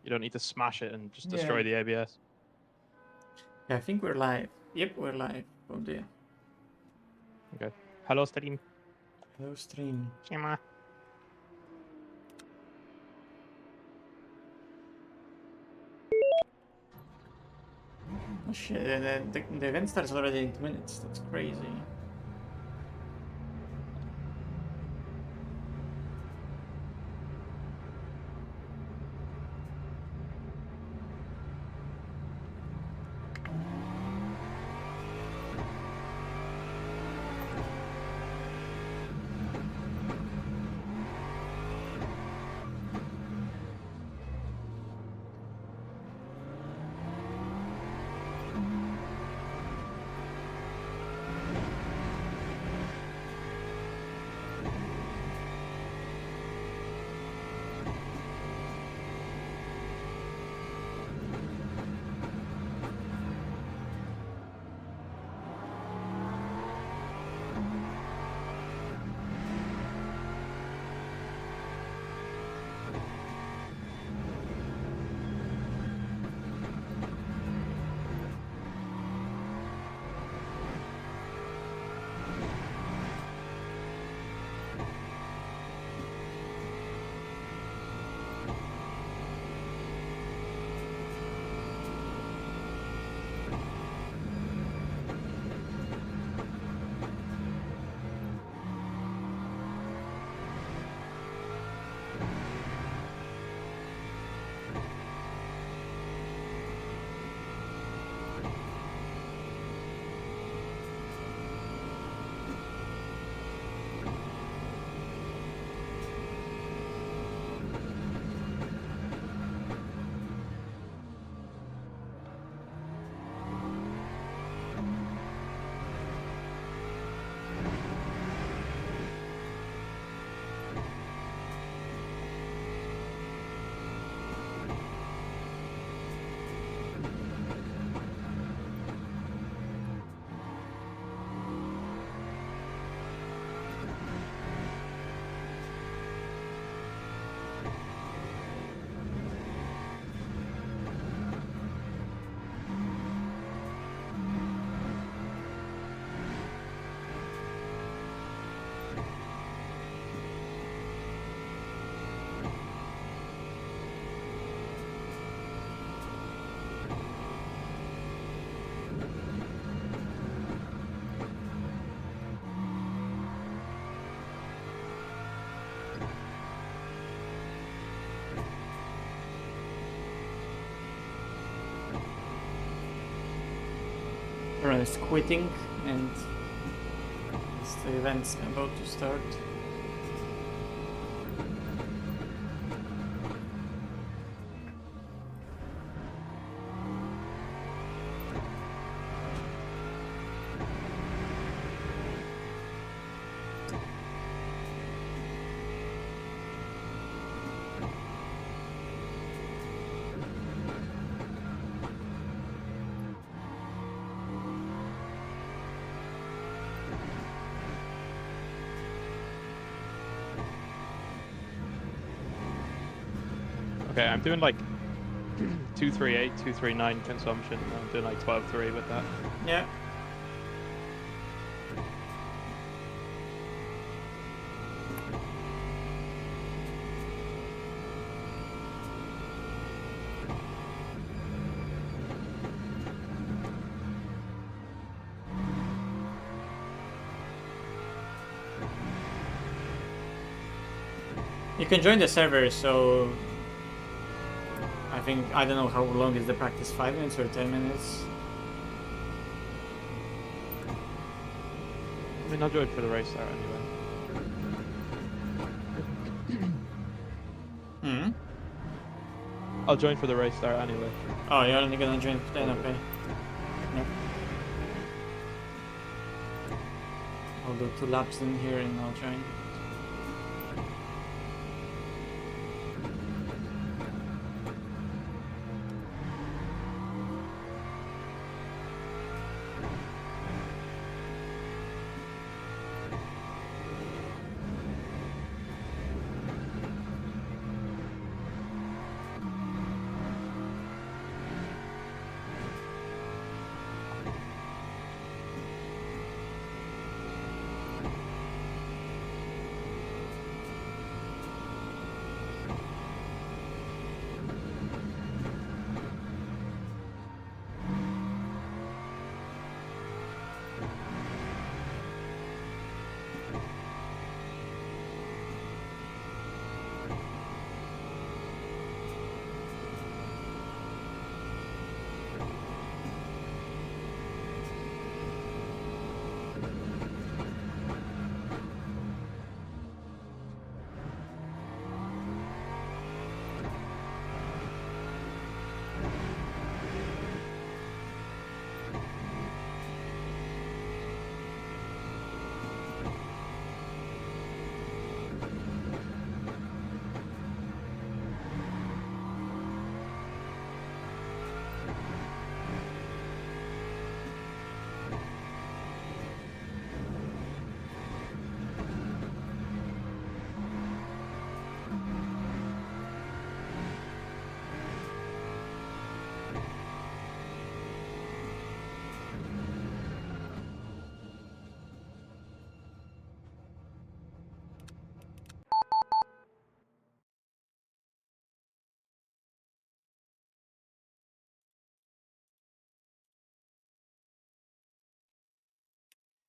You don't need to smash it and just destroy the ABS. Yeah, I think we're live. Yep, we're live. Oh dear. Okay. Hello, stream. Hello, stream. Shema. Oh shit, the event starts already in 2 minutes. That's crazy. Everyone is quitting and the event's about to start. Okay, I'm doing like 238, 239 consumption. I'm doing like 12.3 with that. Yeah. You can join the server, so I don't know how long is the practice, 5 minutes or 10 minutes? I mean, I'll join for the race start anyway. Hmm? I'll join for the race start anyway. Oh, you're only gonna join then, okay. Yep. I'll do 2 laps in here and I'll join.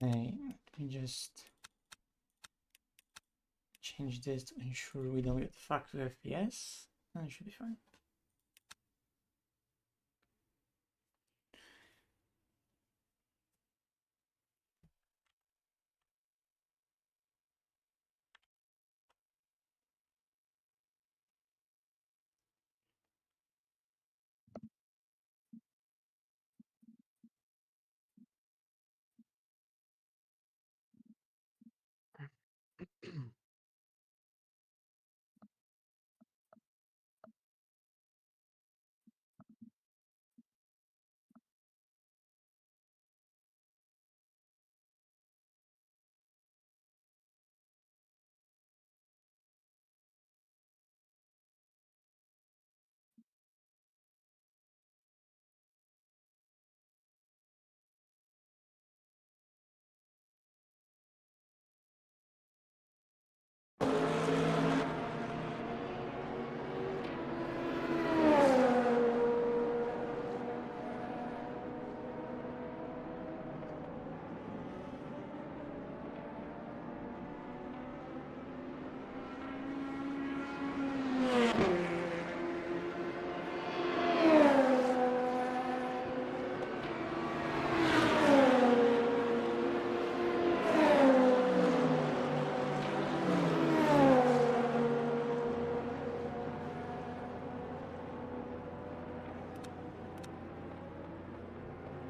Hey, let me just change this to ensure we don't get factory FPS. And it should be fine.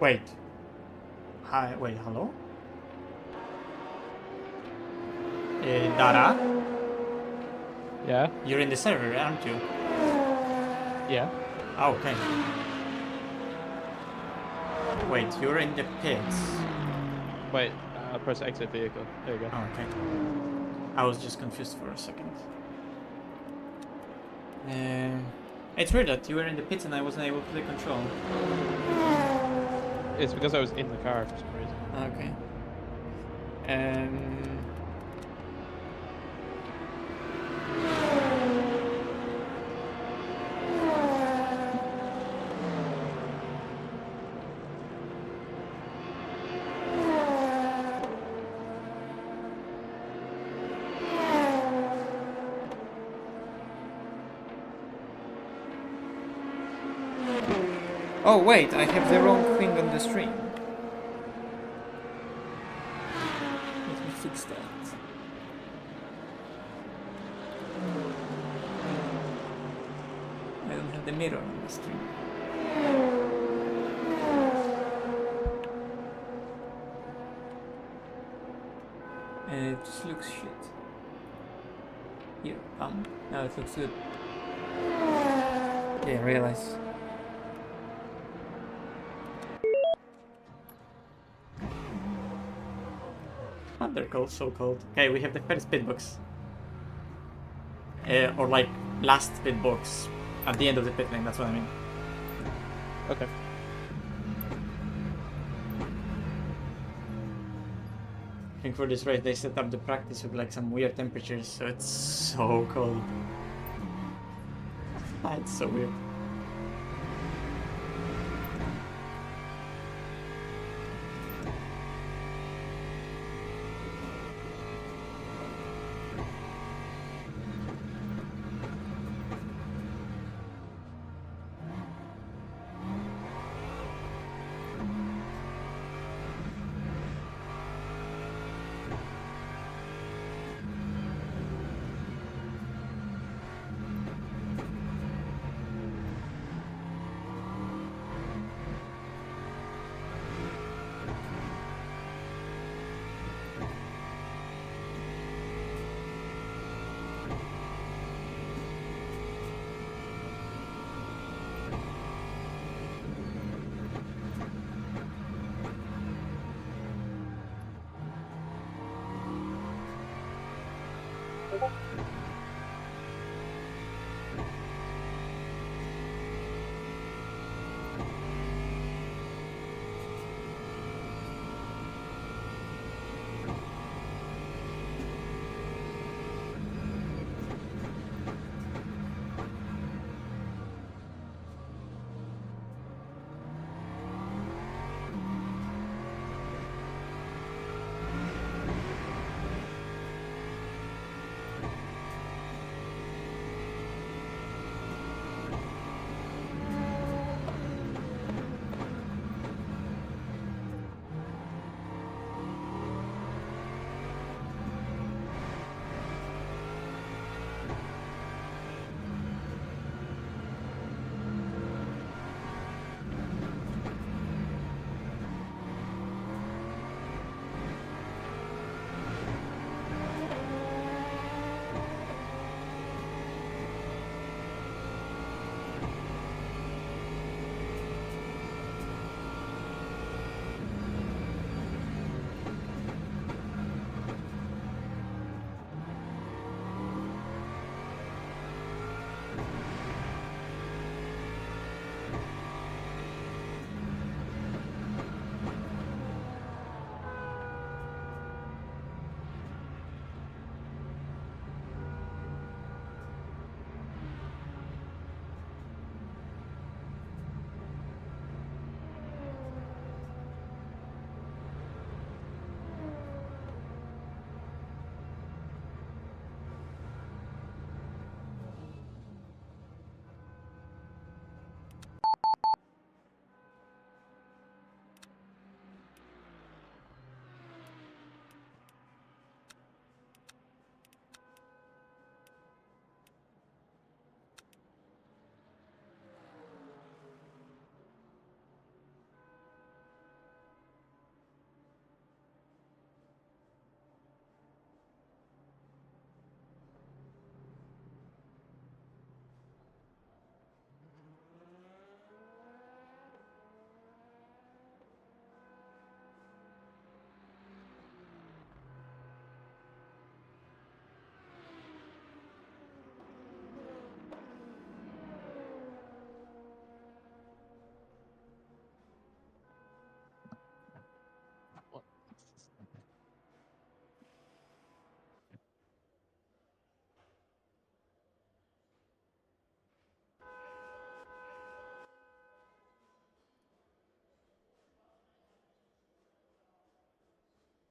Wait. Hi. Wait. Hello. Dara, Yeah. you're in the server, aren't you? Yeah. Oh, okay. Wait, you're in the pits. Wait. Press exit vehicle. There you go. Oh, okay. I was just confused for a second. It's weird that you were in the pits and I wasn't able to take control. It's because I was in the car for some reason. Okay. Oh wait, I have the wrong thing on the stream. Let me fix that. I don't have the mirror on the stream. And it just looks shit. Here, now it looks good. Yeah, I realize. They're called, so called. Okay, we have the first pit box. Or like last pit box at the end of the pit lane, that's what I mean. Okay. I think for this race they set up the practice with like some weird temperatures, so it's so cold. It's so weird.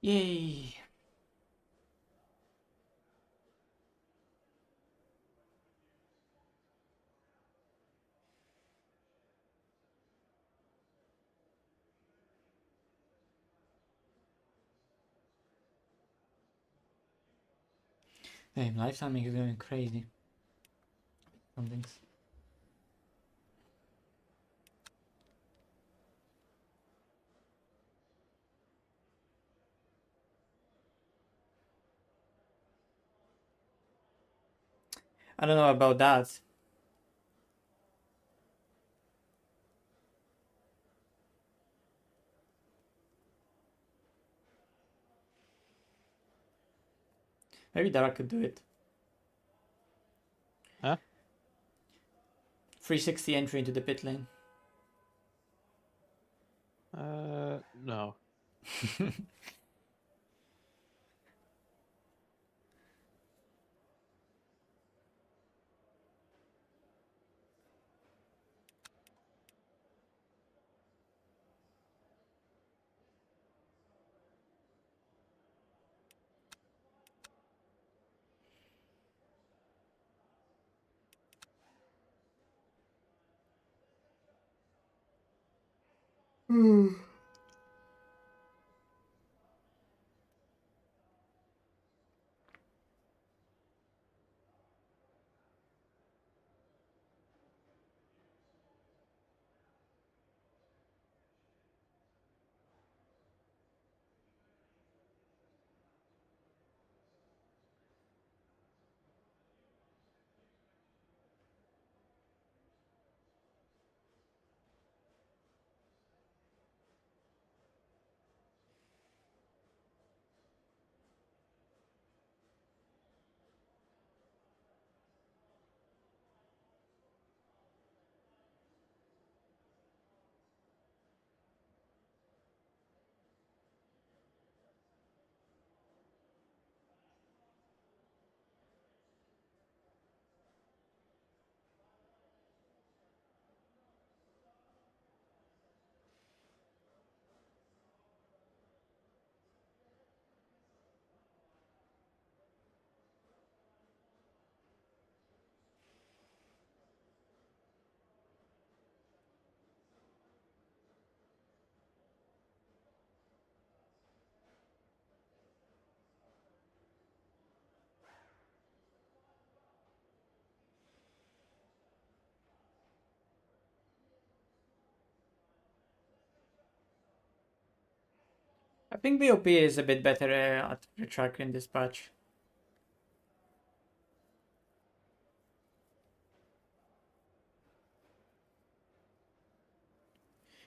Yay! Damn, live timing is going crazy. Some things. I don't know about that. Maybe Daire could do it. Huh? 360 entry into the pit lane. No. I think BOP is a bit better at retracting this patch.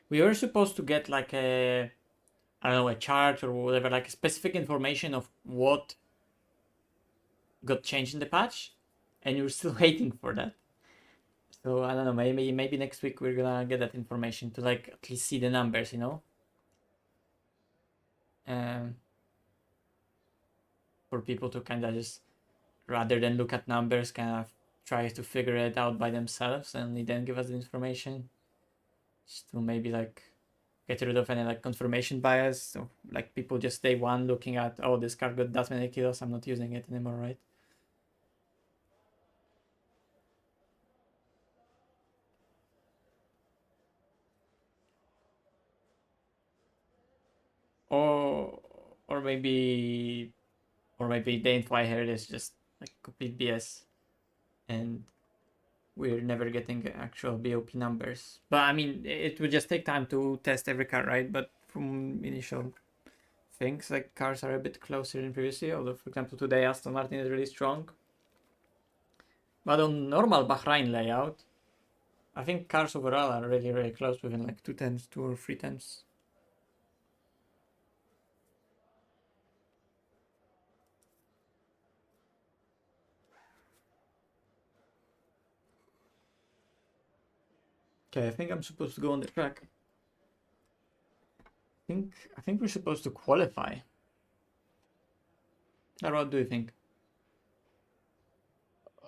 We were supposed to get like a, I don't know, a chart or whatever, like specific information of what got changed in the patch, and you're still waiting for that. So I don't know, maybe next week we're gonna get that information to like at least see the numbers, you know. Um, for people to kind of just, rather than look at numbers, kind of try to figure it out by themselves and then give us the information, just to maybe like get rid of any like confirmation bias. So like people just day one looking at, oh, this card got that many kills, I'm not using it anymore, right? Or or maybe the info here is just like complete BS, and we're never getting actual BOP numbers. But I mean, it would just take time to test every car, right? But from initial things, like cars are a bit closer than previously. Although, for example, today Aston Martin is really strong. But on normal Bahrain layout, I think cars overall are really close within like 2 or 3 times. Okay, I think I'm supposed to go on the track. I think we're supposed to qualify. Or what do you think?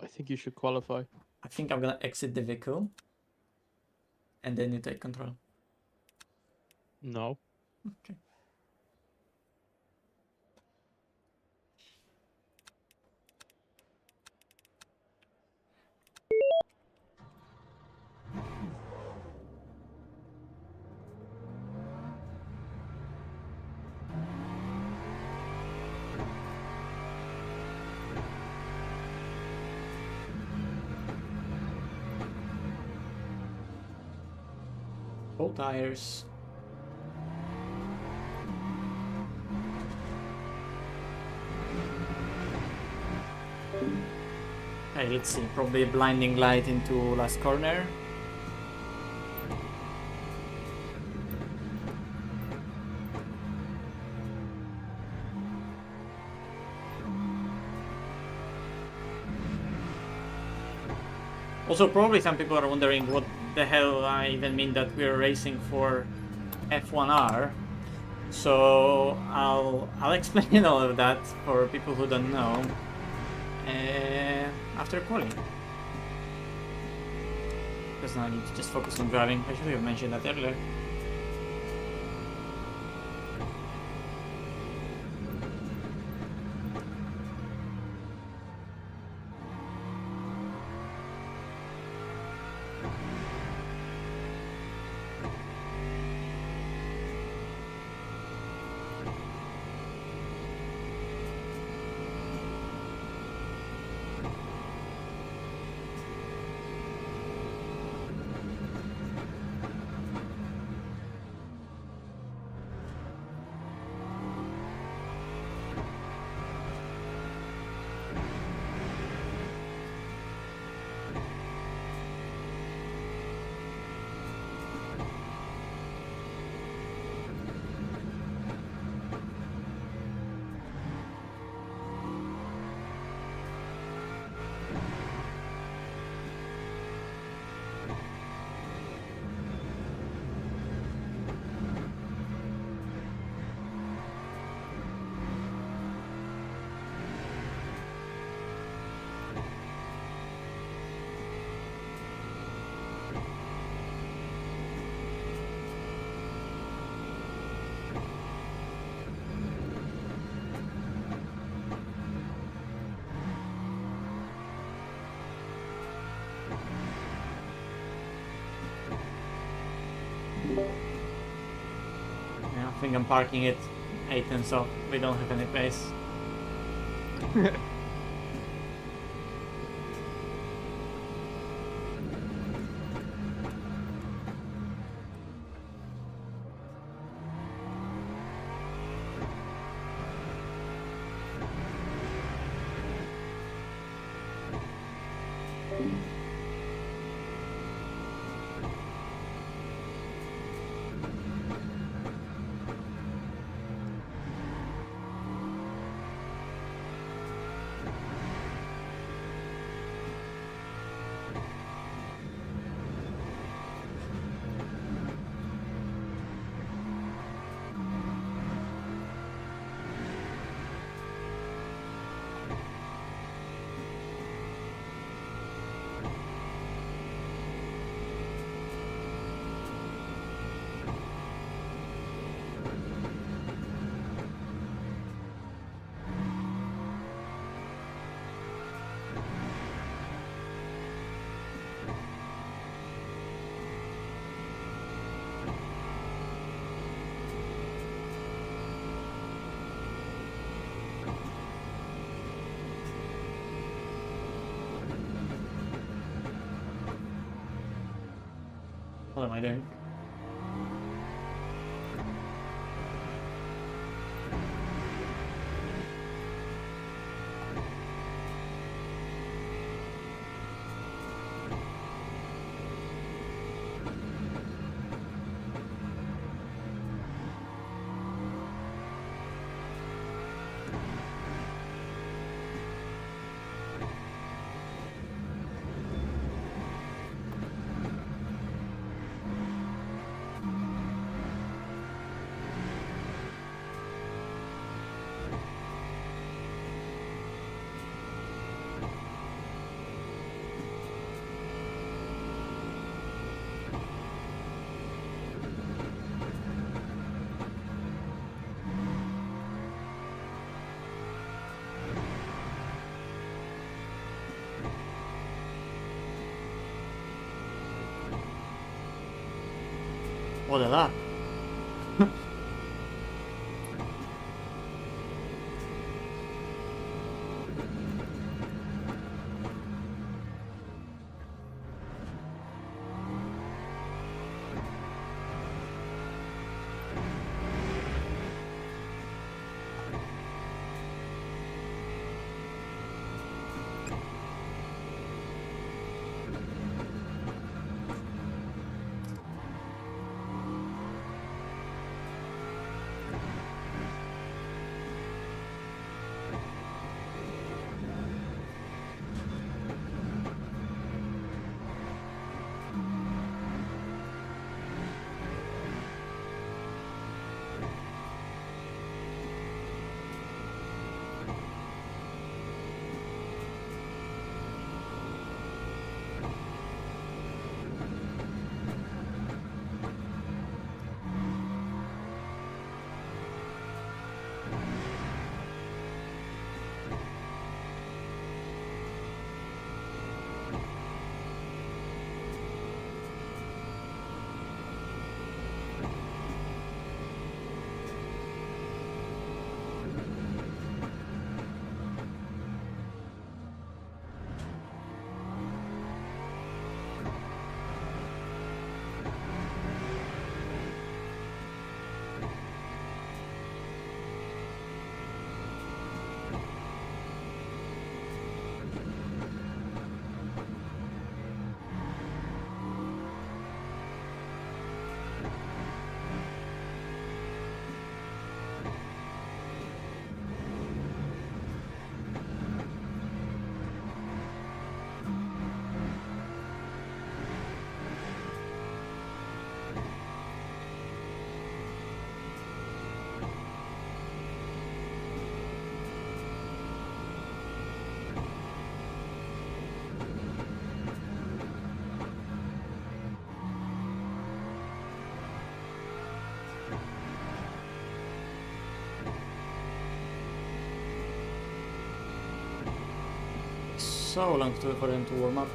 I think you should qualify. I think I'm gonna exit the vehicle, and then you take control. No. Okay. Full tires. Okay, let's see. Probably a blinding light into last corner. Also, probably some people are wondering what the hell I even mean that we're racing for F1R. So I'll explain all of that for people who don't know after qualifying. Because now I need to just focus on driving. I should have mentioned that earlier. Yeah, I think I'm parking it 8 and so we don't have any pace. What am I doing? What is that? so long for them to warm up.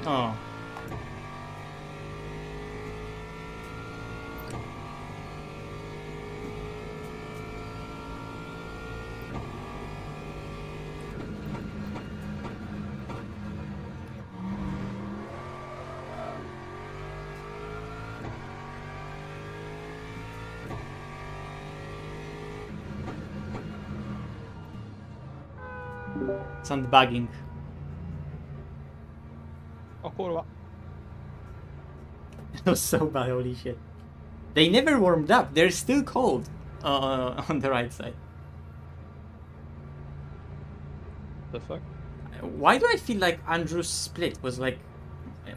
Oh. Sandbagging. O kurwa. It was so bad, holy shit. They never warmed up, they're still cold on the right side. The fuck? Why do I feel like Andrew's split was like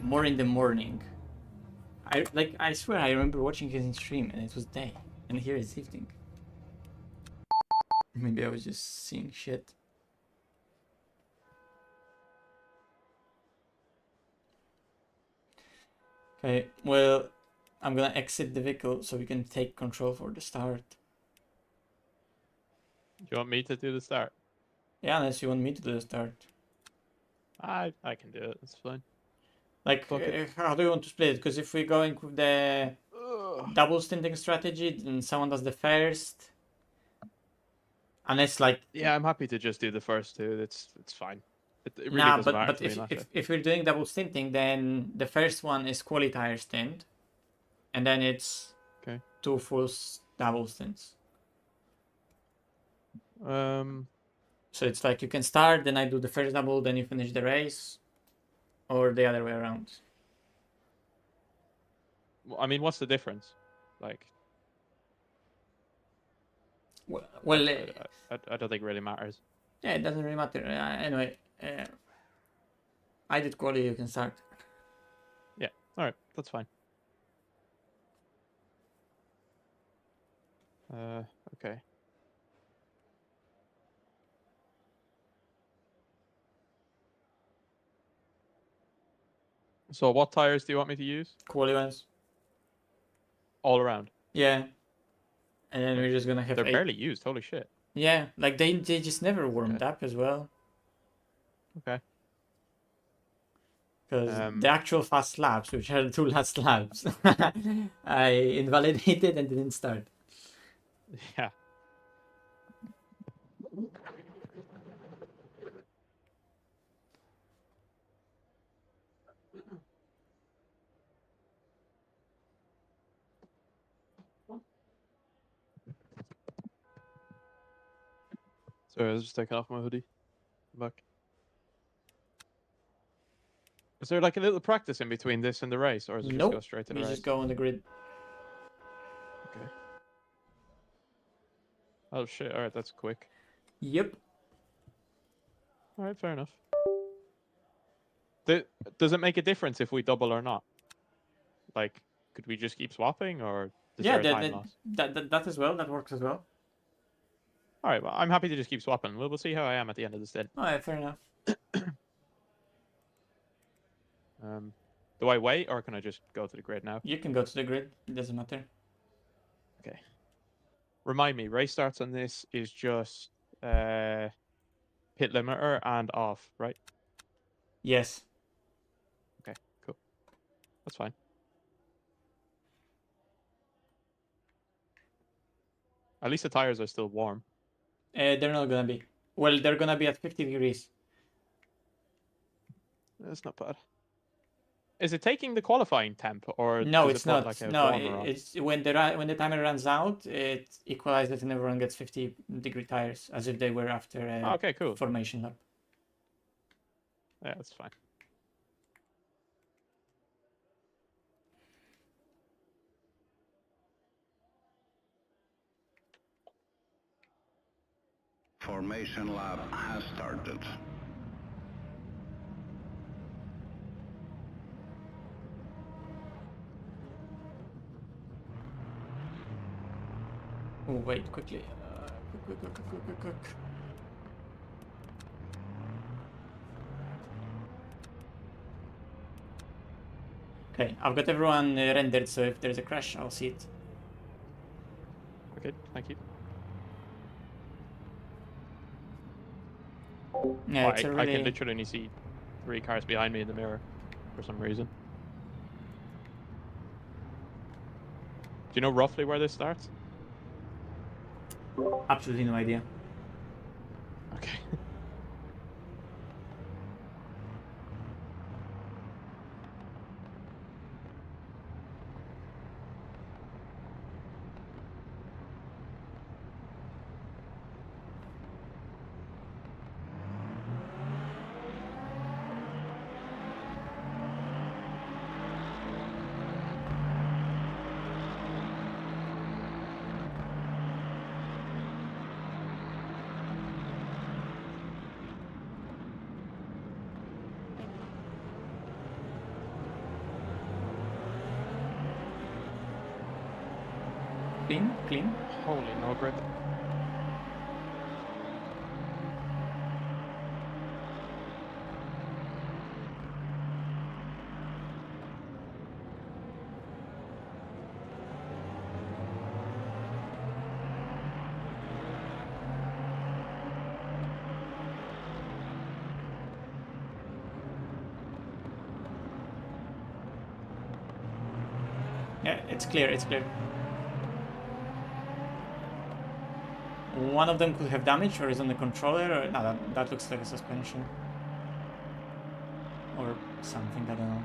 more in the morning? I swear I remember watching his stream and it was day, and here it's evening. Maybe I was just seeing shit. Okay, well, I'm gonna exit the vehicle so we can take control for the start. Do you want me to do the start? Yeah, unless you want me to do the start. I can do it. It's fine. Like, Fuck it. how do you want to split it? Because if we're going with the double stinting strategy, then someone does the first. Unless, like... Yeah, I'm happy to just do the first two. It's fine. It really Nah, doesn't matter but to me, Masha. if we're doing double stinting, then the first one is qualifier stint. And then it's Okay. 2 full double stints. So it's like you can start, then I do the first double, then you finish the race. Or the other way around. I mean, what's the difference? Like, Well, I don't think it really matters. yeah, it doesn't really matter. Anyway, I did quali, you can start. Yeah, alright, that's fine. Okay. So what tires do you want me to use? Quali ones. All around. Yeah. And then we're just gonna have They're 8. barely used, holy shit. Yeah, like they just never warmed Okay. up as well. Okay. Because the actual fast laps, which are the 2 last laps, I invalidated and didn't start. Yeah. Sorry, I was just taking off my hoodie. Back. Is there like a little practice in between this and the race, or is it just Nope, go straight to the you race? just go on the grid. Okay. Oh shit! All right, that's quick. Yep. All right, fair enough. Does it make a difference if we double or not? Like, could we just keep swapping, or is Yeah, there a time loss? that as well, that works as well. All right, well, I'm happy to just keep swapping. We'll see how I am at the end of the stint. Alright, fair enough. Do I wait, or can I just go to the grid now? You can go to the grid, it doesn't matter. Okay. Remind me, race starts on this is just pit limiter and off, right? Yes. Okay, cool. That's fine. At least the tires are still warm. They're not gonna be. Well, they're gonna be at 50 degrees. That's not bad. Is it taking the qualifying temp, or No, does it's it put, not. like, a No, warmer on? it's when the timer runs out, it equalizes and everyone gets 50-degree tires, as if they were after a Okay, cool. formation lap. Yeah, that's fine. Formation lab has started. Oh, wait, quickly. Quick. Okay, I've got everyone rendered, so if there's a crash, I'll see it. Okay, thank you. Yeah, it's I already... can literally only see 3 cars behind me in the mirror for some reason. Do you know roughly where this starts? Absolutely no idea. Okay. Clean. Holy no grip. Yeah, it's clear. One of them could have damage, or is on the controller, or... No, that looks like a suspension. Or something, I don't know.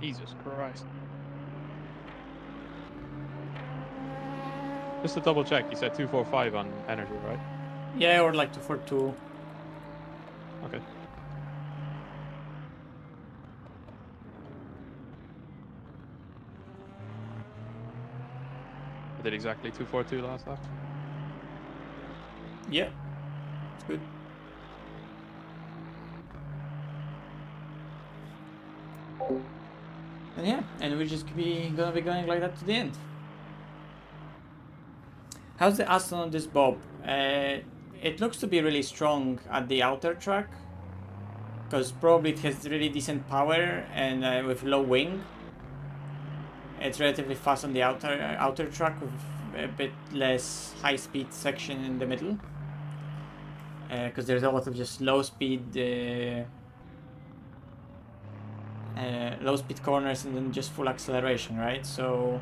Jesus Christ. Just to double check, you said 245 on energy, right? Yeah, or like 242. Okay. I did exactly 242 last lap. Yeah, it's good. And yeah, and we're just gonna be going like that to the end. How's the Aston on this bob? It looks to be really strong at the outer track, because probably it has really decent power and with low wing. It's relatively fast on the outer track with a bit less high speed section in the middle. Because there's a lot of just low speed corners and then just full acceleration, right? So,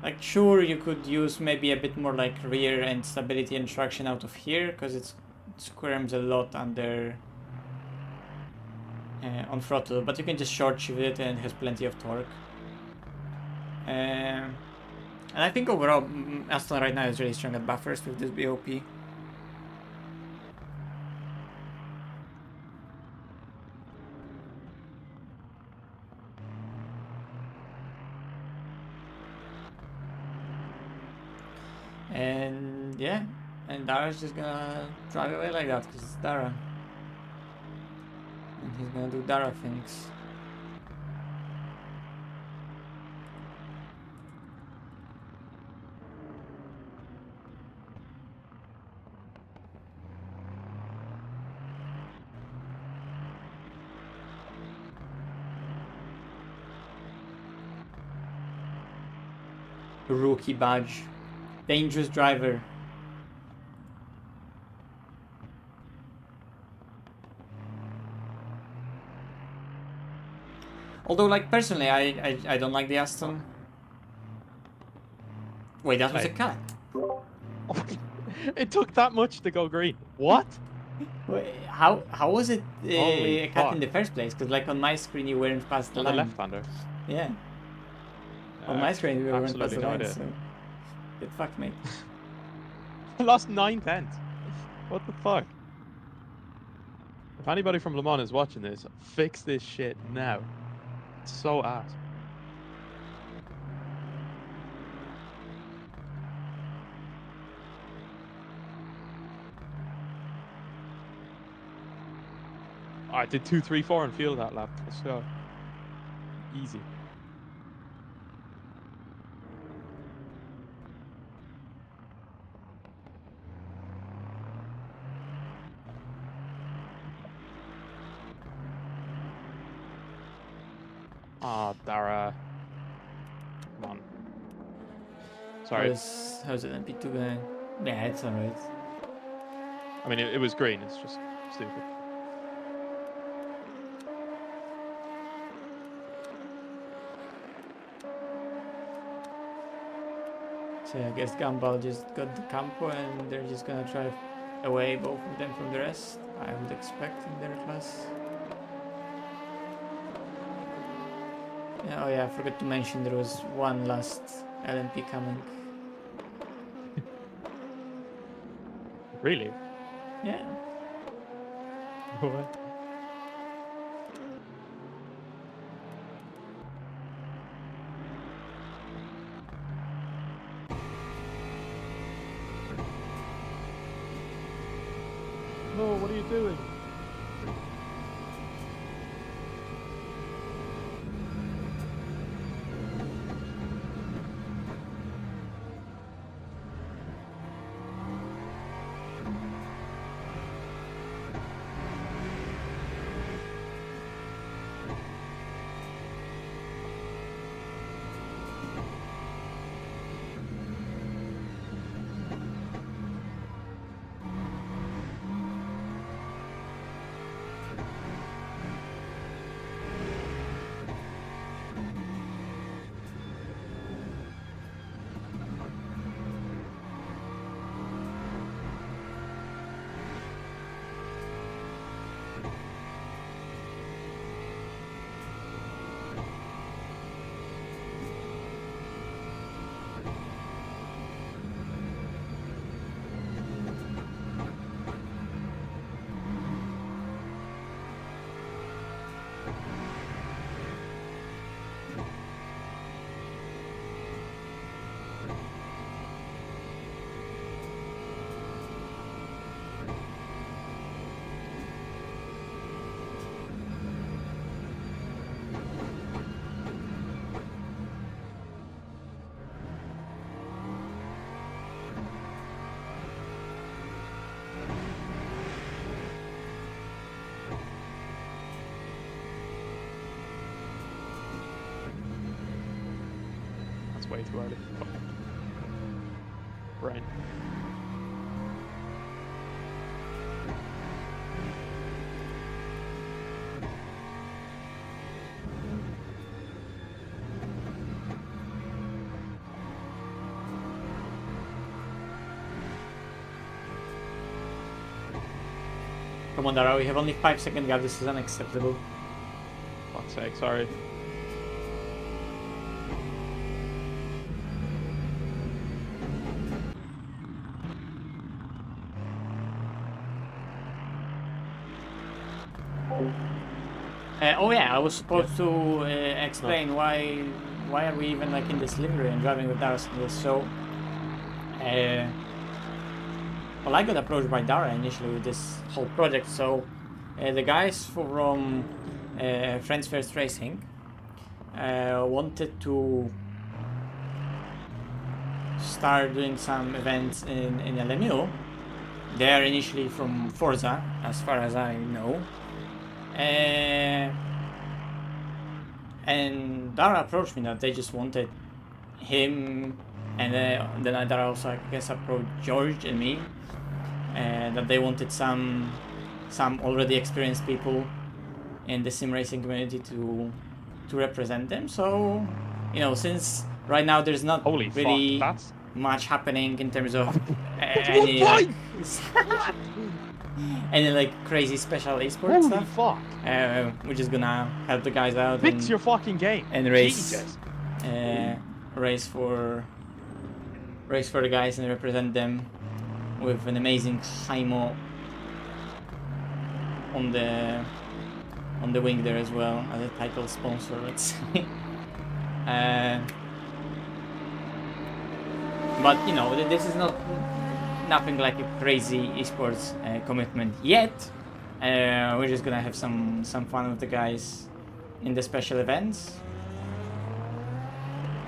like, sure, you could use maybe a bit more like rear end stability and traction out of here, because it squirms a lot under on throttle, but you can just short shift it and it has plenty of torque. And I think overall, Aston right now is really strong at buffers with this BOP. And yeah, and Daire's just gonna drive away like that because it's Daire. And he's gonna do Daire things. Rookie badge. Dangerous driver. Although, like, personally, I don't like the Aston. Wait, that was a cat. It took that much to go green. What? Wait, how was it Holy a cat fuck. in the first place? Because, like, on my screen you weren't past the On the line. left-hander. Yeah. On my screen we weren't past absolutely the no line, idea. so get fucked, mate. I lost 9/10. What the fuck? If anybody from Le Mans is watching this, fix this shit now. It's so ass. I did 2, 3, 4 and feel that lap. Let's go. Easy. Ah, Daire. Come on. Sorry. How's it MP2 going? Yeah, it's alright. I mean, it was green. It's just stupid. So yeah, I guess Gumball just got the Campo and they're just gonna drive away both of them from the rest, I would expect in their class. Yeah, oh yeah, I forgot to mention there was one last LMP coming. Really? Yeah. What? No, what are you doing? way too early. Fuck. Brain. Come on, Daire, we have only 5-second gap. This is unacceptable. Fuck's sake, sorry. Oh yeah, I was supposed to explain why are we even like in this livery and driving with Daire in this. So, well, I got approached by Daire initially with this whole project. So, the guys from Friends First Racing wanted to start doing some events in LMU. They are initially from Forza, as far as I know. And Daire approached me that they just wanted him, and then Daire also, I guess, approached George and me, and that they wanted some already experienced people in the sim racing community to represent them. So, you know, since right now there's not Holy really fuck, that's... much happening in terms of any any like crazy special esports Holy stuff. fuck. We're just gonna help the guys out Fix your fucking game. and race, Jesus. race for the guys and represent them with an amazing Hymo on the wing there as well as a title sponsor, let's say. But you know, this is nothing like a crazy esports commitment yet. We're just gonna have some fun with the guys in the special events.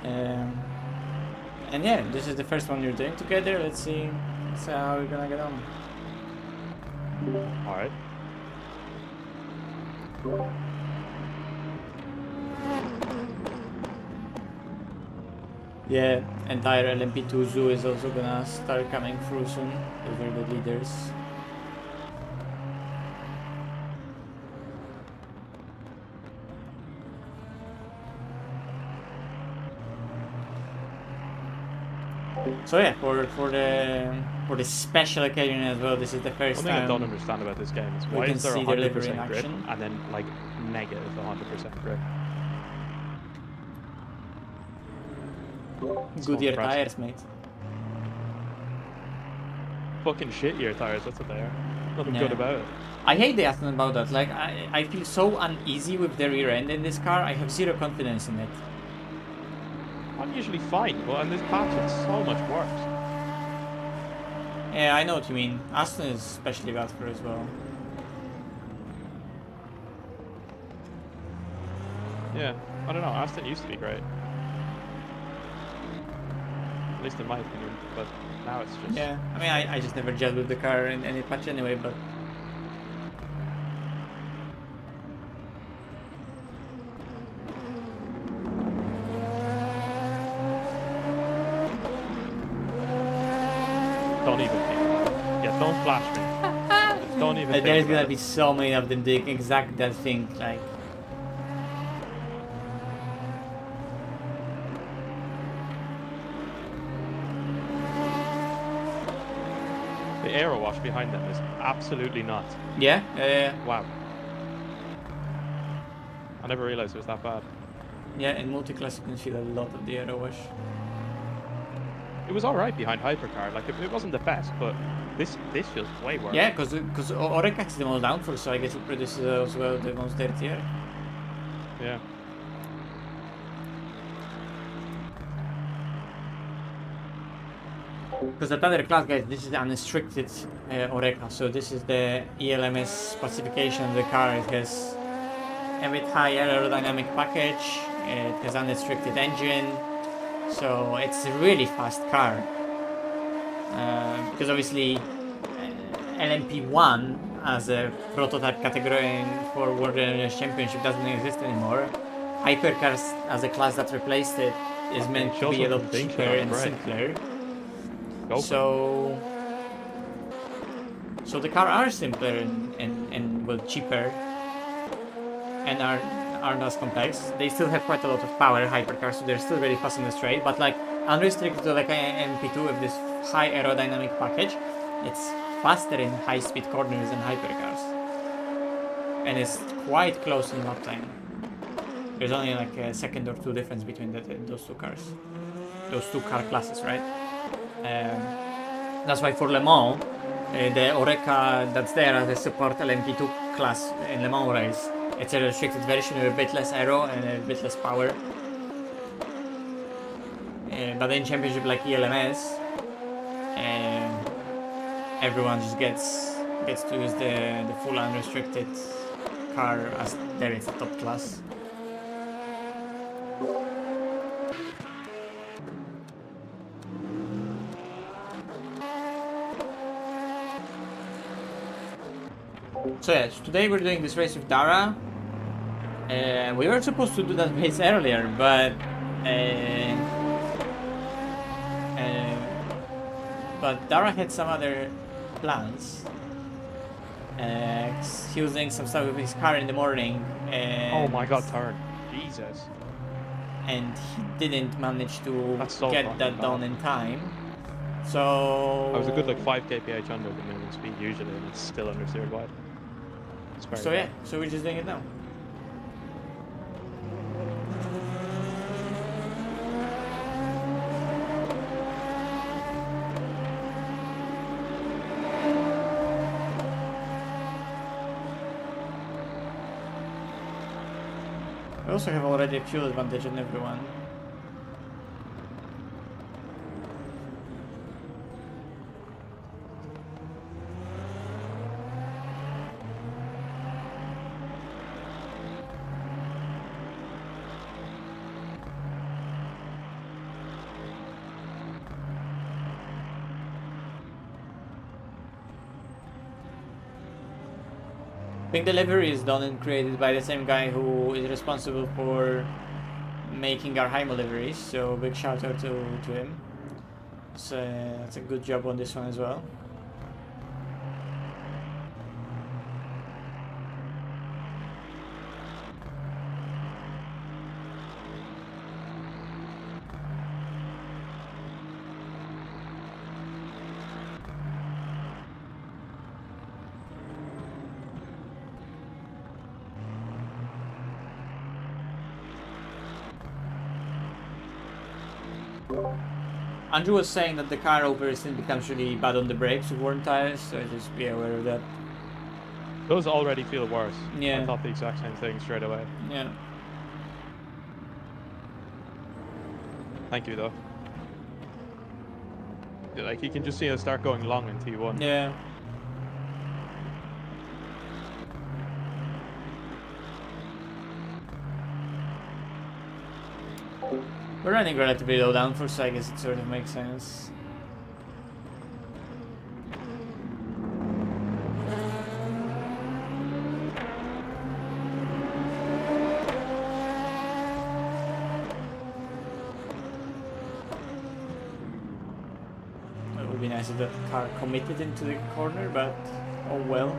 And yeah, this is the first one we're doing together. Let's see how we're gonna get on. Alright. Yeah, entire LMP2 zoo is also gonna start coming through soon. Those are the leaders. So yeah, for the special occasion as well, this is the first One thing I time don't understand about this game is we why can is there see the livery in 100% grip action. and then like negative 100% grip? It's Goodyear impressive. tires, mate. Fucking shit year tires, that's what they are. Nothing Yeah. good about it. I hate the Aston about that. Like I feel so uneasy with the rear end in this car. I have zero confidence in it. I'm usually fine, but on this patch it's so much worse. Yeah, I know what you mean. Aston is especially bad for as well. Yeah, I don't know, Aston used to be great. At least in my opinion, but now it's just... Yeah, I mean, I just never gelled with the car in any patch anyway, but... Don't even think. Yeah, don't flash me. Just don't even think There's about gonna it. be so many of them doing exactly that thing, like... The aero wash behind them is absolutely not. Yeah, Wow. I never realized it was that bad. yeah, in multi-class you can feel a lot of the aero wash. It was alright behind Hypercar, like it wasn't the best, but this feels way worse. Yeah, because Oreca is the most downforce, so I guess it produces as well the most dirtier. Yeah. Because at other class, guys, this is the unrestricted Oreca, so this is the ELMS specification of the car. It has a bit higher aerodynamic package, it has unrestricted engine, so it's a really fast car. Because obviously LMP1 as a prototype category for World Endurance Championship doesn't exist anymore. Hypercars as a class that replaced it is meant to show be a some lot things cheaper on the and break. simpler. Go for So the car are simpler and well cheaper and are not as complex. They still have quite a lot of power, hypercars, so they're still very fast on the straight, but like unrestricted to like an MP2 with this high aerodynamic package, it's faster in high-speed corners than hypercars. And it's quite close in lap time. There's only like a second or two difference between those two cars. Those two car classes, right? That's why for Le Mans, the Oreca that's there as a support LMP2 class in Le Mans race, it's a restricted version with a bit less aero and a bit less power. But in championship like ELMS, everyone just gets to use the full unrestricted car as there is a top class. So yes, today we're doing this race with Daire. We were supposed to do that race earlier, but Daire had some other plans. He was doing some stuff with his car in the morning. Oh my god, turn. Jesus. And he didn't manage to So get that done in time. So I was a good like 5 kph under the minimum speed usually, and it's still under steered wide. So yeah, so we're just doing it now. We also have already a fuel advantage on everyone. I think the livery is done and created by the same guy who is responsible for making our Heimo liveries, so big shout out to him. So that's a good job on this one as well. Andrew was saying that the car over recently becomes really bad on the brakes with worn tires, so just be aware of that. Those already feel worse. Yeah. I thought the exact same thing straight away. Yeah. Thank you though. Like you can just see us start going long in T1. Yeah. We're running relatively low downforce, so I guess it sort of makes sense. It would be nice if that car committed into the corner, but oh well.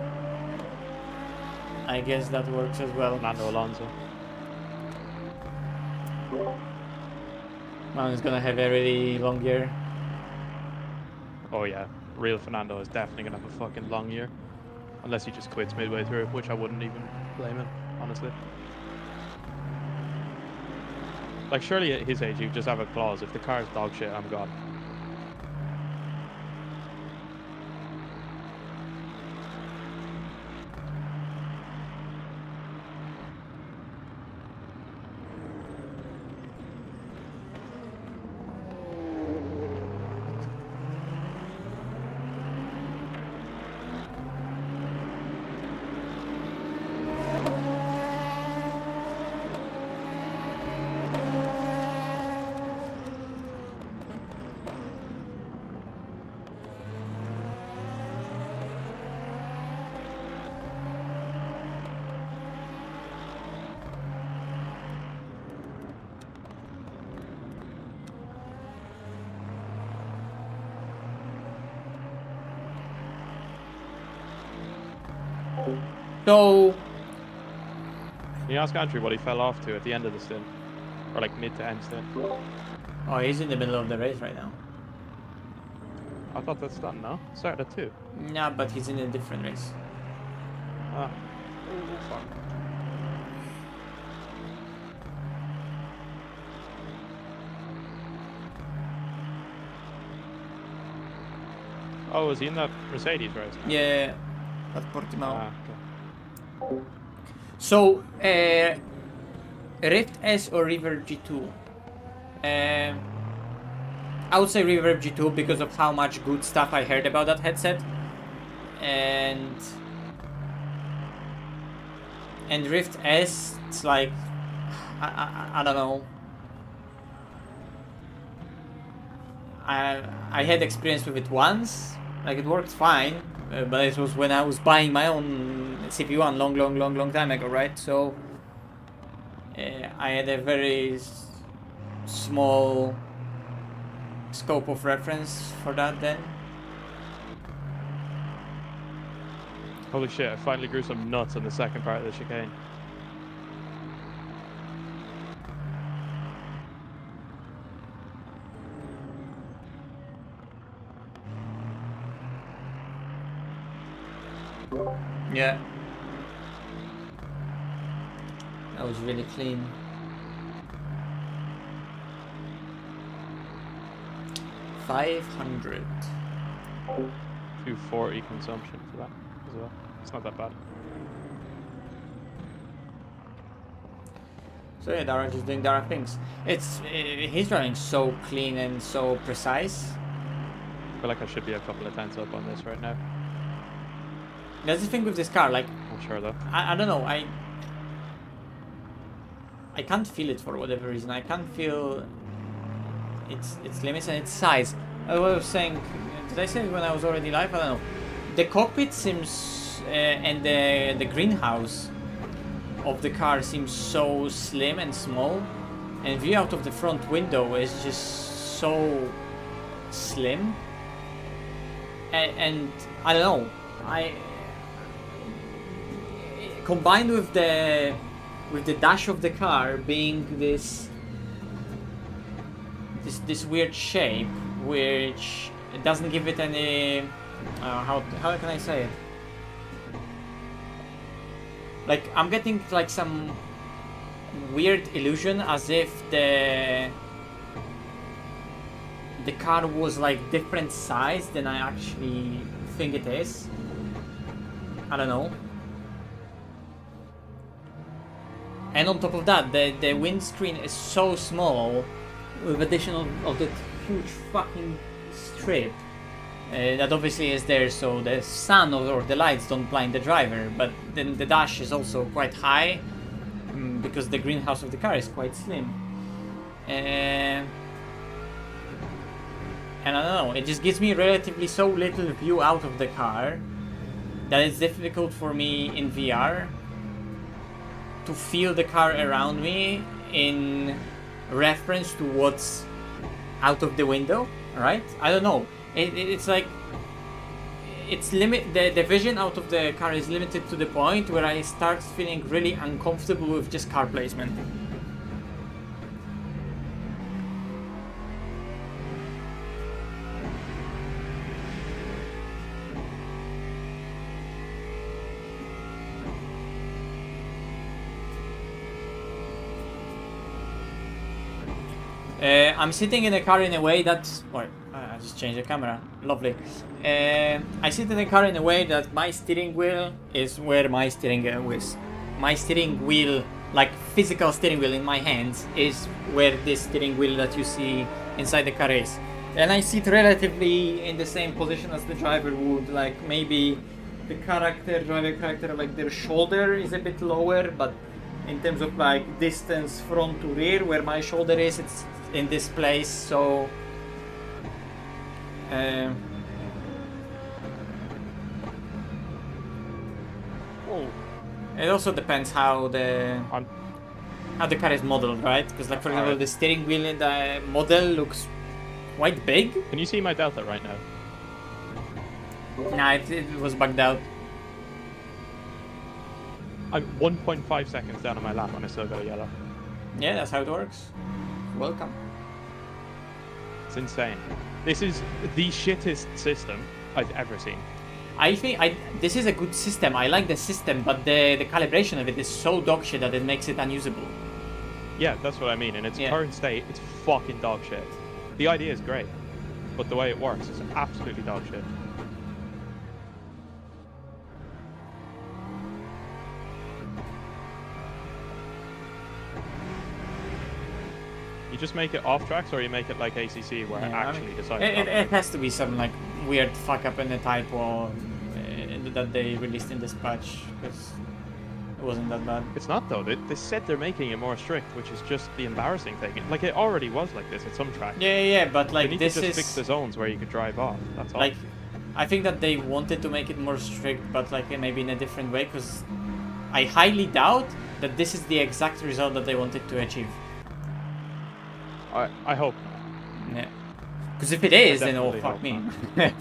I guess that works as well. Fernando Alonso. Man is gonna have a really long year. Oh yeah, real Fernando is definitely gonna have a fucking long year. Unless he just quits midway through, which I wouldn't even blame him, honestly. Like surely at his age you just have a clause, if the car's dog shit, I'm gone. So Can you ask Andrew what he fell off to at the end of the stint? Or like mid to end stint? oh, he's in the middle of the race right now. I thought that's done, no? Started at 2. Nah, but he's in a different race. Ah. Oh, fuck. Oh, is he in that Mercedes race? Yeah, at Portimao. Ah, okay. So, Rift S or Reverb G2? I would say Reverb G2 because of how much good stuff I heard about that headset. And Rift S, it's like, I don't know. I had experience with it once, like it worked fine, but it was when I was buying my own CV1 long time ago, right? So I had a very small scope of reference for that then. Holy shit, I finally grew some nuts on the second part of the chicane. Yeah. That was really clean. $500. 240 consumption for that as well. It's not that bad. So yeah, Daire is doing Daire things. It's he's running so clean and so precise. I feel like I should be a couple of tenths up on this right now. That's the thing with this car, like Not sure though. I don't know, I can't feel it for whatever reason. I can't feel its limits and its size. I was saying, did I say it when I was already live? I don't know. The cockpit seems and the greenhouse of the car seems so slim and small, and view out of the front window is just so slim. And I don't know. Combined with the dash of the car being this weird shape, which doesn't give it any how can I say it? Like I'm getting like some weird illusion as if the car was like different size than I actually think it is. I don't know. And on top of that, the windscreen is so small, with addition of that huge fucking strip that obviously is there so the sun or the lights don't blind the driver, but then the dash is also quite high because the greenhouse of the car is quite slim. And I don't know, it just gives me relatively so little view out of the car that it's difficult for me in VR to feel the car around me in reference to what's out of the window, right? I don't know. It's like it's the vision out of the car is limited to the point where I start feeling really uncomfortable with just car placement. I'm sitting in the car in a way that's... Wait, I just changed the camera. Lovely. I sit in the car in a way that my steering wheel is where my steering wheel is. My steering wheel, like physical steering wheel in my hands, is where this steering wheel that you see inside the car is. And I sit relatively in the same position as the driver would, like maybe the driver character, like their shoulder is a bit lower, but in terms of like distance front to rear, where my shoulder is, it's in this place, so it also depends how the car is modeled, right? Because like for example, the steering wheel in the model looks quite big. Can you see my delta right now? Nah, it was bugged out. I'm 1.5 seconds down on my lap and I still got a yellow. Yeah, that's how it works. Welcome. It's insane. This is the shittest system I've ever seen. I think this is a good system. I like the system, but the calibration of it is so dog shit that it makes it unusable. Yeah, that's what I mean. In its current state, it's fucking dog shit. The idea is great, but the way it works is absolutely dog shit. You just make it off tracks, or you make it like ACC, where it actually decides. It has to be some like weird fuck up in the typo that they released in this patch, because it wasn't that bad. It's not though. They said they're making it more strict, which is just the embarrassing thing. Like it already was like this at some tracks. Yeah, but like they need this to just is fix the zones where you could drive off. That's all. like, I think that they wanted to make it more strict, but like maybe in a different way, because I highly doubt that this is the exact result that they wanted to achieve. I hope. Yeah. Because if it is, then oh fuck me. Yeah,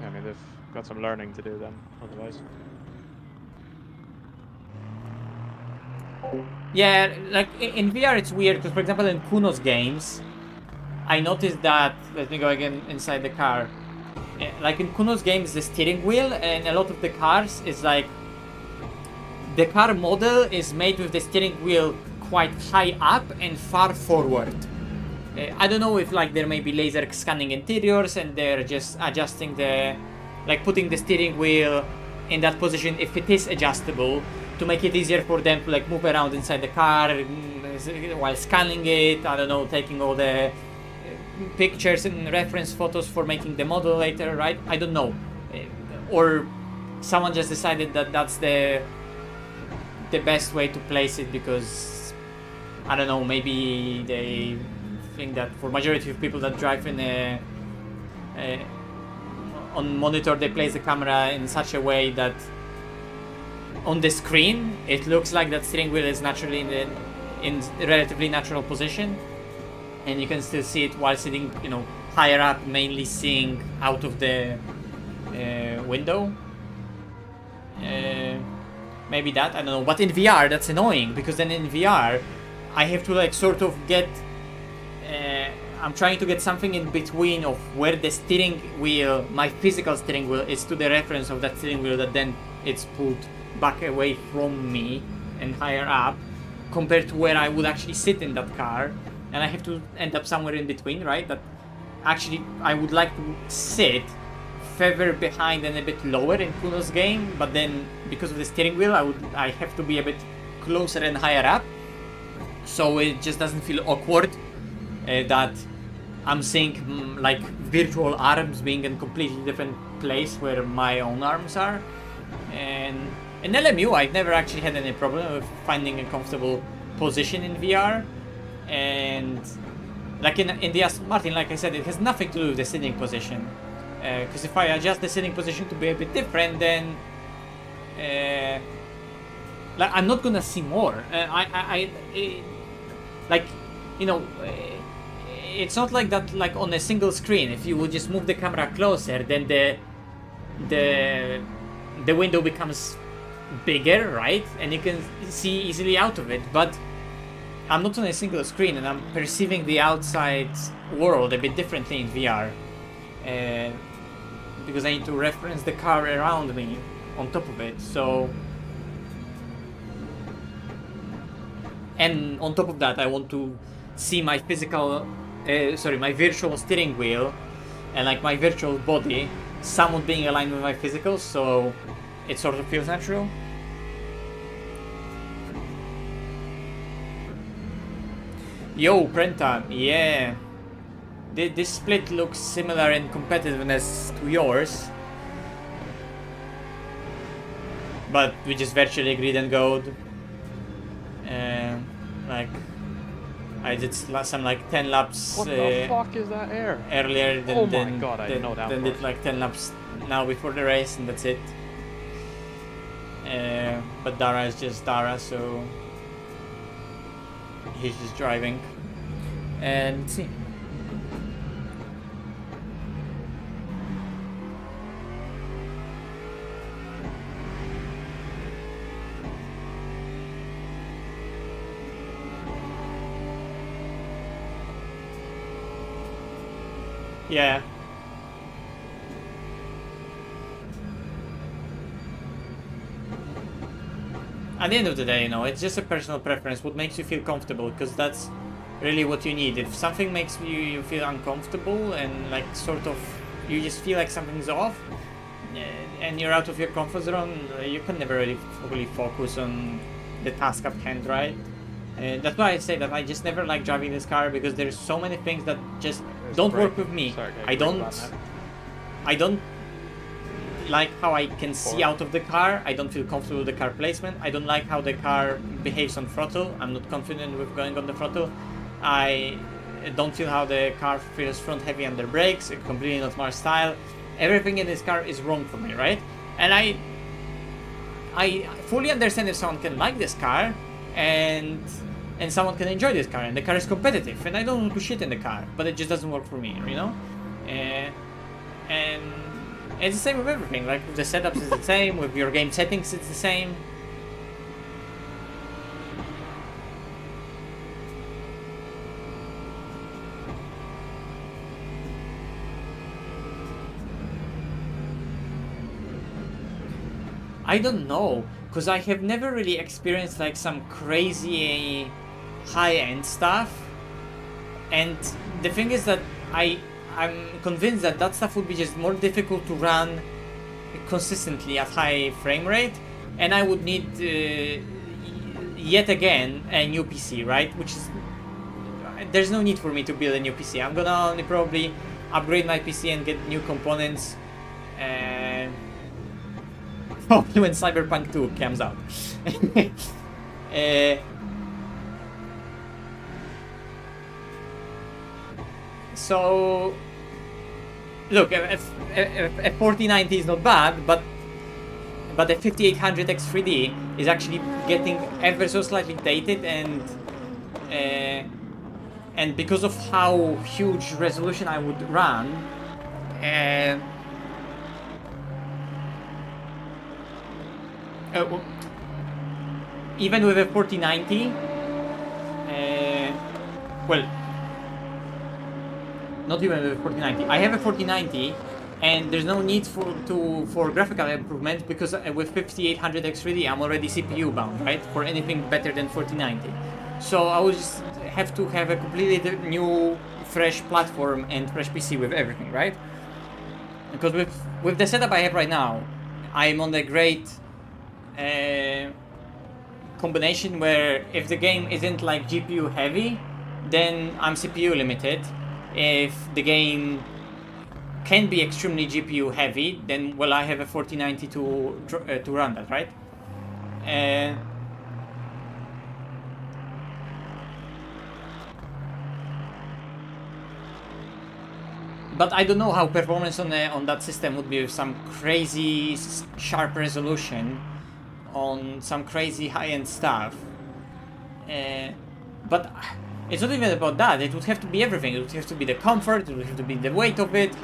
I mean, they've got some learning to do then, otherwise. Yeah, like in VR it's weird, because for example in Kuno's games, I noticed that, let me go again inside the car. Like in Kuno's games, the steering wheel and a lot of the cars is like, the car model is made with the steering wheel quite high up and far forward. I don't know if like there may be laser scanning interiors and they're just adjusting the, like putting the steering wheel in that position if it is adjustable to make it easier for them to like move around inside the car while scanning it. I don't know, taking all the pictures and reference photos for making the model later, right? I don't know. Or someone just decided that that's the best way to place it because I don't know, maybe they think that for majority of people that drive in on monitor, they place the camera in such a way that on the screen it looks like that steering wheel is naturally in relatively natural position, and you can still see it while sitting, you know, higher up, mainly seeing out of the window. Maybe that, I don't know, but in VR that's annoying, because then in VR I have to like sort of get I'm trying to get something in between of where the steering wheel, my physical steering wheel, is to the reference of that steering wheel, that then it's put back away from me and higher up, compared to where I would actually sit in that car, and I have to end up somewhere in between, right? That actually I would like to sit further behind and a bit lower in Kuno's game, but then because of the steering wheel I have to be a bit closer and higher up, so it just doesn't feel awkward that I'm seeing like virtual arms being in a completely different place where my own arms are. And in LMU I've never actually had any problem with finding a comfortable position in VR, and like in the Aston Martin, like I said, it has nothing to do with the sitting position, because if I adjust the sitting position to be a bit different, then like I'm not gonna see more. Like, you know, it's not like that. Like on a single screen, if you would just move the camera closer, then the window becomes bigger, right? And you can see easily out of it. But I'm not on a single screen, and I'm perceiving the outside world a bit differently in VR, because I need to reference the car around me on top of it. So, and on top of that, I want to see my physical, my virtual steering wheel and like my virtual body somewhat being aligned with my physical, so it sort of feels natural. Yo, Prenta, yeah. This split looks similar in competitiveness to yours, but we just virtually agreed and gold. Like, I did some like 10 laps. What the fuck is that air? Earlier than, oh my god, I didn't know that. Then did like 10 laps now before the race, and that's it. But Daire is just Daire, so he's just driving. And let's see. Yeah. At the end of the day, you know, it's just a personal preference, what makes you feel comfortable, because that's really what you need. If something makes you feel uncomfortable and like sort of you just feel like something's off and you're out of your comfort zone, you can never really fully focus on the task at hand, right? That's why I say that I just never like driving this car, because there's so many things that just don't work with me. Sorry, I don't like how I can see out of the car. I don't feel comfortable with the car placement. I don't like how the car behaves on throttle. I'm not confident with going on the throttle. I don't feel how the car feels front heavy under brakes. It's completely not my style. Everything in this car is wrong for me, right? And I fully understand if someone can like this car and someone can enjoy this car and the car is competitive, and I don't want to shit in the car, but it just doesn't work for me, you know? And it's the same with everything, like with the setups is the same, with your game settings it's the same. I don't know, because I have never really experienced like some crazy high-end stuff, and the thing is that I'm convinced that that stuff would be just more difficult to run consistently at high frame rate, and I would need yet again a new PC, right? Which is, there's no need for me to build a new PC. I'm gonna only probably upgrade my PC and get new components probably when Cyberpunk 2 comes out. So look, a 4090 is not bad, but the 5800X 3D is actually getting ever so slightly dated, and because of how huge resolution I would run, even with a 4090, well, not even with a 4090. I have a 4090, and there's no need for graphical improvement, because with 5800X 3D I'm already CPU bound, right? For anything better than 4090. So I would just have to have a completely new, fresh platform and fresh PC with everything, right? Because with the setup I have right now, I'm on the great combination where if the game isn't like GPU heavy, then I'm CPU limited. If the game can be extremely GPU heavy, then well, I have a 4090 to run that, right? But I don't know how performance on that system would be with some crazy sharp resolution on some crazy high-end stuff. But it's not even about that. It would have to be everything. It would have to be the comfort, it would have to be the weight of it,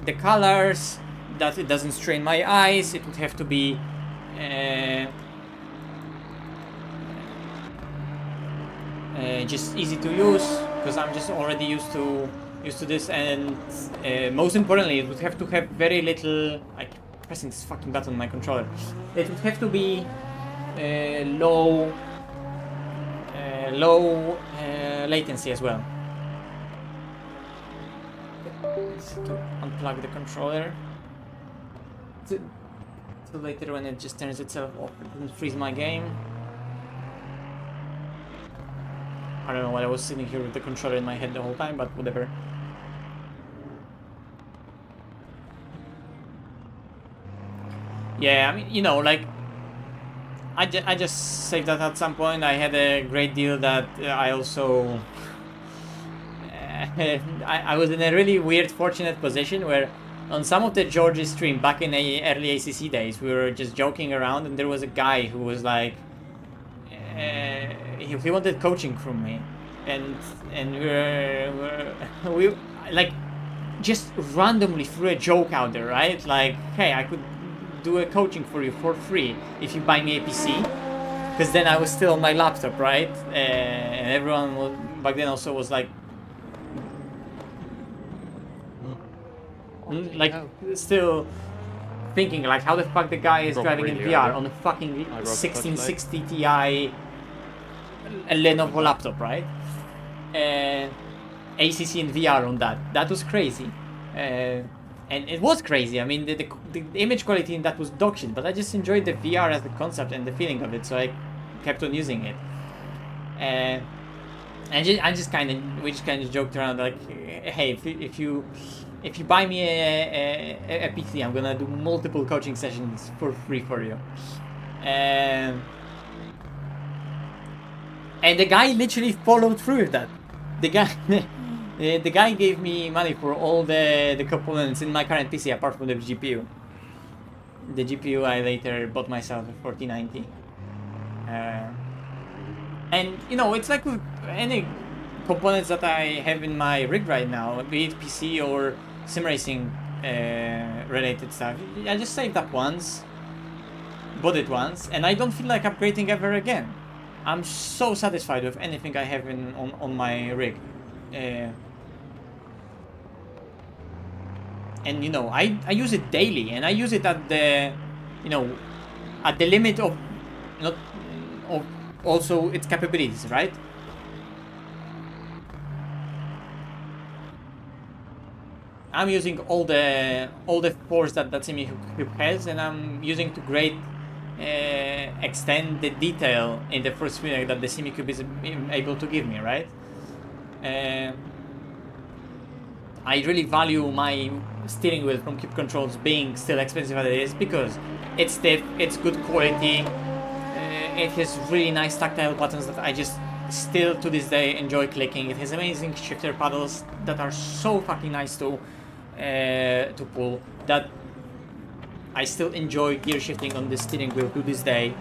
the colors, that it doesn't strain my eyes, it would have to be just easy to use, because I'm just already used to this, and most importantly, it would have to have very little, like pressing this fucking button on my controller, it would have to be low latency as well. To unplug the controller to later when it just turns itself off, it doesn't freeze my game. I don't know why I was sitting here with the controller in my head the whole time, but whatever. Yeah, I mean, you know, like, I just saved that at some point. I had a great deal that I also... I was in a really weird, fortunate position where on some of the George's stream back in the early ACC days, we were just joking around, and there was a guy who was like... he wanted coaching from me, and we like just randomly threw a joke out there, right? Like, hey, I could do a coaching for you for free if you buy me a PC, because then I was still on my laptop, right? And everyone back then also was like like still thinking like how the fuck the guy is driving in VR on a fucking 1660 Ti a Lenovo laptop, right? ACC in VR on that. That was crazy. And it was crazy. I mean, the image quality in that was dog shit, but I just enjoyed the VR as the concept and the feeling of it, so I kept on using it. And we just kind of joked around like, hey, if you buy me a PC, I'm gonna do multiple coaching sessions for free for you. And the guy literally followed through with that. The guy gave me money for all the components in my current PC apart from the GPU. The GPU I later bought myself at 4090. And you know, it's like with any components that I have in my rig right now, be it PC or sim racing related stuff. I just saved up once, bought it once, and I don't feel like upgrading ever again. I'm so satisfied with anything I have on my rig. And you know, I use it daily, and I use it at the, you know, at the limit of not of also its capabilities, right? I'm using all the force that Simucube has, and I'm using to great extend the detail in the first feedback that the Simucube is able to give me, right? I really value my steering wheel from Cube Controls being still expensive as it is, because it's stiff, it's good quality, it has really nice tactile buttons that I just still to this day enjoy clicking. It has amazing shifter paddles that are so fucking nice to pull, that I still enjoy gear shifting on the steering wheel to this day.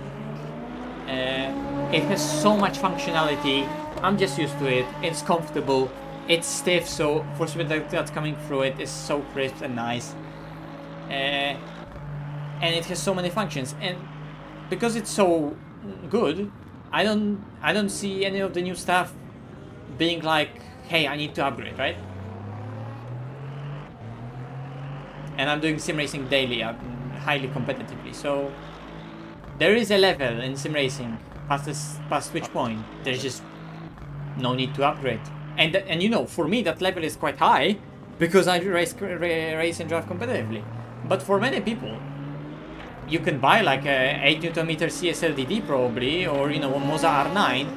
It has so much functionality. I'm just used to it. It's comfortable. It's stiff, so force feedback that's coming through it is so crisp and nice. And it has so many functions. And because it's so good, I don't see any of the new stuff being like, hey, I need to upgrade, right? And I'm doing sim racing daily, highly competitively, so there is a level in sim racing past which point there's just no need to upgrade. And you know, for me that level is quite high because I race and drive competitively. But for many people, you can buy like a 8Nm CSLDD probably, or you know, a Moza R9,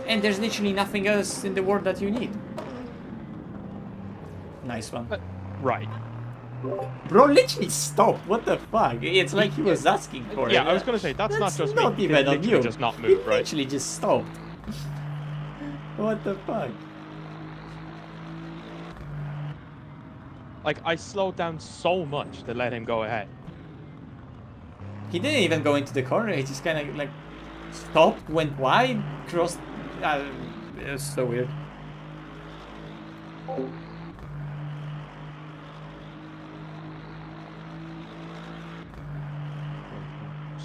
and there's literally nothing else in the world that you need. Nice one. Right. Bro literally stopped. What the fuck? It's like he was asking for it. Yeah, I was gonna say that's not just not me. even on you. Just not move, right? Literally just stopped. What the fuck? Like, I slowed down so much to let him go ahead. He didn't even go into the corner. He just kind of like stopped, went wide, crossed. It was so weird.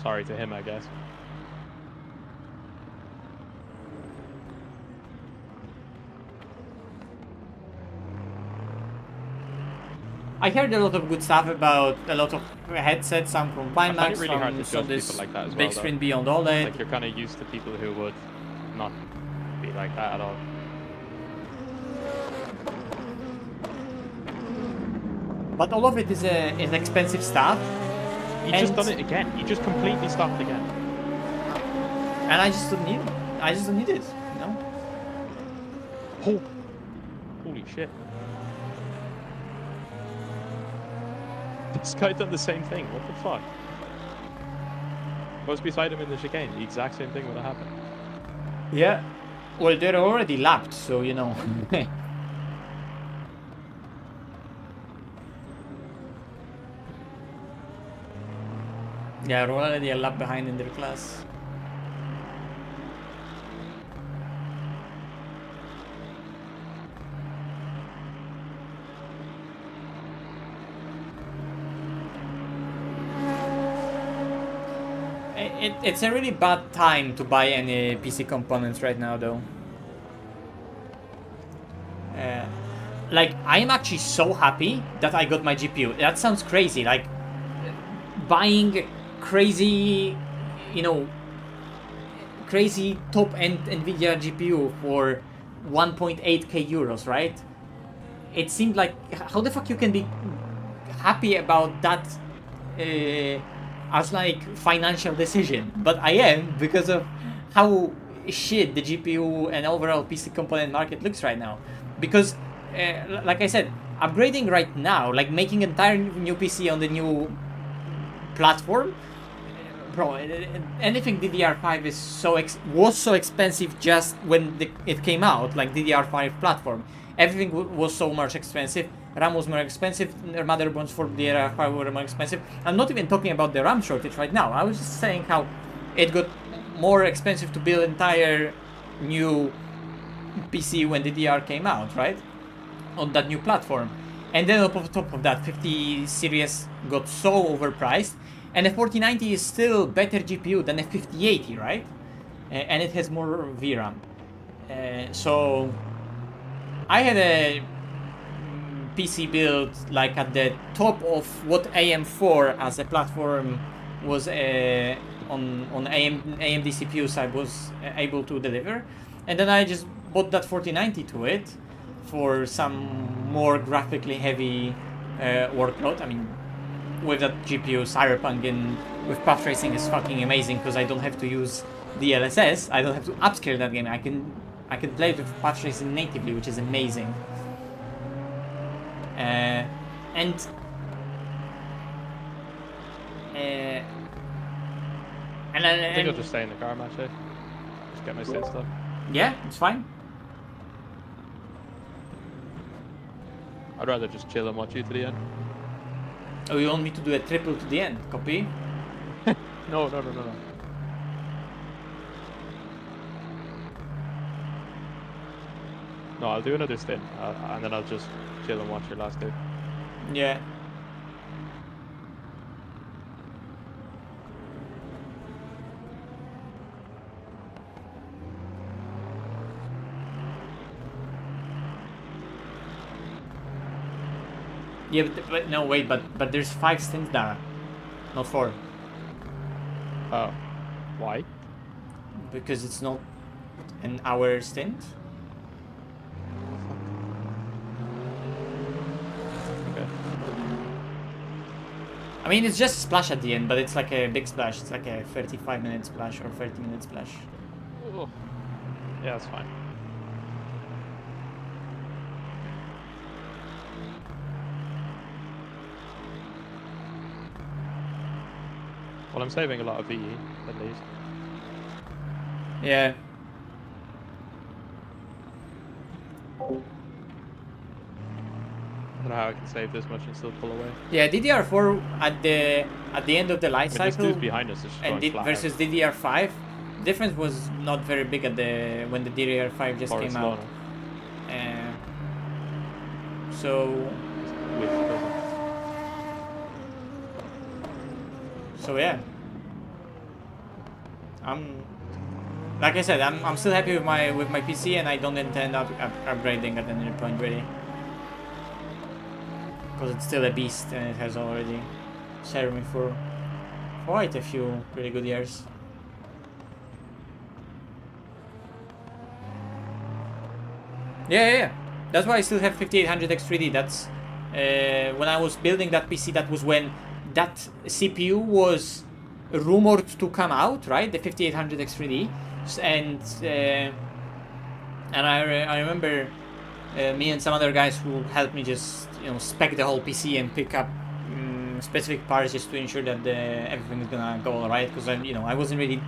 Sorry to him, I guess. I heard a lot of good stuff about a lot of headsets, some from Pimax, really hard to from judge this people like that as big well, screen beyond OLED. Like, you're kind of used to people who would not be like that at all. But all of it is expensive stuff. You just done it again. You just completely stopped again. And I just don't need it. I just don't need it, you know? Oh. Holy shit. This guy done the same thing. What the fuck? I was beside him in the chicane. The exact same thing would have happened. Yeah. Well, they're already lapped, so you know. Yeah, we're already a lap behind in their class. It's a really bad time to buy any PC components right now, though. like, I am actually so happy that I got my GPU. That sounds crazy, like buying crazy, you know, crazy top-end Nvidia GPU for 1.8k euros, right? It seemed like, how the fuck you can be happy about that as like financial decision? But I am, because of how shit the GPU and overall PC component market looks right now. Because like I said, upgrading right now, like making an entire new PC on the new platform, bro, anything DDR5 is was so expensive just when it came out, like DDR5 platform. Everything was so much expensive. RAM was more expensive. Motherboards for DDR5 were more expensive. I'm not even talking about the RAM shortage right now. I was just saying how it got more expensive to build entire new PC when DDR came out, right? On that new platform. And then on top of that, 50 series got so overpriced. And the 4090 is still better GPU than the 5080, right? And it has more VRAM. So I had a PC build like at the top of what AM4 as a platform was on AMD CPUs I was able to deliver, and then I just bought that 4090 to it for some more graphically heavy workload. I mean, with that GPU, Cyberpunk and with path tracing is fucking amazing because I don't have to use DLSS. I don't have to upscale that game. I can play with path tracing natively, which is amazing. And I think I'll just stay in the car, actually. Just get my state stuff. Yeah, it's fine. I'd rather just chill and watch you to the end. Oh, you want me to do a triple to the end? Copy? No. No, I'll do another stint, and then I'll just chill and watch your last day. Yeah. Yeah, but no, wait, but there's 5 stints there, not 4. Oh, why? Because it's not an hour stint. Okay. I mean, it's just a splash at the end, but it's like a big splash. It's like a 35-minute splash or 30-minute splash. Oh. Yeah, that's fine. Well, I'm saving a lot of VE, at least. Yeah. I don't know how I can save this much and still pull away. Yeah, DDR4 at the end of the life This cycle dude behind us is just and going flat versus DDR5, difference was not very big at when the DDR5 just or came it's out. So with yeah, like I said, I'm still happy with my PC, and I don't intend upgrading at any point really, because it's still a beast and it has already served me for quite a few really good years. Yeah. That's why I still have 5800X3D. That's when I was building that PC. That was when that CPU was rumored to come out, right? The 5800X3D, and I remember me and some other guys who helped me just spec the whole PC and pick up specific parts just to ensure that everything is gonna go alright. Because I wasn't really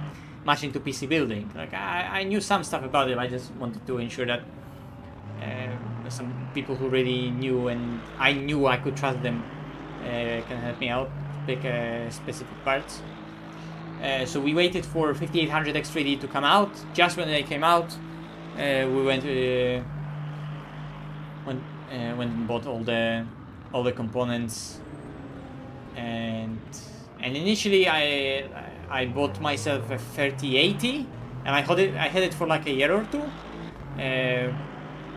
much into PC building. Like I knew some stuff about it. I just wanted to ensure that some people who really knew and I knew I could trust them can help me out pick specific parts. So we waited for 5800X3D to come out. Just when they came out, we went and bought all the components, and initially I bought myself a 3080, and I had it for like a year or two.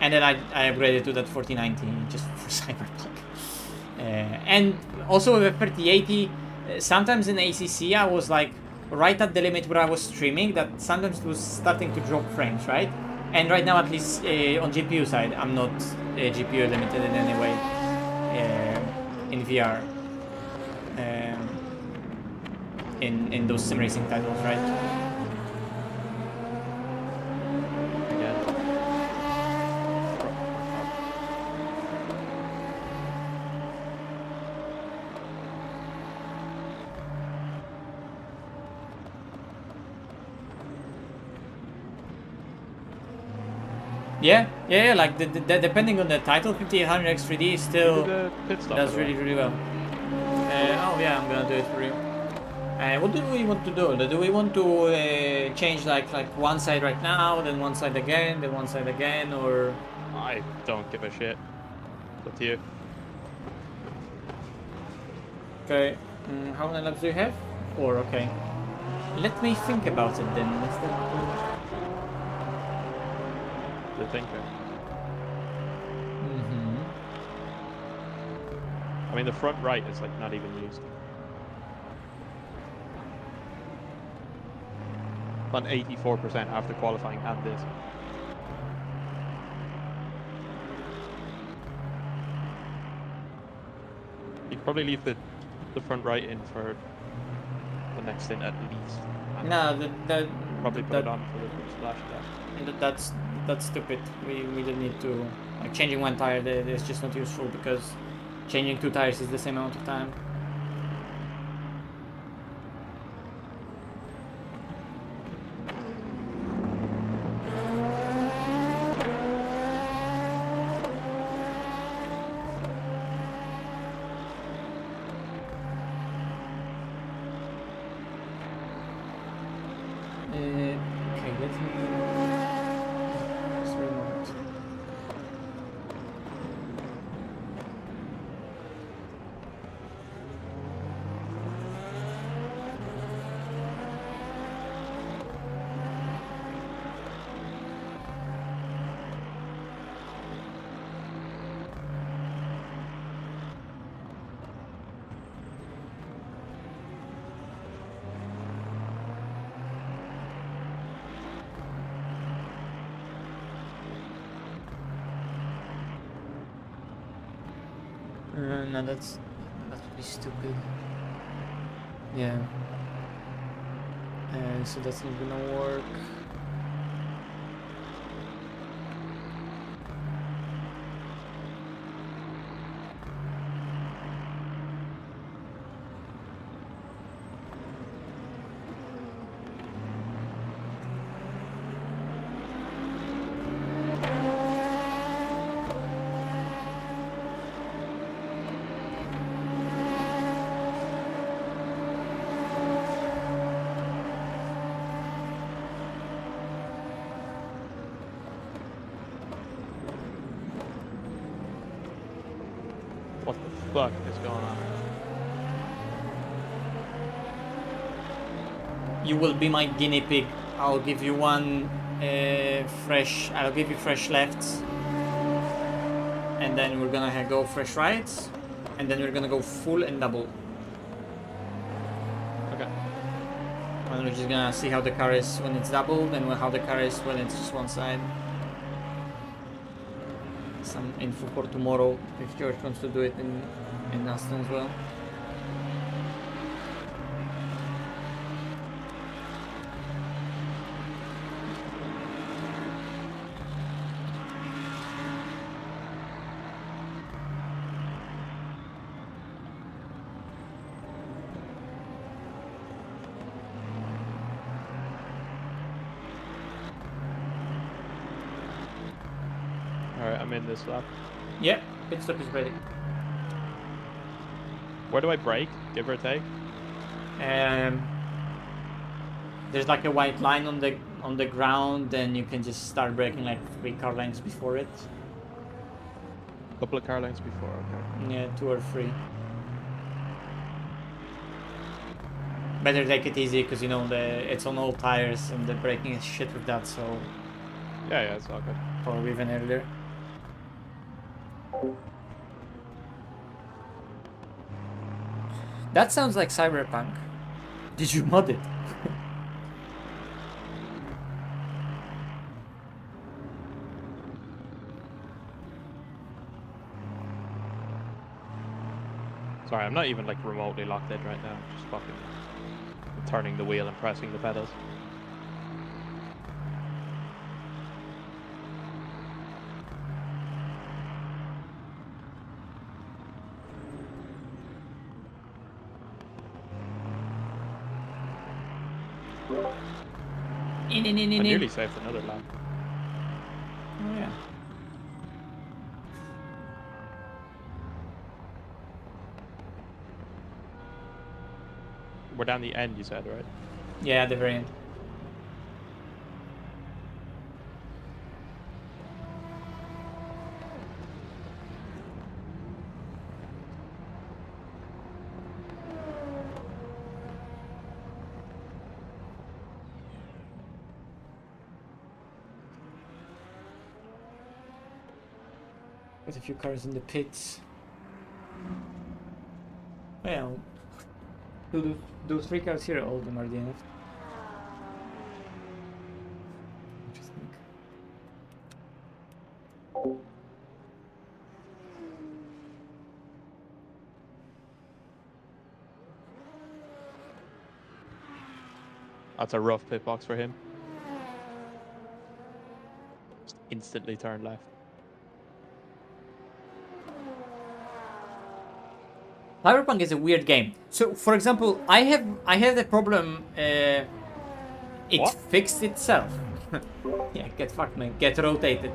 And then I upgraded to that 4090 just for Cyberpunk. And also with a 3080, sometimes in ACC I was like right at the limit where I was streaming, that sometimes it was starting to drop frames, right? And right now, at least on GPU side, I'm not GPU limited in any way in VR. In those sim racing titles, right? Yeah, like depending on the title, 5800X 3D still does really well. Oh yeah, I'm gonna do it for you. What do we want to do? Do we want to change like one side right now, then one side again, then one side again, or? I don't give a shit. It's up to you. Okay. How many laps do you have? 4. Okay. Let me think about it then. The thinker. I mean, the front right is like not even used. On 84% after qualifying and this. You could probably leave the front right in for the next stint at least. No, probably put it on for the splash test. That's stupid. We don't need to, like, changing one tire. It's just not useful because changing 2 tires is the same amount of time. Okay, let me... Sorry, a moment. No, that's pretty stupid. Yeah. So that's not gonna work. What the fuck is going on? You will be my guinea pig. I'll give you one fresh. I'll give you fresh lefts, and then we're gonna go fresh rights, and then we're gonna go full and double. Okay. And we're just gonna see how the car is when it's doubled, and how the car is when it's just one side. Some info for tomorrow if George wants to do it in Aston as well. Alright, I'm in this lap. Yeah, pit stop is ready. Where do I brake? Give or take? There's like a white line on the ground, and you can just start braking like 3 car lengths before it. Couple of car lengths before, okay. Yeah, 2 or 3. Better take it easy because, you know, it's on all tires and the braking is shit with that, so Yeah, it's all good. probably even earlier. That sounds like Cyberpunk. Did you mod it? Sorry, I'm not even like remotely locked in right now. I'm just fucking turning the wheel and pressing the pedals. I nearly saved another lap. Oh yeah. We're down the end, you said, right? Yeah, at the very end. There's a few cars in the pits. Well, those 3 cars here, all of them are DNF. Interesting. That's a rough pit box for him. Just instantly turn left. Cyberpunk is a weird game. So, for example, I have the problem. It What? fixed itself. Yeah, get fucked, man. Get rotated.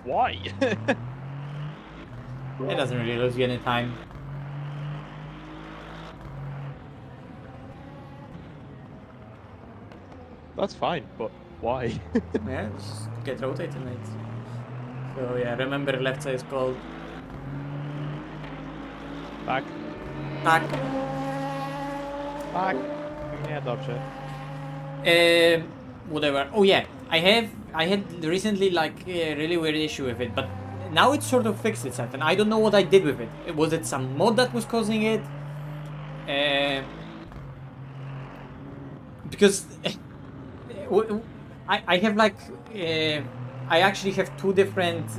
Why? It doesn't really lose you any time. That's fine, but why? Yeah, just get rotated, mate. So yeah, remember left side is called Back. back. Back. Yeah, dubshit. Whatever. Oh yeah, I had recently like a really weird issue with it, but now it's sort of fixed itself, and I don't know what I did with it. Was it some mod that was causing it? Because I have like I actually have 2 different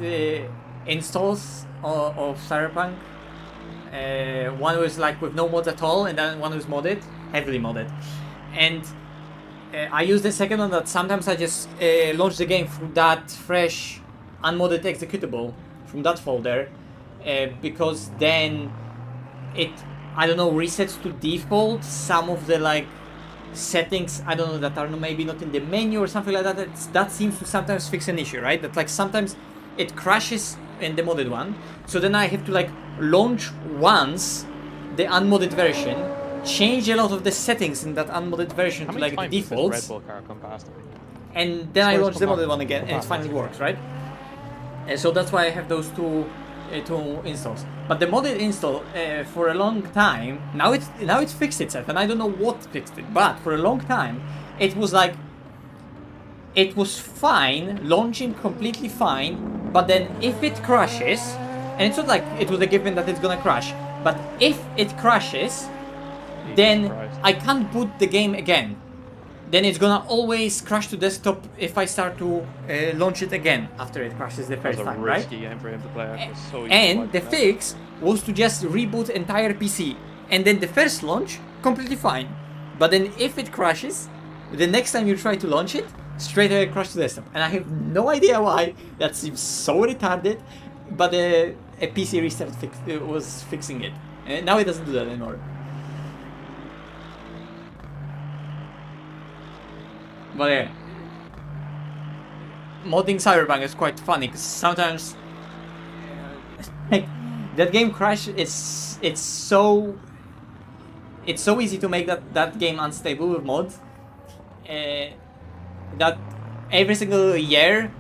installs of Cyberpunk. One was like with no mods at all, and then one was modded, heavily modded. And I use the second one that sometimes I just launch the game through that fresh, unmodded executable from that folder, because then it, I don't know, resets to default some of the like settings, I don't know, that are maybe not in the menu or something like that. That seems to sometimes fix an issue, right? That like sometimes it crashes in the modded one, so then I have to like launch once the unmodded version, change a lot of the settings in that unmodded version How to many like the times does this defaults, Red Bull car come past me? and then I Sorry, launch the come on. modded one again, Come and it on. finally works, right? So that's why I have those two installs. But the modded install for a long time, now it's fixed itself, and I don't know what fixed it, but for a long time it was like, it was fine, launching completely fine, but then if it crashes, and it's not like it was a given that it's gonna crash, but if it crashes, then Christ. I can't boot the game again. Then it's gonna always crash to desktop if I start to launch it again after it crashes the That first was a time, right? risky game for him to play. It was so easy to And wipe the it out. fix was to just reboot entire PC, and then the first launch completely fine. But then if it crashes, the next time you try to launch it, straight away crash to desktop. And I have no idea why. That seems so retarded. But a PC restart was fixing it, and now it doesn't do that anymore. But yeah, modding Cyberpunk is quite funny because sometimes like that game crash is it's so easy to make that game unstable with mods that every single year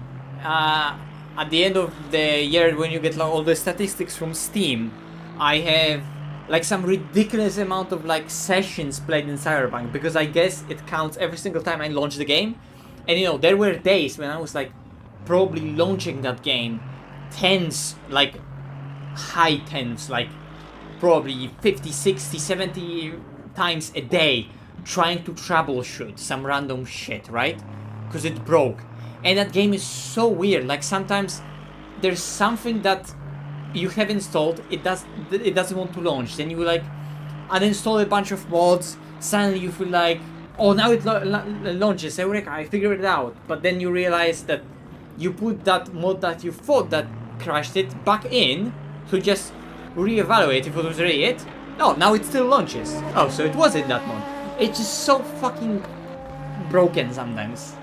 at the end of the year when you get like, all the statistics from Steam, I have like some ridiculous amount of like sessions played in Cyberpunk, because I guess it counts every single time I launch the game. And you know, there were days when I was like probably launching that game tens, like high tens, like probably 50, 60, 70 times a day trying to troubleshoot some random shit, right? Because it broke. And that game is so weird. Like sometimes there's something that you have installed, it doesn't want to launch. Then you like uninstall a bunch of mods. Suddenly you feel like, oh, now it launches. Eureka, I figured it out. But then you realize that you put that mod that you thought that crashed it back in to just reevaluate if it was really it. No, now it still launches. Oh, so it wasn't that mod. It's just so fucking broken sometimes.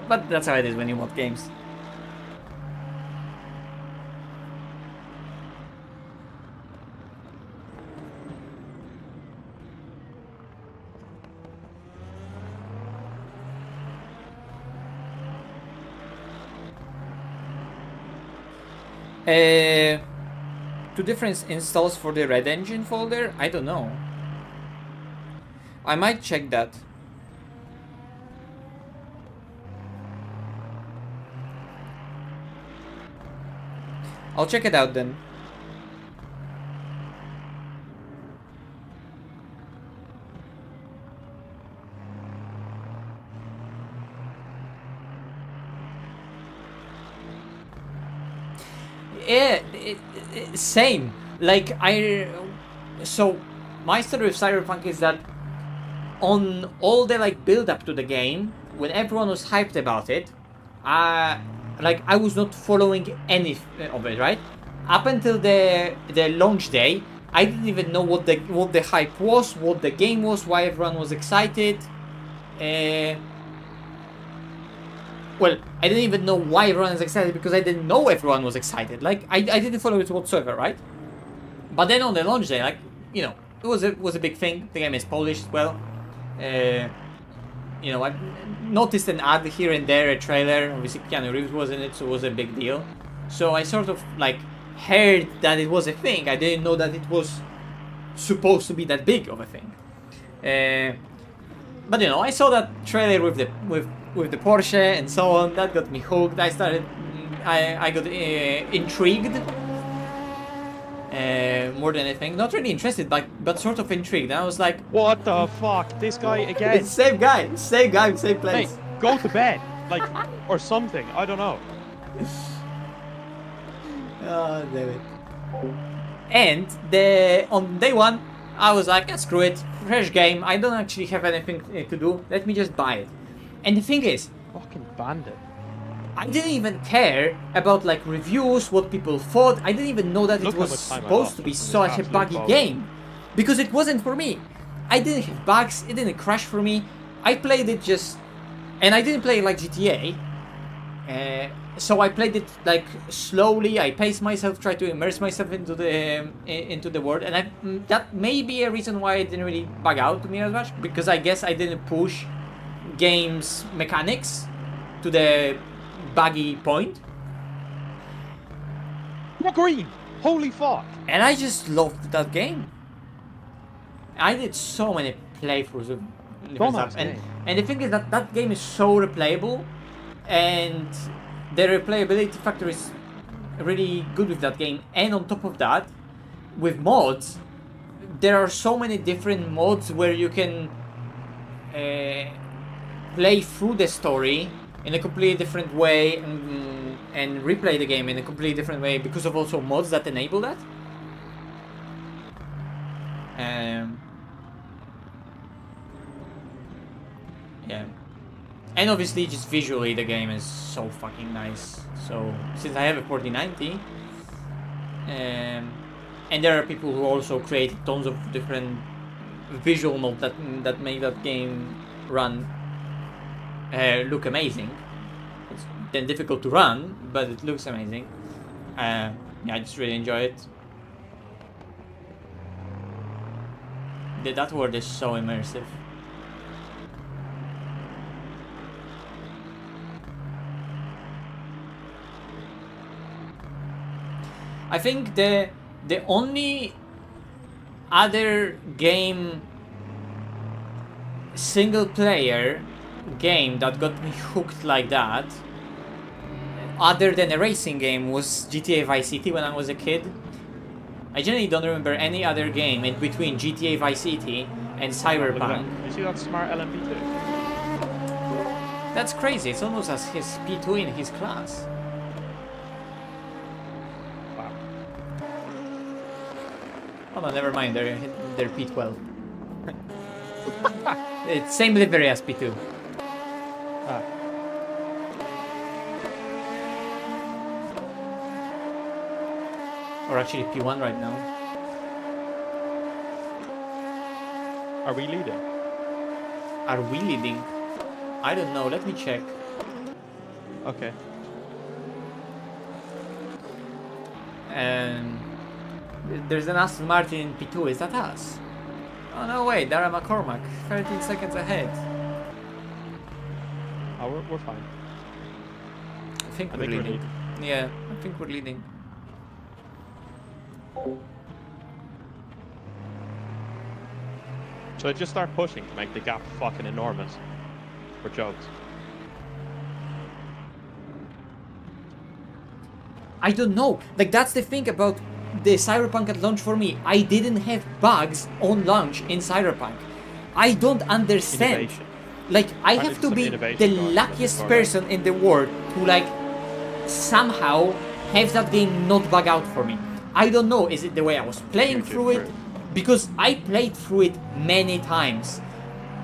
But that's how it is when you mod games. Two different installs for the Red Engine folder? I don't know. I might check that. I'll check it out then. Yeah, same. Like so my story with Cyberpunk is that on all the like build up to the game, when everyone was hyped about it, like I was not following any of it, right? Up until the launch day, I didn't even know what the hype was, what the game was, why everyone was excited. Well, I didn't even know why everyone was excited because I didn't know everyone was excited. Like I didn't follow it whatsoever, right? But then on the launch day, like you know, it was a big thing. The game is polished well. You know, I noticed an ad here and there, a trailer. Obviously, Keanu Reeves was in it, so it was a big deal. So I sort of like heard that it was a thing. I didn't know that it was supposed to be that big of a thing. But you know, I saw that trailer with the Porsche and so on. That got me hooked. I got intrigued. More than anything, not really interested, but sort of intrigued. And I was like, what the fuck? This guy again? It's same guy, same place. Hey, go to bed, like, or something. I don't know. Oh, damn it. And on day one, I was like, screw it, fresh game. I don't actually have anything to do. Let me just buy it. And the thing is, fucking bandit. I didn't even care about like reviews, what people thought. I didn't even know that it was supposed to be such a buggy game, because it wasn't for me. I didn't have bugs. It didn't crash for me. I played it just, and I didn't play it like GTA. So I played it like slowly. I paced myself, tried to immerse myself into the world, and that may be a reason why it didn't really bug out to me as much, because I guess I didn't push game's mechanics to the buggy point. You're green! Holy fuck! And I just loved that game. I did so many playthroughs of different stuff. And the thing is that that game is so replayable, and the replayability factor is really good with that game. And on top of that, with mods, there are so many different mods where you can play through the story in a completely different way and replay the game in a completely different way because of also mods that enable that. Yeah. And obviously just visually the game is so fucking nice. So since I have a 4090, and there are people who also create tons of different visual modes that make that game run look amazing. It's then difficult to run, but it looks amazing. Yeah, I just really enjoy it. That world is so immersive. I think the only other game, single player game that got me hooked like that other than a racing game was GTA Vice City when I was a kid. I generally don't remember any other game in between GTA Vice City and Look at that. Cyberpunk. You see that smart LMP too? That's crazy. It's almost as his P2 in his class. Wow. Oh no, never mind. They're P12. It's same livery as P2. Ah. Or actually P1 right now. Are we leading? Are we leading? I don't know. Let me check. Okay. There's an Aston Martin in P2. Is that us? Oh no way. Daire McCormack. 13 seconds ahead. Oh, we're fine. I think we're leading. Yeah, I think we're leading. Should I just start pushing to make the gap fucking enormous? For jokes. I don't know. Like, that's the thing about the Cyberpunk at launch for me. I didn't have bugs on launch in Cyberpunk. I don't understand. Innovation. Like, I Apparently have to some be innovation the going on luckiest before person in the world to, like, somehow have that game not bug out for me. I don't know. Is it the way I was playing YouTube through it? proof. Because I played through it many times.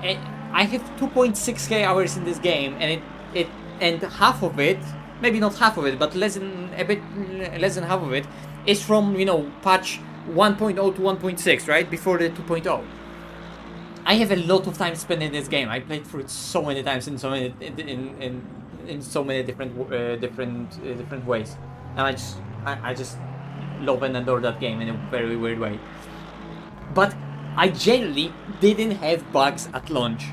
And I have 2.6k hours in this game, and half of it, maybe not half of it, but a bit less than half of it, is from, you know, patch 1.0 to 1.6, right? Before the 2.0. I have a lot of time spent in this game. I played through it so many times in so many in so many different ways, and I just love and adore that game in a very weird way. But I generally didn't have bugs at launch.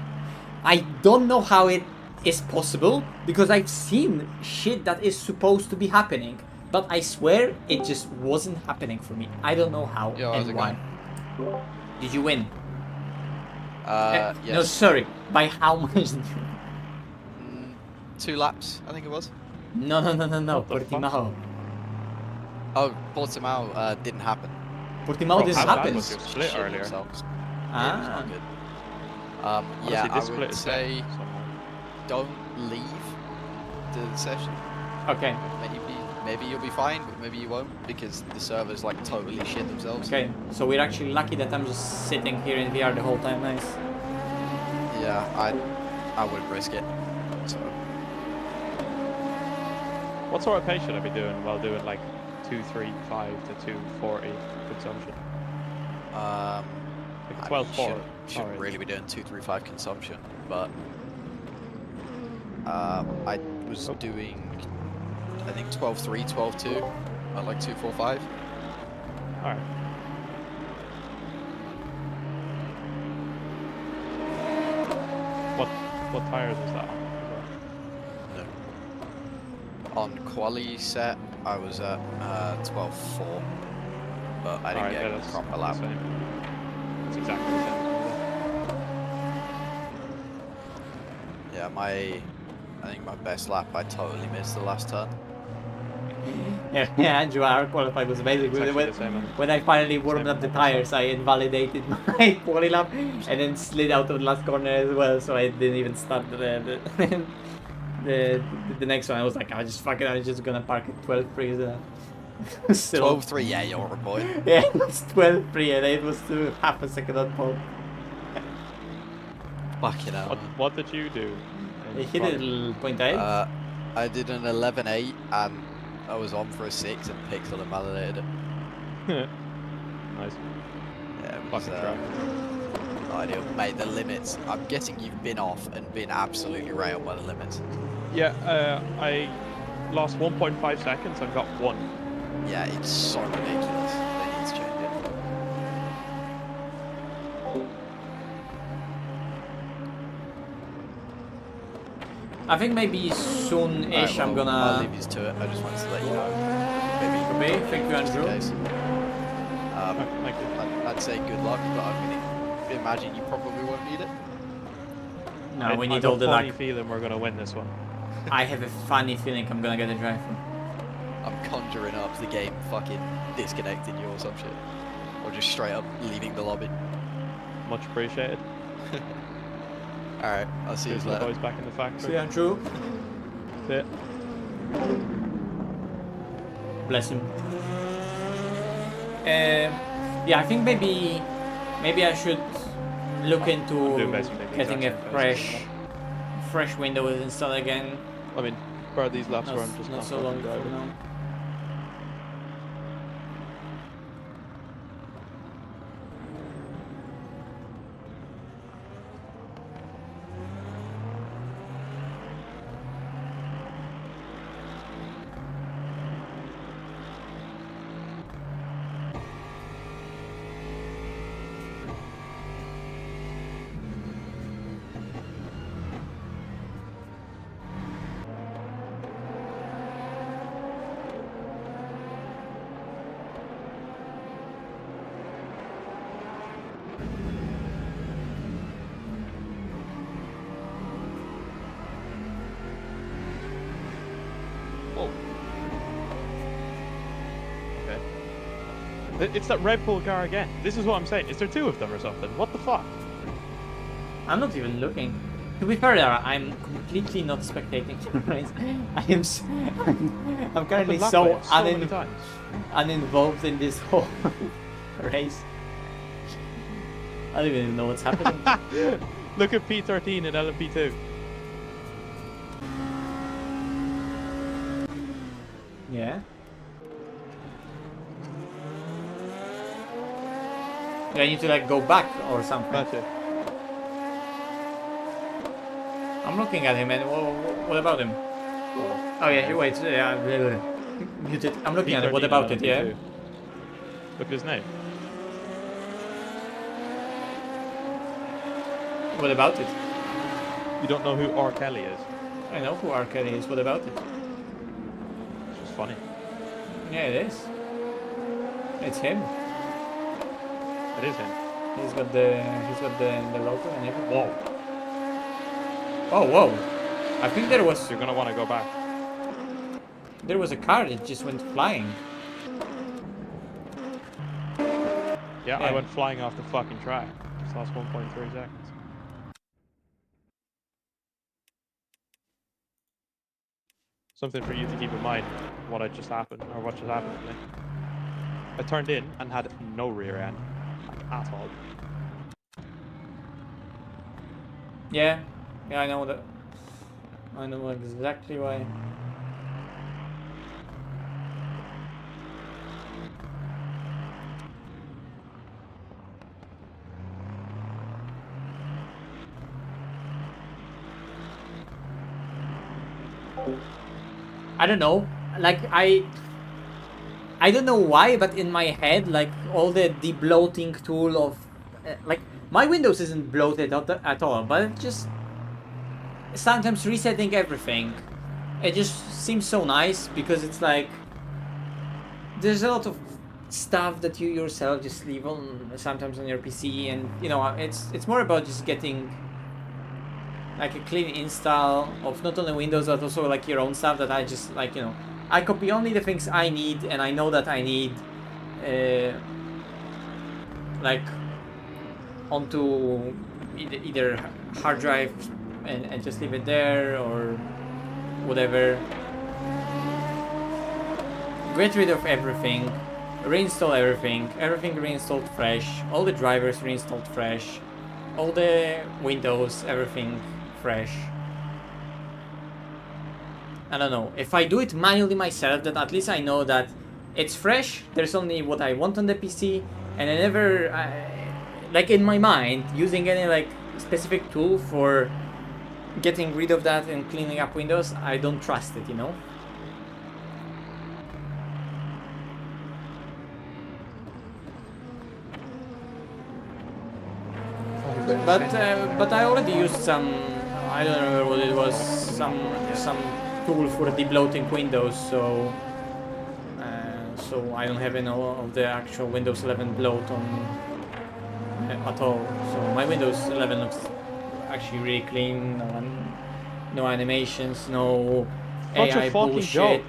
I don't know how it is possible, because I've seen shit that is supposed to be happening, but I swear it just wasn't happening for me. I don't know how Yo, how's and it why. Did you win? Yes. No, sorry. By how much did you win? 2 laps, I think it was. No. What the Portimao. Oh, Portimao didn't happen. Portimao Bro, didn't how bad happen. was your split Shit earlier? themselves. Yeah, it was Ah. not good. Honestly, Yeah, this I split would is say dead somehow. don't leave the session. Okay. Maybe you'll be fine, but maybe you won't, because the servers like totally shit themselves. Okay. So we're actually lucky that I'm just sitting here in VR the whole time. Nice. Yeah, I wouldn't risk it. So What sort of pace should I be doing while doing like 235 to 240 consumption? Like I 12.4. shouldn't really be doing 235 consumption, but I was doing, I think 12.3, 12.2 at like 245. Alright. What tires was that on? No. On quali set, I was at 12.4, but I didn't Alright, get yeah, a that's proper the lap. same. It's exactly the same. Yeah, I think my best lap, I totally missed the last turn. Yeah, Andrew, our qualified was amazing. It's actually the same. When I finally warmed up the tires, I invalidated my quali lap and then slid out of the last corner as well, so I didn't even start the next one. I was like, I was just gonna park at 12.3. Still, 12.3, yeah, you're a boy. yeah, it was 12.3 and it was still half a second on pole. Fucking hell. What did you do? He hit it 0.8. I did an 11.8 and I was on for a 6 and Pixel invalidated it. Nice. Yeah, it was Fucking track. not ideal. Mate, the limits. I'm guessing you've been off and been absolutely railed by the limits. Yeah, I lost 1.5 seconds and got 1. Yeah, it's so ridiculous. They need to change it. I think maybe soon-ish Alright, I'm well, gonna... I'll leave you to it. I just wanted to let you know. Maybe. Okay, thank you, just in Andrew. case. Thank you. I'd say good luck, but I'm gonna imagine you probably won't need it. No, we I need got all the a luck. funny feeling we're gonna win this one. I have a funny feeling I'm gonna get a drive through. I'm conjuring up the game fucking disconnecting you or some shit. Or just straight up leaving the lobby. Much appreciated. Alright, I'll see you Here's the later. boys back in the factory. See, Andrew. That's it. Bless him. Yeah, I think maybe I should look I'm into doing basically the getting a exact same thing. fresh Windows installed again. I mean, for these laps Not, where I'm just not not so long fucking ago driving. now. It's that Red Bull car again. This is what I'm saying. Is there two of them or something? What the fuck? I'm not even looking. To be fair, I'm completely not spectating the race. I'm currently I've been so lapped by it many times. uninvolved in this whole race. I don't even know what's happening. Look at P13 and LMP2. Yeah. Do I need to like go back or something? That's it. I'm looking at him, and what about him? Oh yeah, wait, muted. I'm looking at him. What P13 about and it? Yeah. LMP2. Look at his name. What about it? You don't know who R. Kelly is. I know who R. Kelly is. What about it? It's just funny. Yeah, it is. It's him. It is him. He's got the logo and everything. Whoa. Oh whoa. I think there was You're gonna want to go back. a car that just went flying. Yeah, I Yeah. went flying off the fucking track. Just lost 1.3 seconds. Something for you to keep in mind. What just happened to me. I turned in and had no rear end at all. Yeah. Yeah, I know that. I know exactly why. I don't know. Like I don't know why, but in my head, like all the debloating tool of, like my Windows isn't bloated at all, but it just sometimes resetting everything. It just seems so nice because it's like there's a lot of stuff that you yourself just leave on sometimes on your PC, and you know it's more about just getting like a clean install of not only Windows but also like your own stuff that I just like, you know, I copy only the things I need and I know that I need like onto either hard drive and just leave it there or whatever. Get rid of everything, reinstall everything reinstalled fresh, all the drivers reinstalled fresh, all the Windows, everything fresh. I don't know, if I do it manually myself, that at least I know that it's fresh, there's only what I want on the PC, and I never, like in my mind, using any like specific tool for getting rid of that and cleaning up Windows, I don't trust it, you know? But I already used some, I don't remember what it was, some tool for debloating Windows, so I don't have any of the actual Windows 11 bloat on at all. So my Windows 11 looks actually really clean. No animations, no Such AI a fucking bullshit. joke.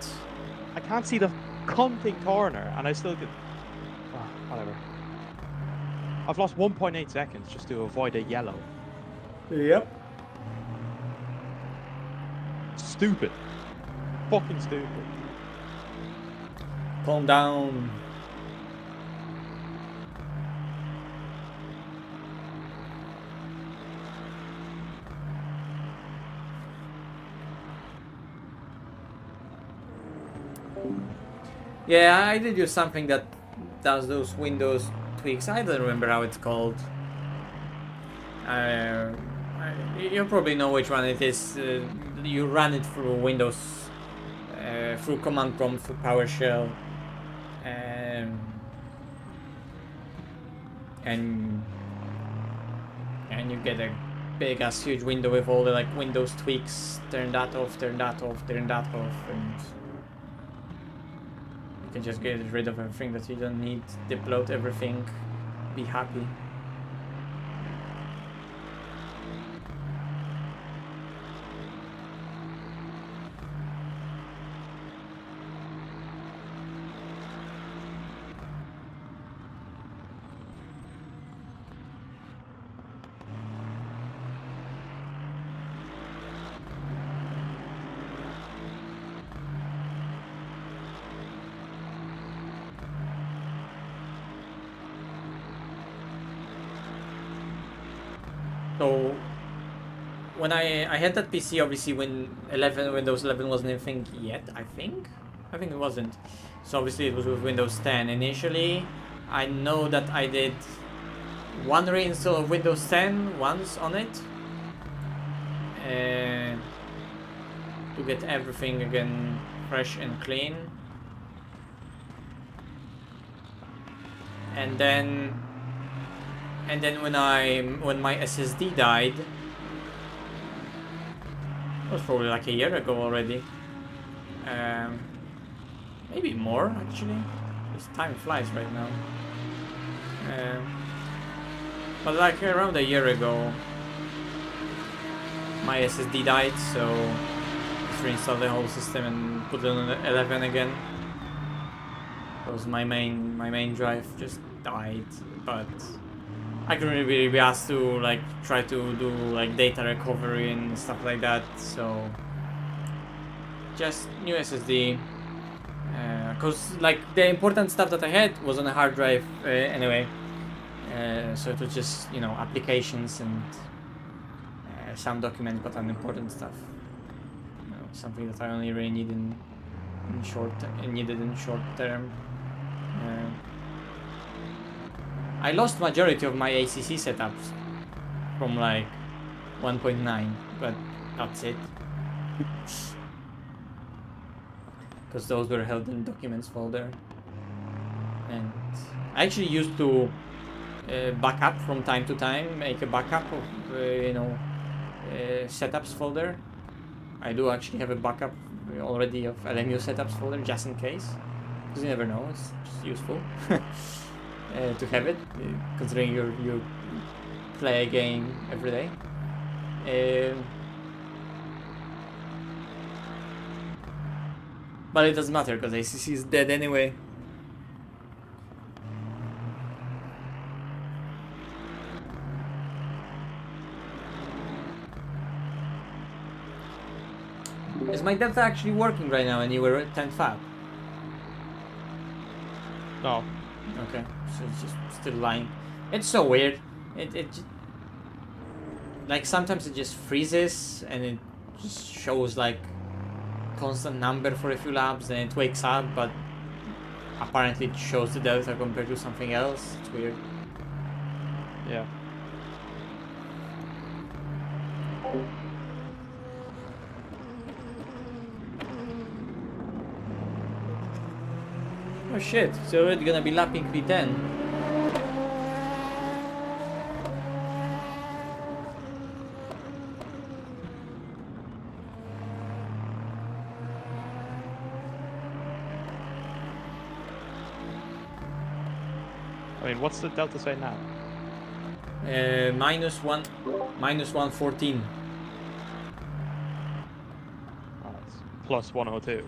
I can't see the cunting corner, and I still get. Oh, whatever. I've lost 1.8 seconds just to avoid a yellow. Yep. Stupid. Fucking stupid. Calm down. Yeah, I did use something that does those Windows tweaks. I don't remember how it's called. You probably know which one it is. You run it through Windows, through command prompt, through PowerShell, and you get a big ass huge window with all the like Windows tweaks. Turn that off, turn that off, turn that off, and you can just get rid of everything that you don't need. Upload everything. Be happy. So when I had that PC, obviously when Windows 11 wasn't a thing yet, I think it wasn't. So obviously it was with Windows 10 initially. I know that I did one reinstall of Windows 10 once on it, to get everything again fresh and clean. And then when my SSD died, it was probably like a year ago already. Maybe more actually. This time flies right now. But like around a year ago, my SSD died, so just reinstalled the whole system and put it on 11 again. Because my main drive just died, but I couldn't really be asked to like try to do like data recovery and stuff like that, so just new SSD. Cause like the important stuff that I had was on a hard drive anyway, so it was just, you know, applications and some documents, but unimportant stuff. You know, something that I only really need in short term. I lost majority of my ACC setups from like 1.9, but that's it. Because those were held in documents folder. And I actually used to back up from time to time, make a backup of, setups folder. I do actually have a backup already of LMU setups folder, just in case. Because you never know, it's just useful. To have it, considering you play a game every day. But it doesn't matter because ACC is dead anyway. Is my data actually working right now and you were at 10 fab? No. Okay, so it's just still lying. It's so weird. It like sometimes it just freezes and it just shows like constant number for a few laps, then it wakes up, but apparently it shows the delta compared to something else. It's weird. Yeah. Oh shit, it's already gonna be lapping V10. I mean, what's the delta say now? Minus 114. plus 102.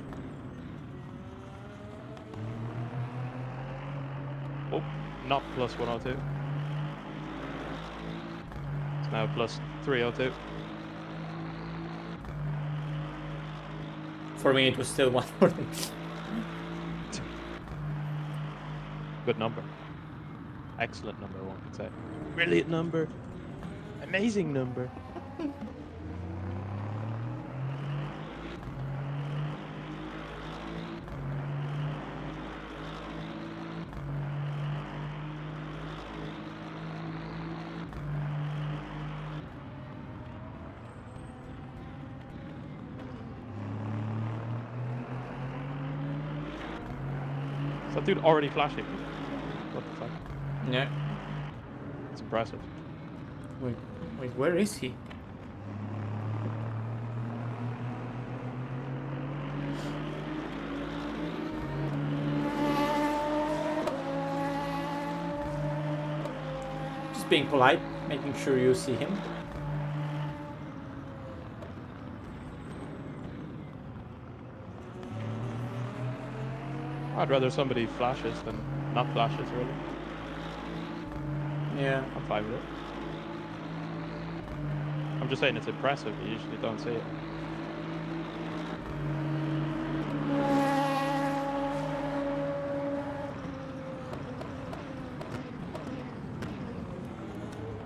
Oh, not plus 102. It's now plus 302. For me, it was still 140. Good number. Excellent number, one could say. Brilliant number. Amazing number. Is that dude already flashing? What the fuck? Yeah. It's impressive. Wait, where is he? Just being polite, making sure you see him. I'd rather somebody flashes than not flashes, really. Yeah. I'm fine with it. I'm just saying it's impressive. You usually don't see it.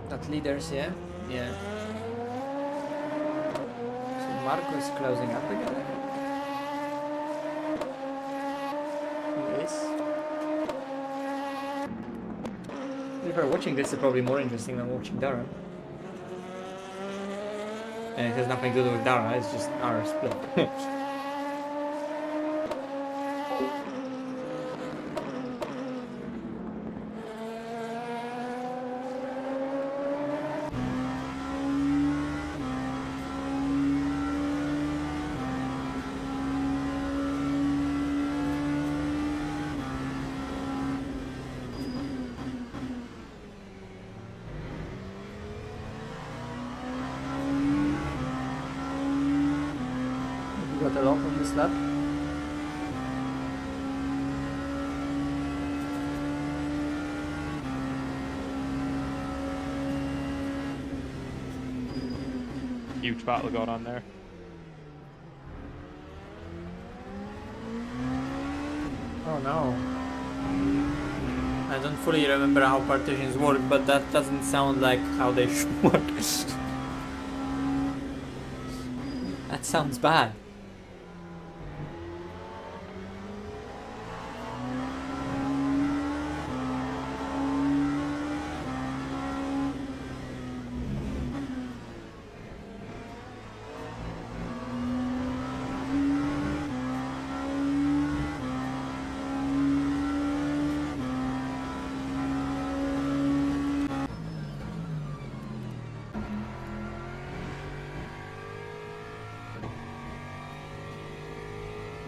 That leaders, yeah? Yeah. So Marco is closing up again. He is. If you're watching this, it's probably more interesting than watching Daire. And it has nothing to do with Daire, it's just our split. Got a lot on this lap. Huge battle going on there. Oh no. I don't fully remember how partitions work, but that doesn't sound like how they should work. That sounds bad.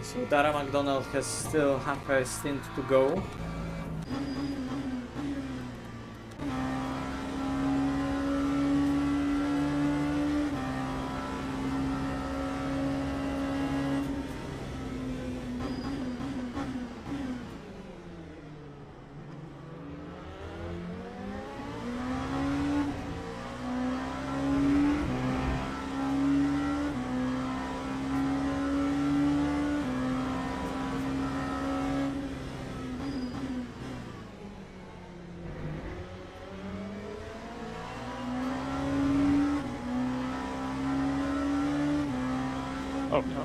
So Dara McDonald has still half a stint to go. Oh, no.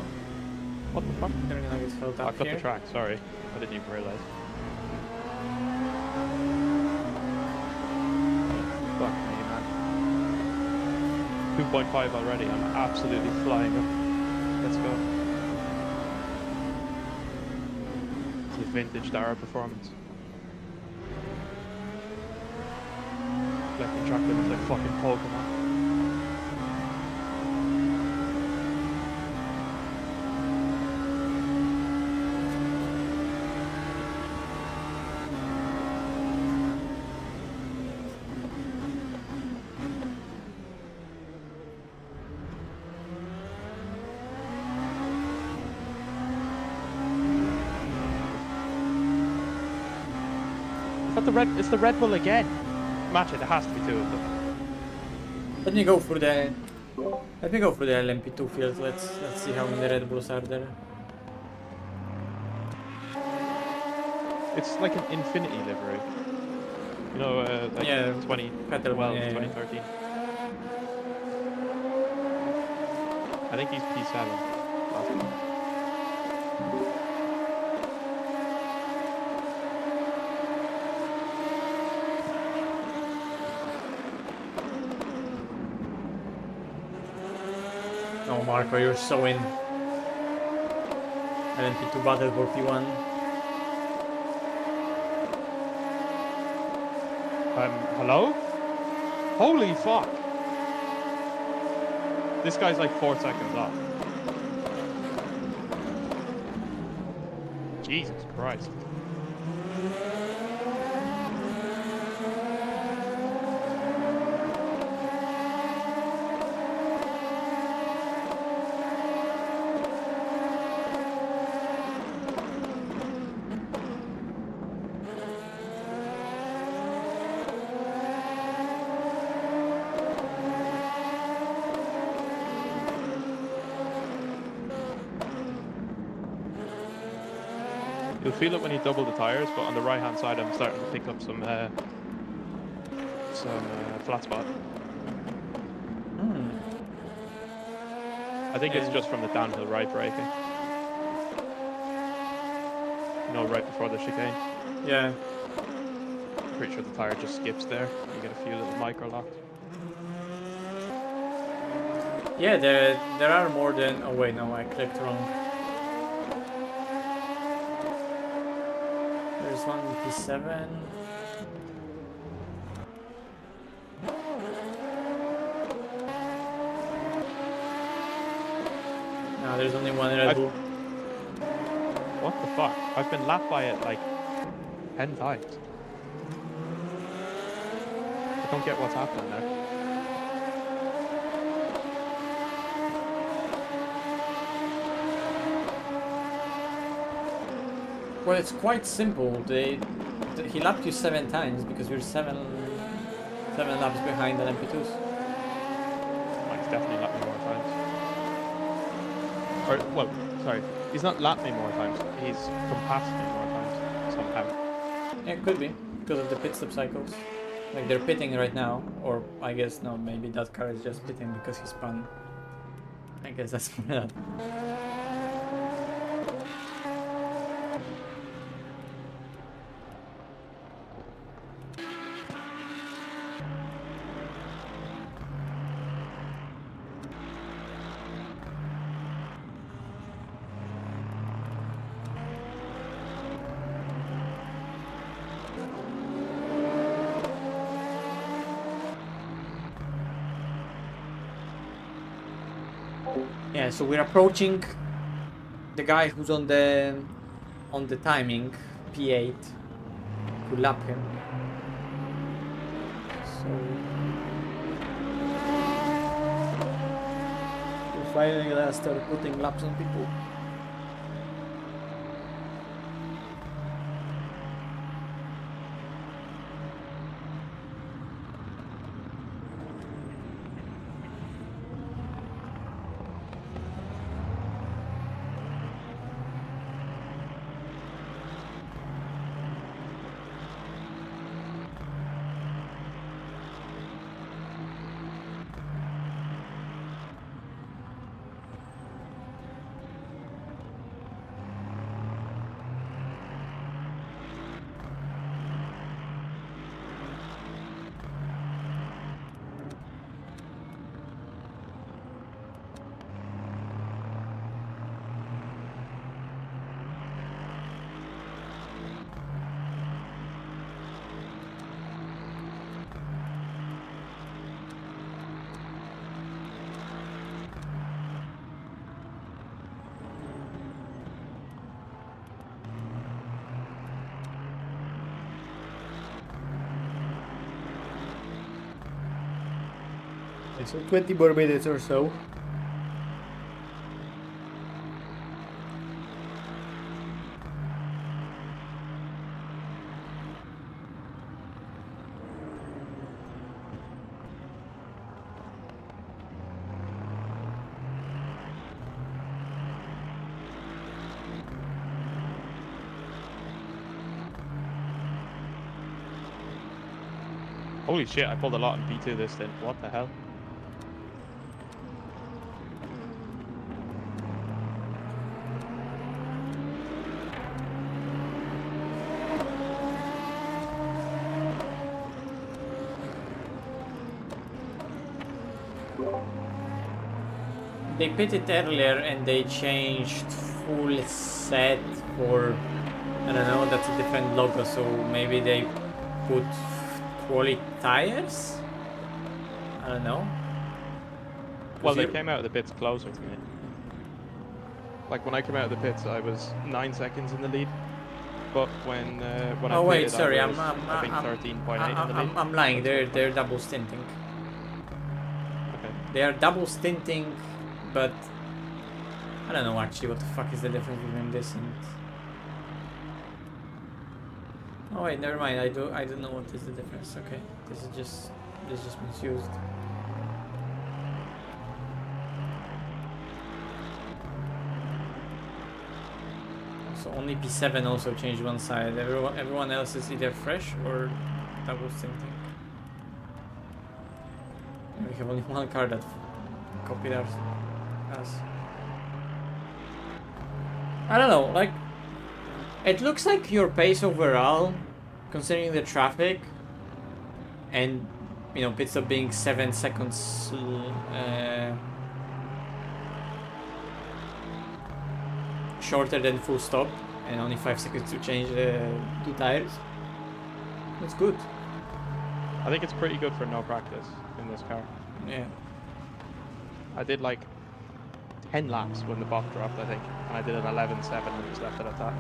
What the fuck? They're gonna get held I up cut here. the track, sorry. I didn't even realize. Fuck me, man. 2.5 already. I'm absolutely flying up. Let's go. It's the vintage Daire performance. Collecting track limits like fucking Pokemon. But it's the Red Bull again. Match it. There has to be two of them. Let me go for the LMP2 field. Let's see how many Red Bulls are there. It's like an Infinity livery. You know, like Yeah, 2012, yeah. 2013. I think he's P7. Last one. Oh, Marco, you're so in. LMP2 battle for P1. Hello? Holy fuck! This guy's like 4 seconds off. Jesus Christ. You'll feel it when you double the tires, but on the right hand side I'm starting to pick up some flat spot. I think it's just from the downhill right braking. You know, right before the chicane. Yeah. Pretty sure the tire just skips there. You get a few little micro locks. Yeah, there are more than... Oh wait, no, I clicked wrong. There's one P7. No, there's only one Red Bull. What the fuck? I've been lapped by it like 10 times. I don't get what's happening there. Well, it's quite simple. He lapped you 7 times because you're seven laps behind the MP2s. Mike's definitely lapped me more times. Or, well, sorry. He's not lapped me more times. He's compassed me more times, somehow. Yeah, it could be because of the pit stop cycles. Like they're pitting right now, or I guess no, maybe that car is just pitting because he spun. I guess that's for that. Yeah, so we're approaching the guy who's on the timing, P8, to lap him. So we're finally gonna start putting laps on people. So 20 more minutes or so. Holy shit, I pulled a lot in P2 this thing. What the hell? They put it earlier and they changed full set for, I don't know, that's a different logo, so maybe they put quality tires? I don't know. Well, they came out of the pits closer to me. Like when I came out of the pits, I was 9 seconds in the lead. But when I Oh wait, pitted, sorry, I was, I think 13.8 in the lead. I'm lying. They're double stinting. Okay. They are double stinting, but I don't know actually what the fuck is the difference between this and. Oh wait, never mind. I don't know what is the difference. Okay, this is just misused. So only P7 also changed one side. Everyone else is either fresh or double stinting. And we have only one car that copied us. I don't know, like it looks like your pace overall, considering the traffic and you know pit stop being 7 seconds shorter than full stop and only 5 seconds to change the 2 tires. That's good. I think it's pretty good for no practice in this car. Yeah. I did like 10 laps when the bot dropped, I think. And I did an 11.7 and just left it at that.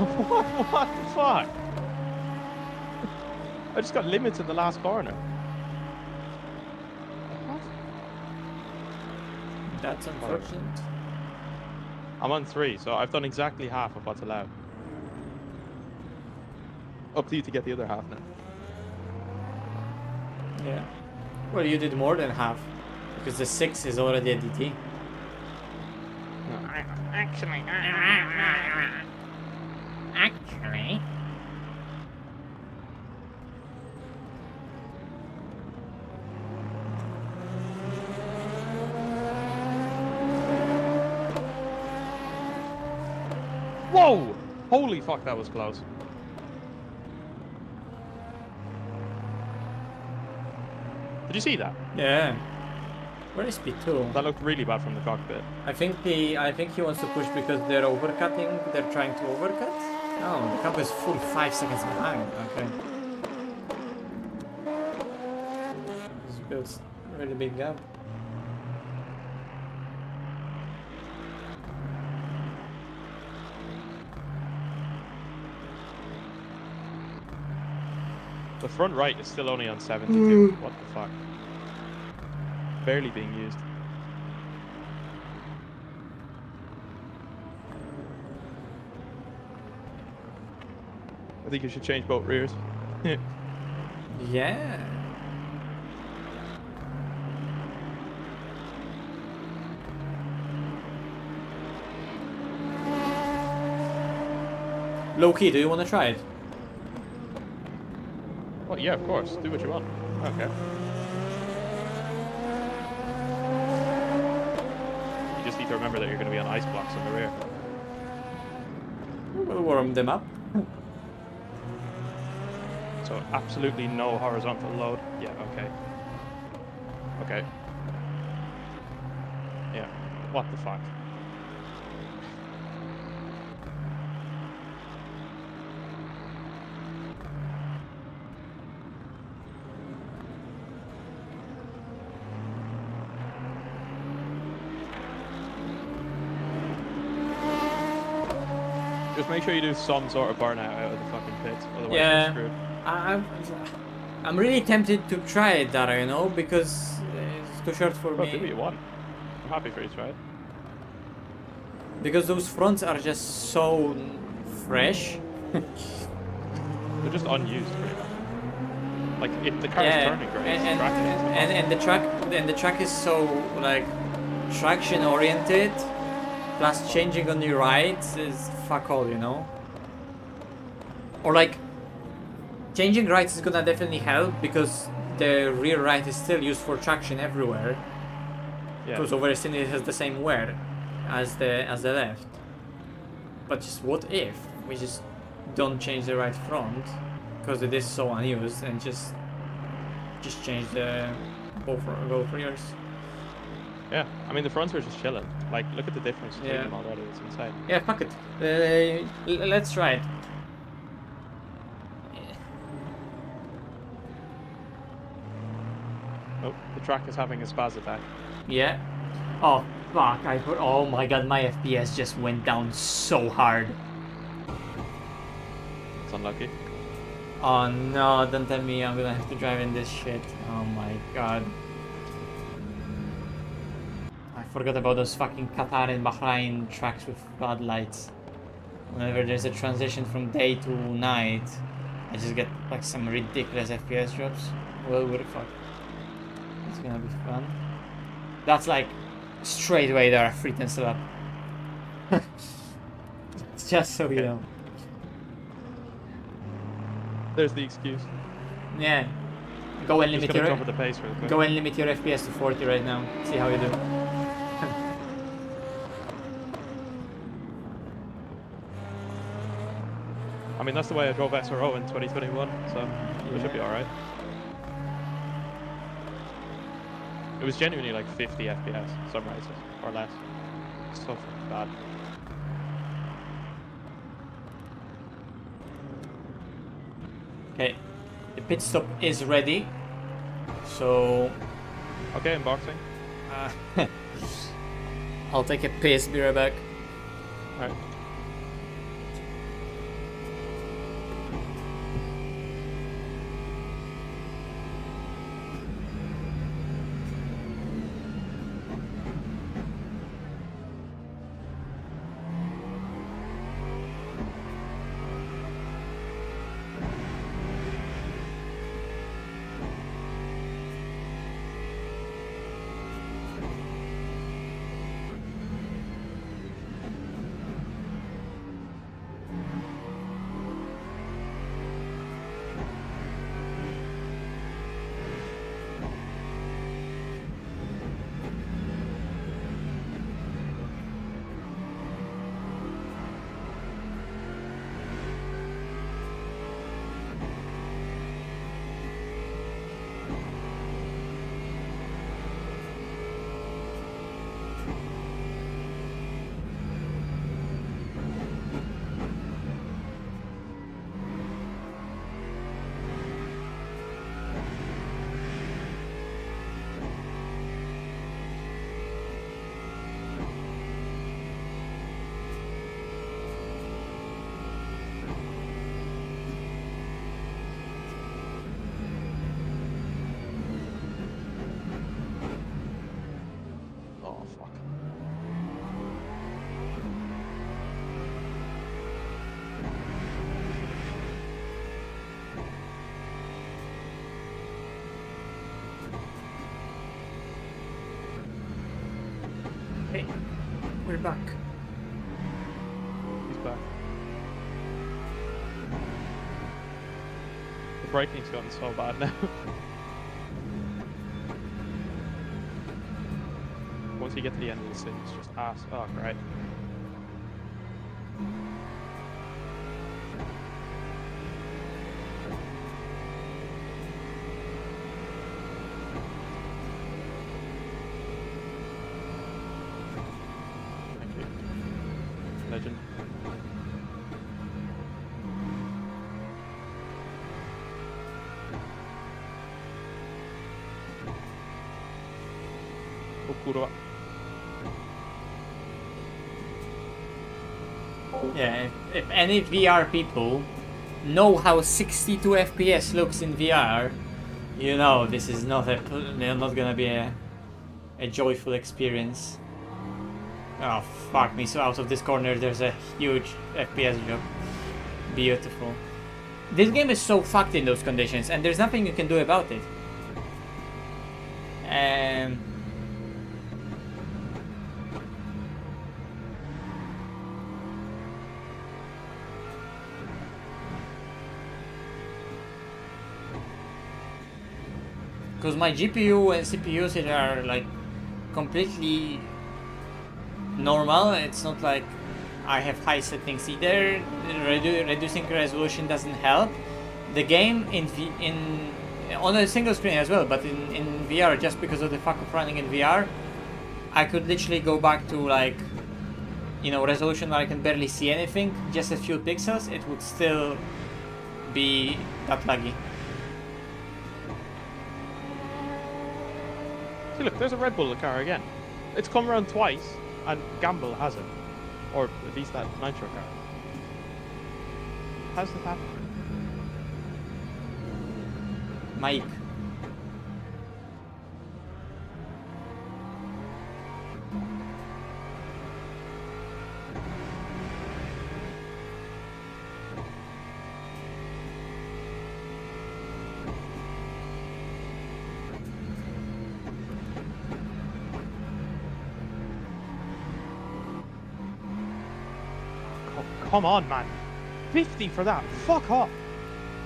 What the fuck? I just got limits in the last corner. What? That's unfortunate. I'm on 3, so I've done exactly half of what's allowed. Up to you to get the other half now. Yeah. Well, you did more than half because the 6 is already a DT. No. Actually. Whoa! Holy fuck, that was close. Did you see that? Yeah. Where is P2? That looked really bad from the cockpit. I think he wants to push because they're overcutting. They're trying to overcut. Oh, the cup is full 5 seconds behind. Okay. This builds a really big gap. The front right is still only on 72. What the fuck? Barely being used. I think you should change both rears. Yeah. Low key, do you want to try it? Well, yeah, of course. Do what you want. Okay. need to remember that you're going to be on ice blocks on the rear. We'll warm them up. So absolutely no horizontal load. Yeah, okay. Okay. Yeah. What the fuck? Just make sure you do some sort of burnout out of the fucking pit, otherwise Yeah. you're screwed. I'm really tempted to try it, Daire, you know, because it's too short for Bro, do what me. you want. I'm happy for you to try it. Because those fronts are just so fresh. They're just unused, pretty much. Like, if the car is Yeah, turning great, and, tracking is and the track is so like traction oriented, plus changing on your right is fuck all, you know. Or like changing rights is gonna definitely help because the rear right is still used for traction everywhere. Yeah. Because over it has the same wear as the left. But just what if we just don't change the right front because it is so unused and just change the both rears. Yeah, I mean, the fronts are just chilling. Like, look at the difference between Yeah. them already. It's insane. Yeah, fuck it. Let's try it. Oh, the track is having a spaz attack. Yeah. Oh fuck! Oh my god, my FPS just went down so hard. It's unlucky. Oh no! Don't tell me I'm gonna have to drive in this shit. Oh my god. I forgot about those fucking Qatar and Bahrain tracks with floodlights. Whenever there's a transition from day to night, I just get like some ridiculous FPS drops. Well, what the fuck? It's gonna be fun. That's like straight away there, free 10 slap. Just so you know. There's the excuse. Yeah. Go and Just limit gonna your jump at the pace real quick. go and limit your FPS to 40 right now. See how you do. I mean, that's the way I drove SRO in 2021, so it should be alright. It was genuinely like 50 FPS some races, or less. So fucking bad. Okay. The pit stop is ready. So Okay, unboxing. I'll take a piss, be right back. Alright. Oh, fuck. Hey, we're back. He's back. The braking's gotten so bad now. Once So you get to the end of the sim, it's just ass. Oh, great. Thank you. Legend. Oh, kurwa. Yeah, if any VR people know how 62 FPS looks in VR, you know this is not gonna be a joyful experience. Oh fuck me! So out of this corner, there's a huge FPS drop. Beautiful. This game is so fucked in those conditions, and there's nothing you can do about it. Because my GPU and CPUs are like completely normal. It's not like I have high settings either. Reducing resolution doesn't help. The game on a single screen as well, but in VR, just because of the fuck of running in VR, I could literally go back to like, you know, resolution where I can barely see anything, just a few pixels. It would still be that laggy. See, look, there's a Red Bull car again. It's come around twice, and Gamble has it. Or at least that Nitro car. How's that happen? Mike. Come on, man. 50 for that. Fuck off.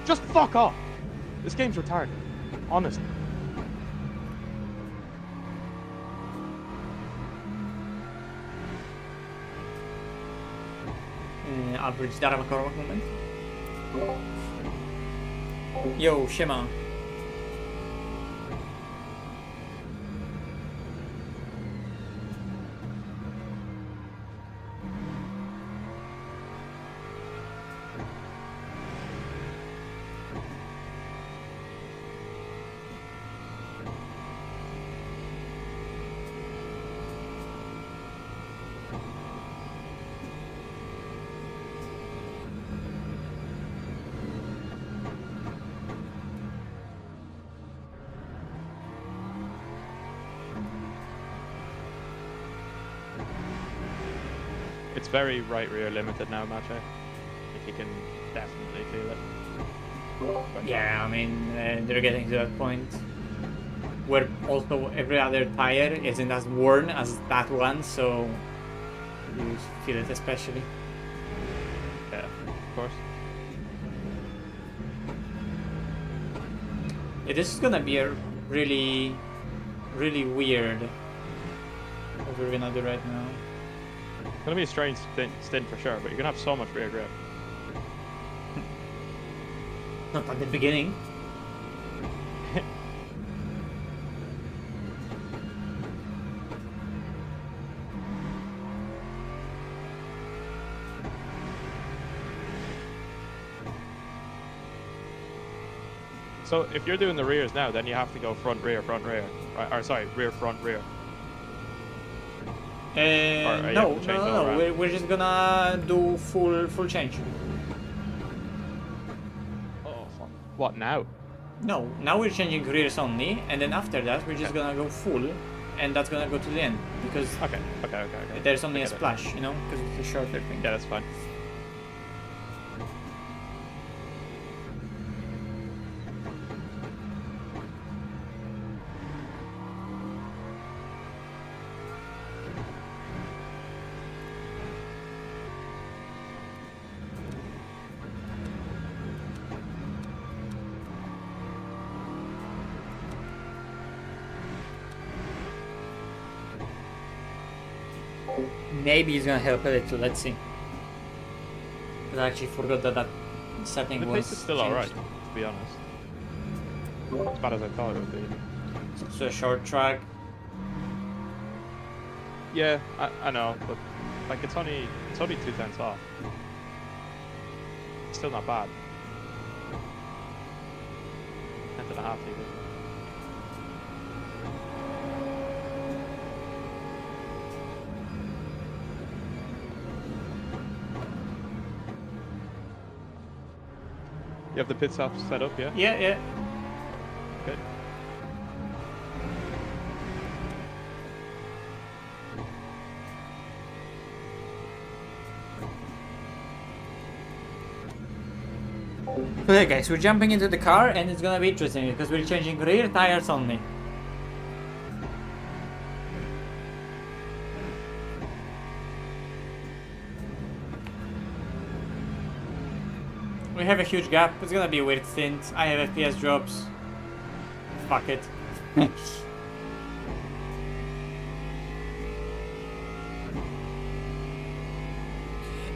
Just fuck off. This game's retarded. Honestly. Average Daire moment. Yo, siema. It's very right rear limited now, Macho. If you can definitely feel it. But Yeah, I mean, they're getting to that point where also every other tire isn't as worn as that one, so you feel it especially. yeah, of course. Yeah, this is gonna be a really, really weird what we're gonna do right now. It's gonna be a strange stint for sure, but you're gonna have so much rear grip. Not at the beginning. So if you're doing the rears now, then you have to go front rear, right? Or sorry, rear front rear. Or you have to No, change all around? we're just gonna do full change. Oh fuck! What now? No, now we're changing rears only, and then after that we're just gonna go full, and that's gonna go to the end because Okay. there's only I a get it. splash, you know, because it's a shorter thing. Yeah, that's fine. maybe it's gonna help a little. Let's see. But I actually forgot that that setting The was pace is still changed. alright, to be honest. Not as bad as I thought it would be. So a short track. Yeah, I know, but like it's only 2/10 off. It's still not bad. 10.5 even. You have the pit stop set up, yeah? Yeah, yeah. Okay. Okay, guys, we're jumping into the car, and it's gonna be interesting because we're changing rear tires only. We have a huge gap. It's gonna be a weird stint. I have FPS drops. Fuck it.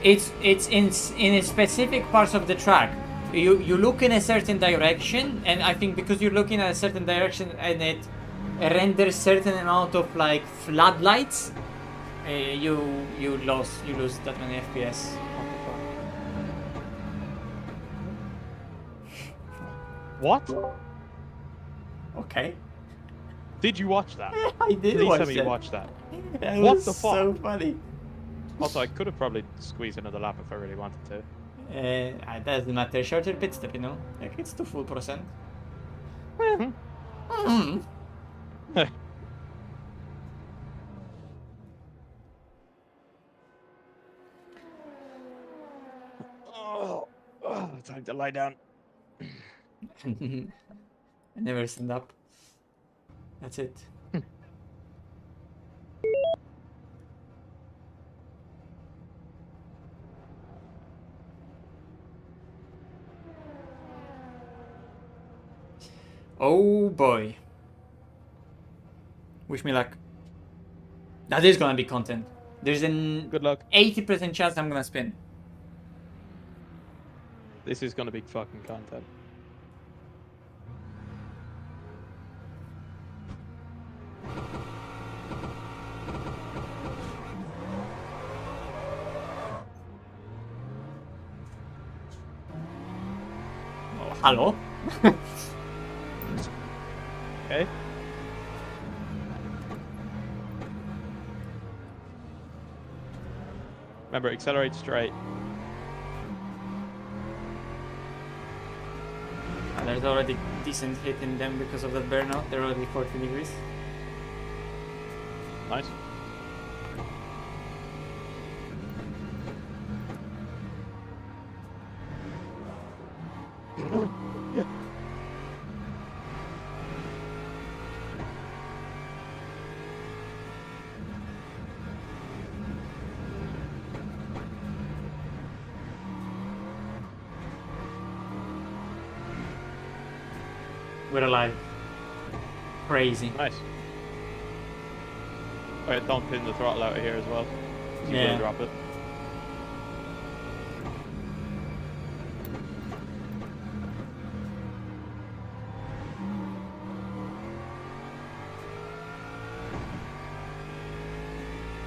it's in specific parts of the track. You look in a certain direction, and I think because you're looking at a certain direction and it renders certain amount of like floodlights, you lose that many FPS. What? Okay. Did you watch that? I did Please watch tell me that. you watched that. That What was the fuck? so funny. Also, I could have probably squeezed another lap if I really wanted to. It doesn't matter. Shorter pit stop, you know? Like, it's 2 full percent. Oh, time to lie down. I never stand up. That's it. Oh boy. Wish me luck. That is gonna be content. There's an Good luck. 80% chance I'm gonna spin. This is gonna be fucking content. Oh, hello? Okay. Remember, accelerate straight. And there's already decent hit in them because of that burnout. They're already 40 degrees. Nice. We're alive. Crazy. Nice. Wait, don't pin the throttle out of here as well. You Yeah. will drop it.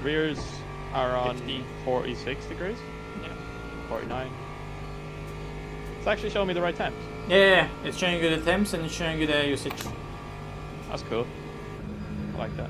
Rears are on 50. 46 degrees, Yeah. 49. It's actually showing me the right temps. Yeah, it's showing you the temps and it's showing you the usage. That's cool. I like that.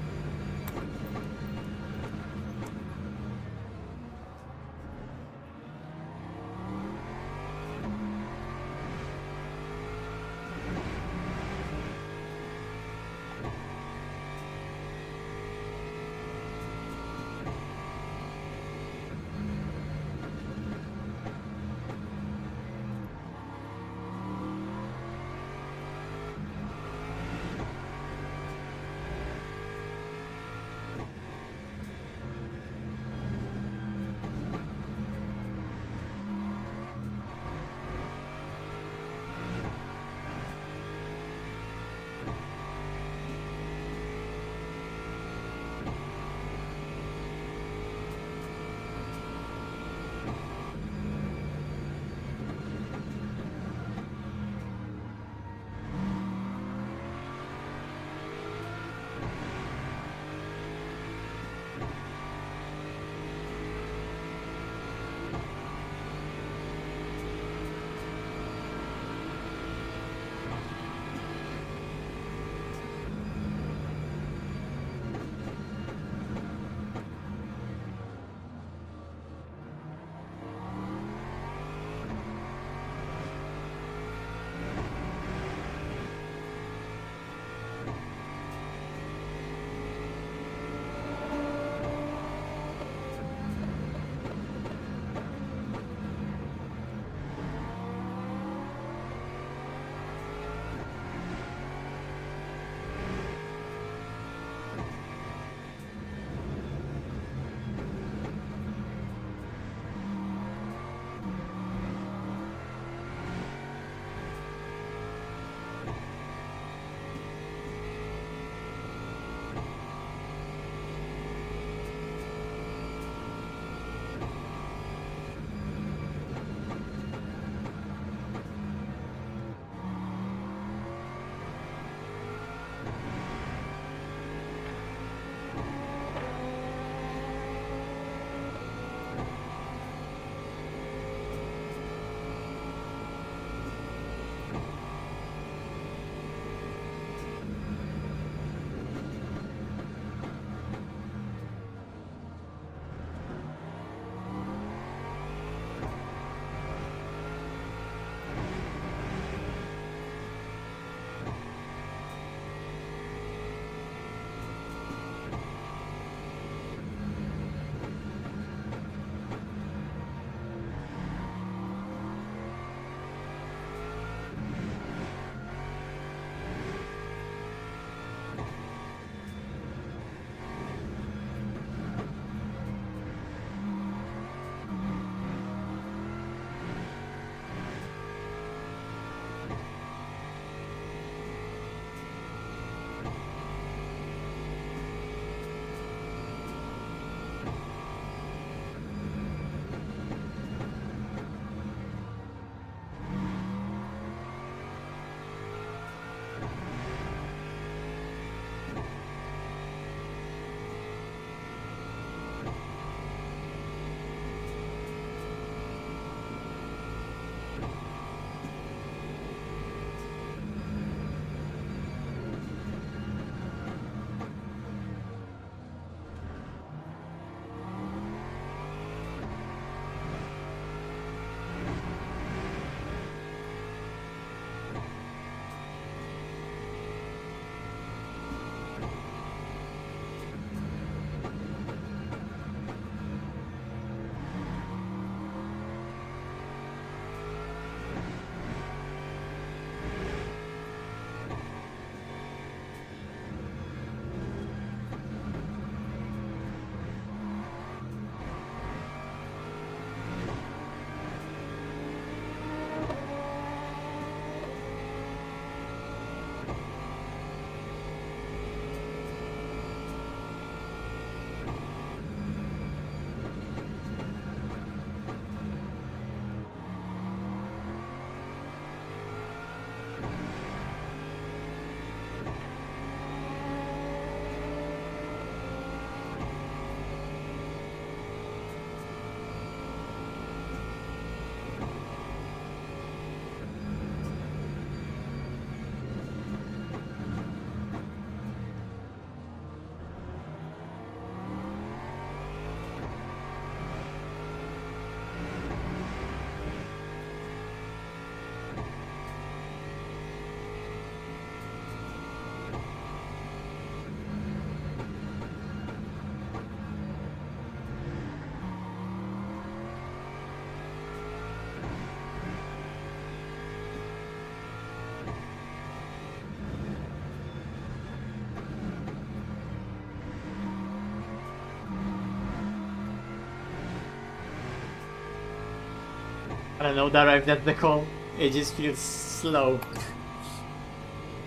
don't know, Daire, if that's the call. It just feels slow.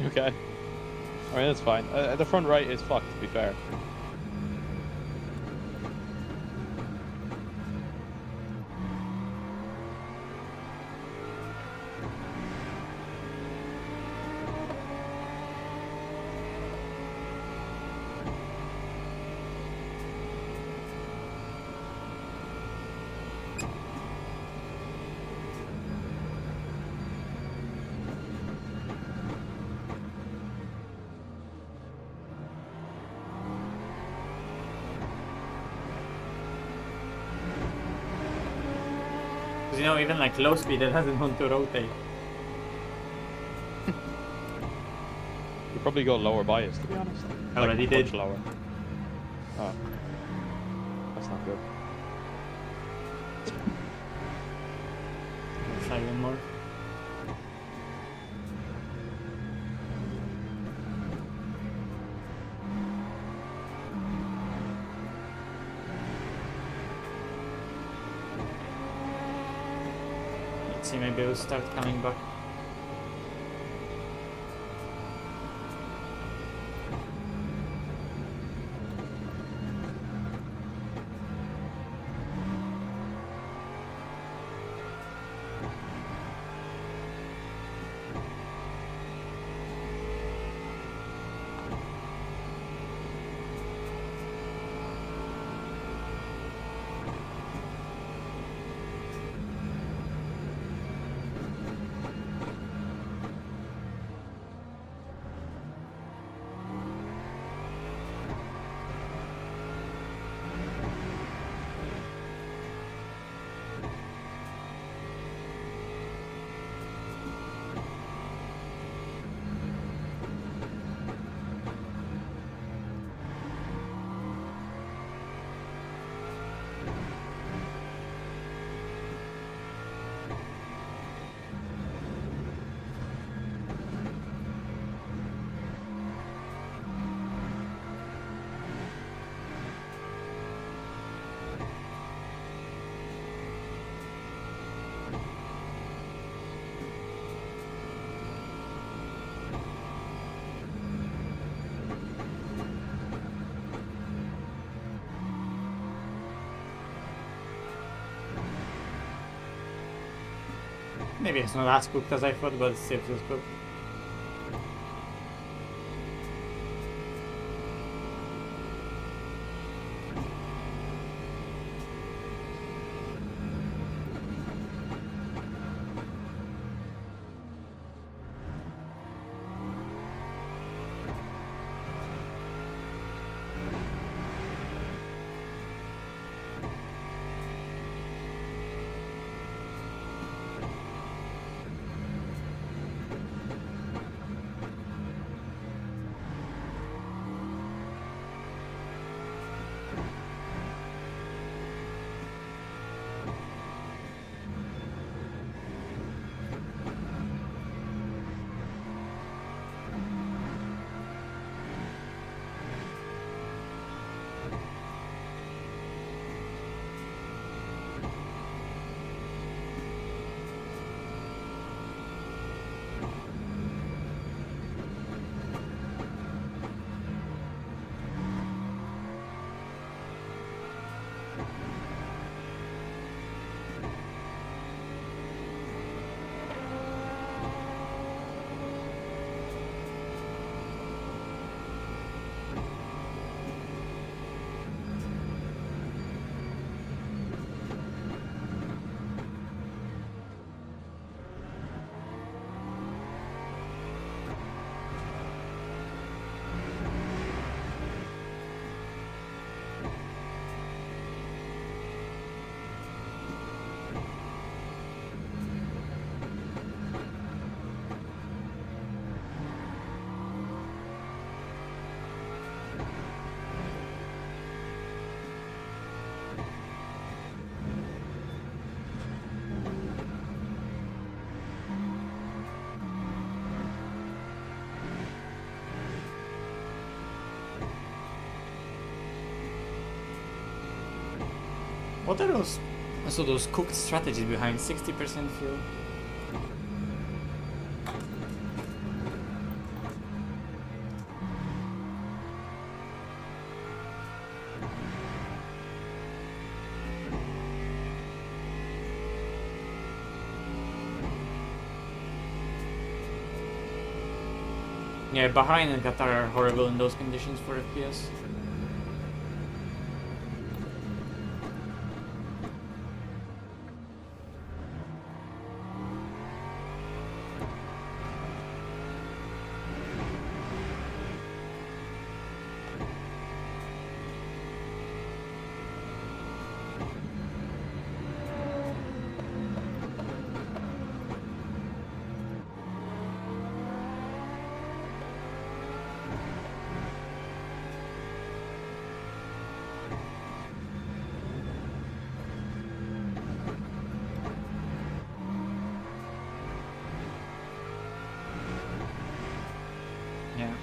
Okay. Alright, that's fine. The front right is fucked, to be fair. You know, even like low speed, it doesn't want to rotate. You probably go lower bias, to be honest. I already did. Much lower. Oh. That's not good. Try one more. Let's see, maybe we'll start coming back. Maybe it's not as cooked as I thought, but it still feels cooked. What are those Also those cooked strategies behind 60% fuel. Yeah, Bahrain and Qatar are horrible in those conditions for FPS. Yeah.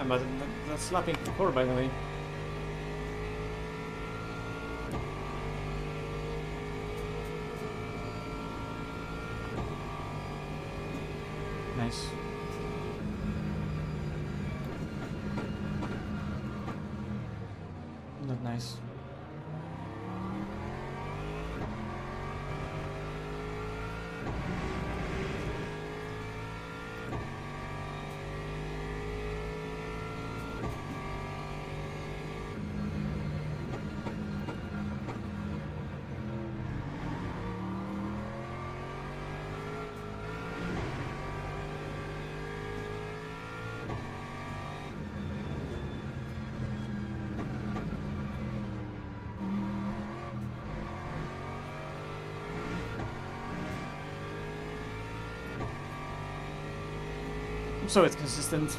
Ah, but that's lapping 4 by the way. Nice. Not nice. So it's consistent.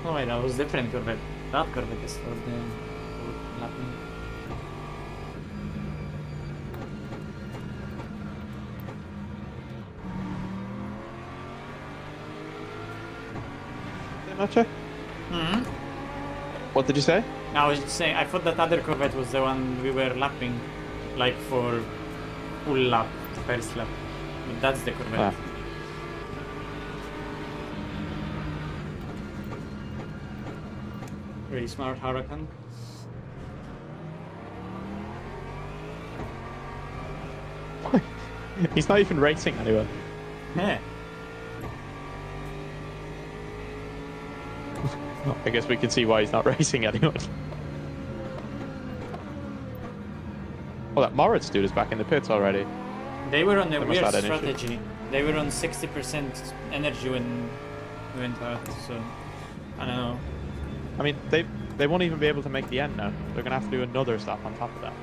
Oh wait, that was different Corvette. That Corvette is for the lapping. Nacho? Hmm. What did you say? I was just saying, I thought that other Corvette was the one we were lapping, like for full lap, first lap. But that's the Corvette. Ah. Very smart Huracan. He's not even racing anyone. Yeah. I guess we can see why he's not racing anyone. Oh, that Moritz dude is back in the pits already. They were on a They must weird have had an issue. strategy. They were on 60% energy when we went out, so I don't know. I mean, they won't even be able to make the end now. They're gonna have to do another stop on top of that.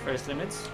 First limits.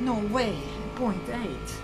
No way, 0.8.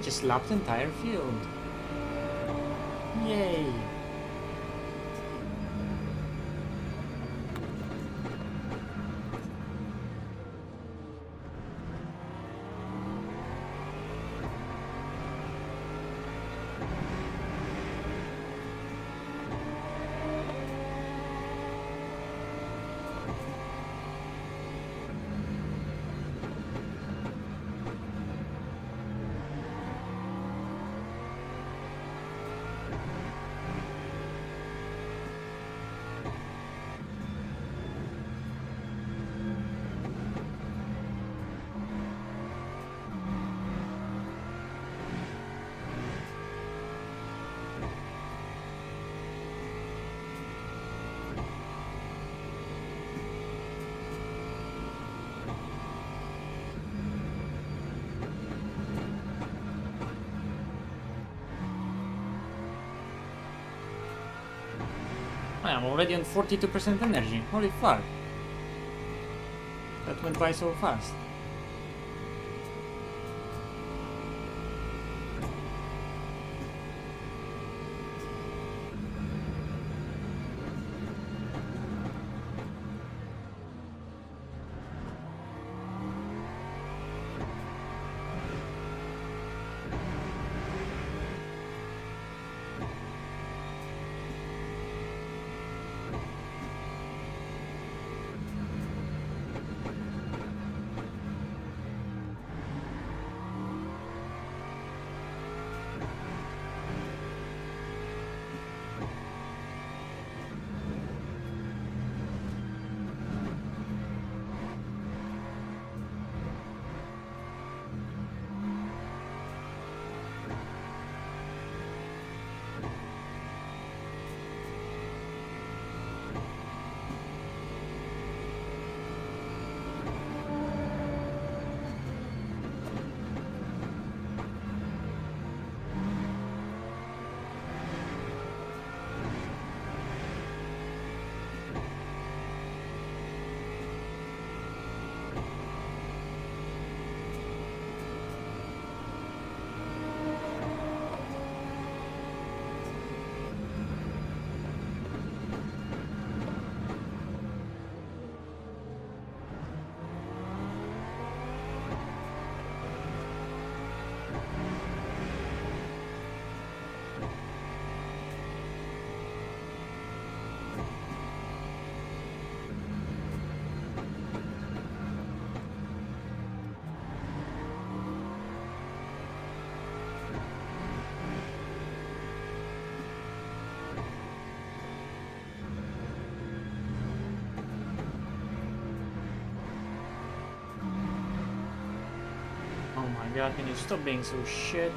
I just lapped the entire field. Yay! I'm already on 42% energy. Holy fuck. That went by so fast. my god, can you stop being so shit?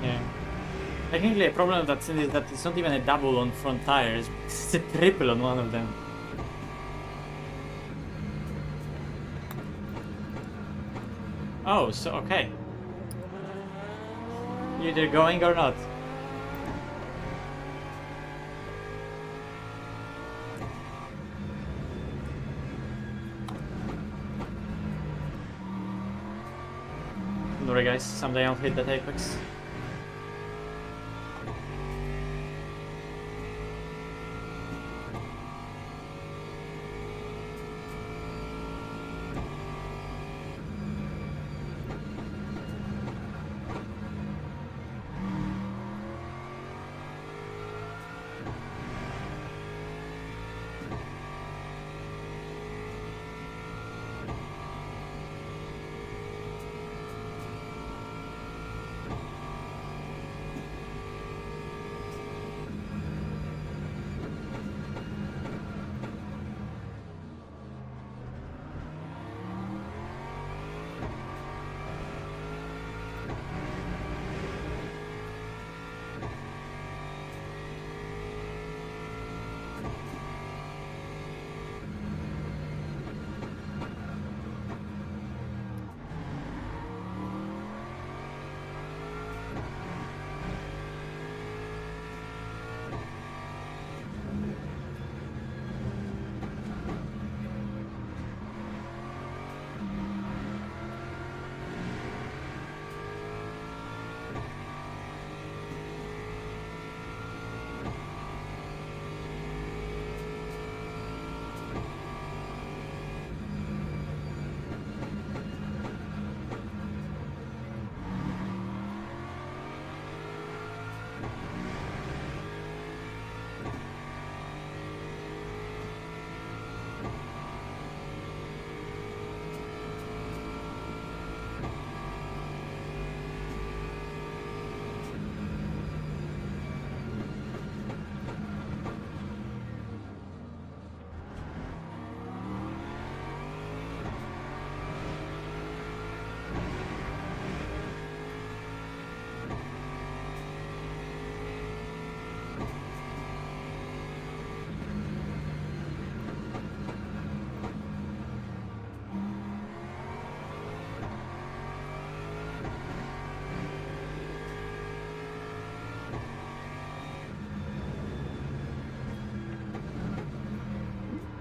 Yeah. Technically, a problem that's in is that it's not even a double on front tires, it's a triple on one of them. Oh, so okay. You're either going or not. Don't worry guys, someday I'll hit that apex.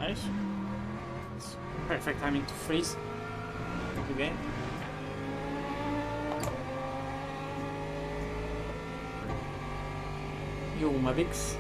Nice. It's perfect timing to freeze the game. Yo, Mavics.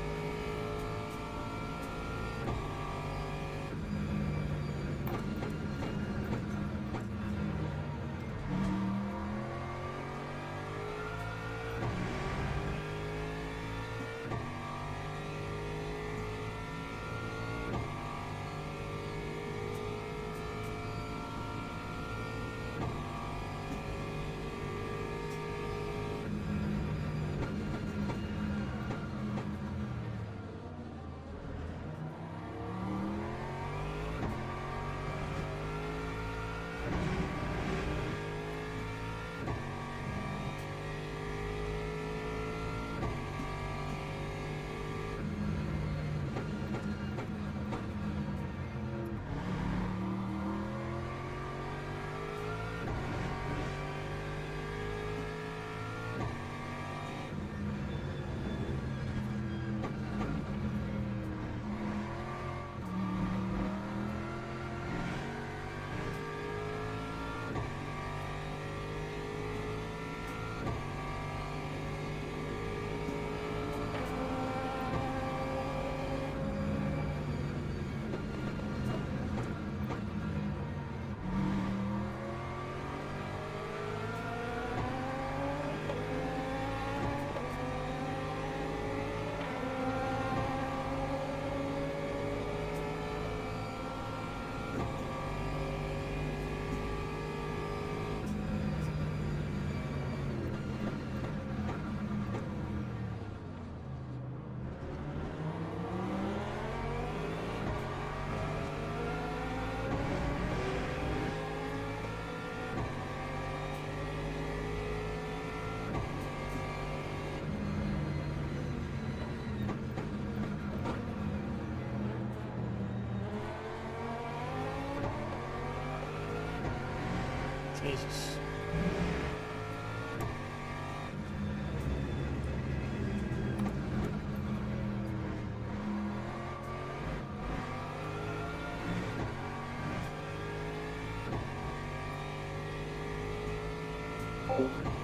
Jesus.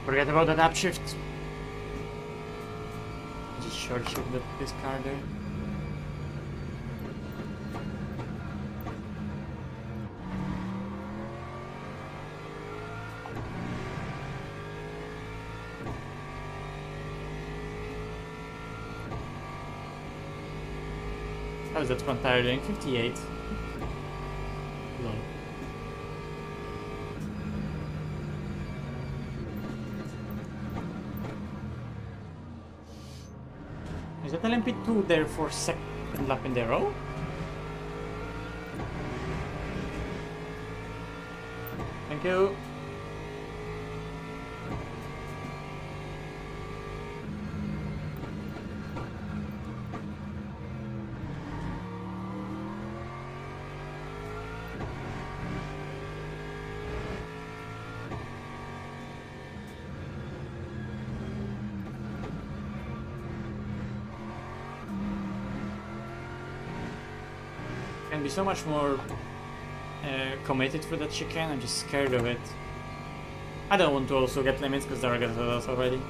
Forget about that upshift. Just short shift this car there. How is that front tire doing? 58. Lol. Is that LMP2 there for second lap in the row? Thank you. Can be so much more committed for that chicane. I'm just scared of it. I don't want to also get limits because Daire got us already.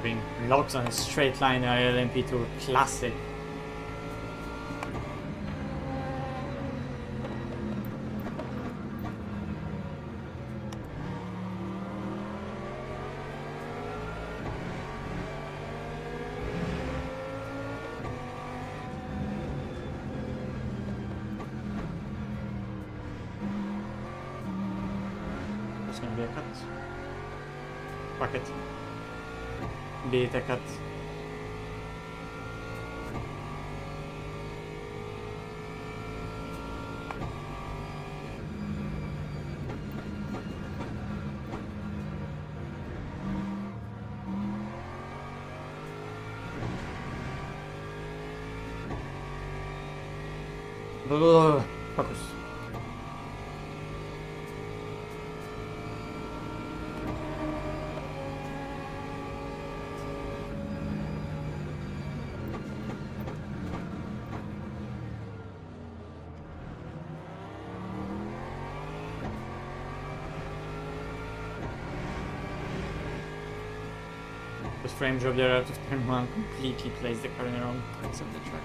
Moving blocks on a straight line, LMP2 classic. There's gonna be a cut. Fuck it. Be it a cut. Focus. The frame drop there out of turn 1 completely plays the car in the wrong place of the track.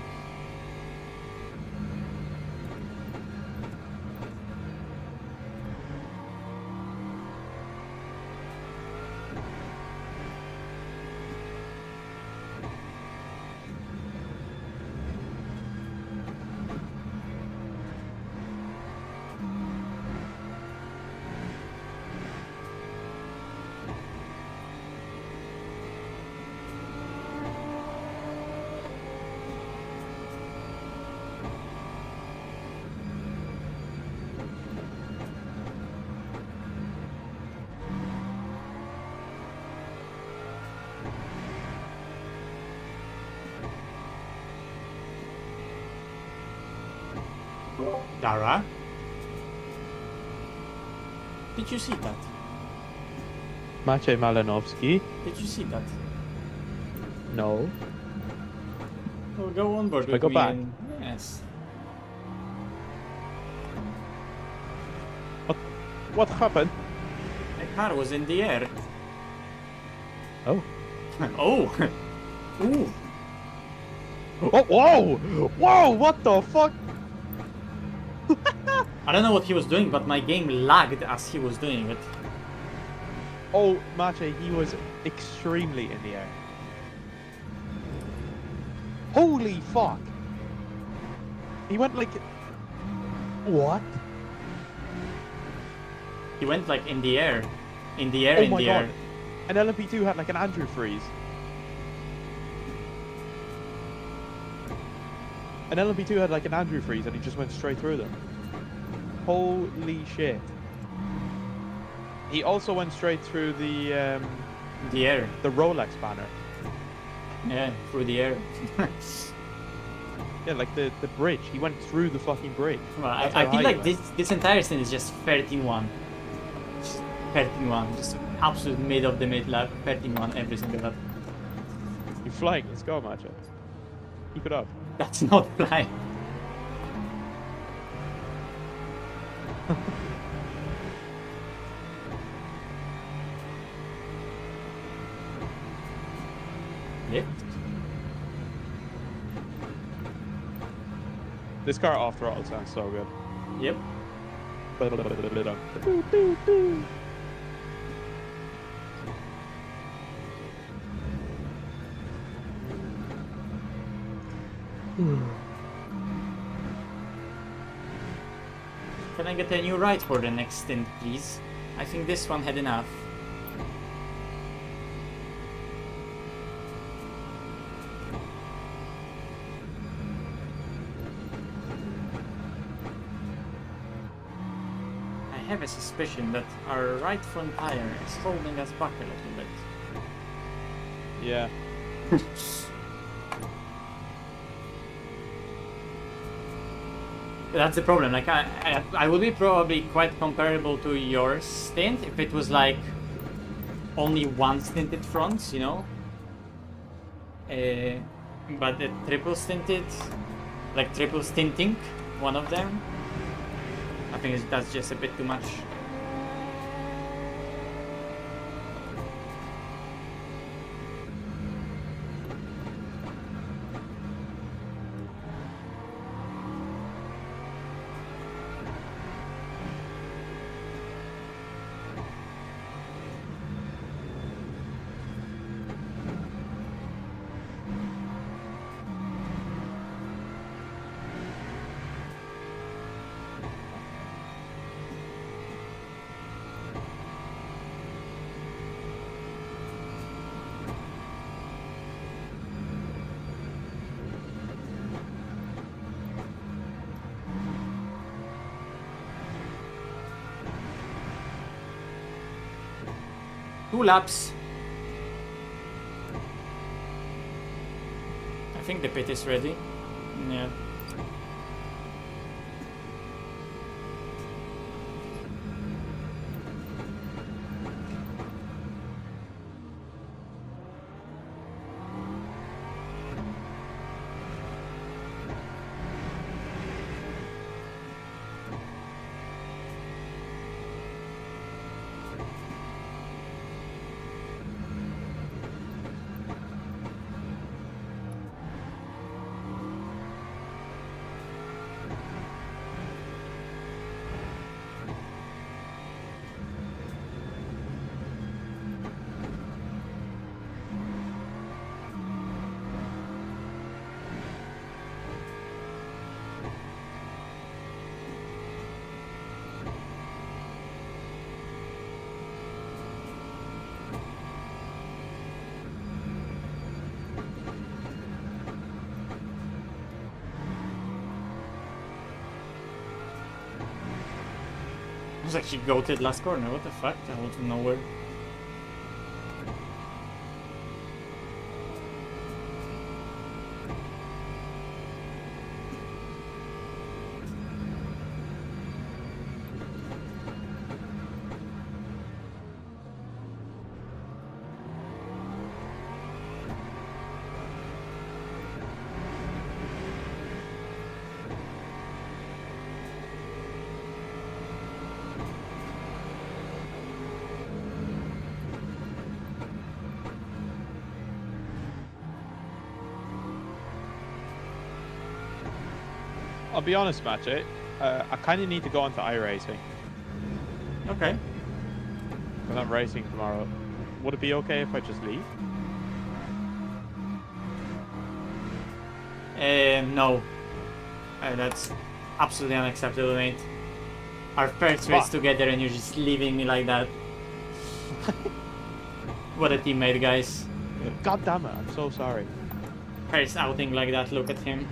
Daire? Did you see that? Maciej Malinowski? Did you see that? No. Oh, go on board Should I with go me back? and- Yes. What happened? The car was in the air. Oh. Oh! Ooh! Oh, whoa! Whoa, what the fuck? I don't know what he was doing, but my game lagged as he was doing it. Oh, Maciej, he was extremely in the air. Holy fuck! He went like... What? He went like in the air. In the air, Oh in my the god. air. And LMP2 had like an Andrew freeze. And LMP2 had like an Andrew freeze and he just went straight through them. Holy shit. He also went straight through the The air. Rolex banner. Yeah, through the air. Yeah, like the bridge. He went through the fucking bridge. Well, That's I how feel high like he went. this entire scene is just 13-1. Just 13-1. Just absolute mid of the mid lap. 13-1 every single lap. You're flying. Let's go, Maciej. Keep it up. That's not flying. Lift? This car off throttle sounds so good. Yep. Can I get a new ride for the next stint, please? I think this one had enough. I have a suspicion that our right front tire is holding us back a little bit. Yeah. That's the problem. Like I would be probably quite comparable to your stint if it was like only one stinted fronts, you know. But the triple stinted, like triple stinting, one of them. I think that's just a bit too much. 2 laps. I think the pit is ready. Yeah. I was actually goated last corner. What the fuck? I went from nowhere. I'll be honest, Matchy. I kind of need to go on to iRacing Okay. because I'm racing tomorrow. Would it be okay if I just leave? No. That's absolutely unacceptable, mate. Our first race together and you're just leaving me like that. What a teammate, guys. God damn it! I'm so sorry. First outing like that, look at him.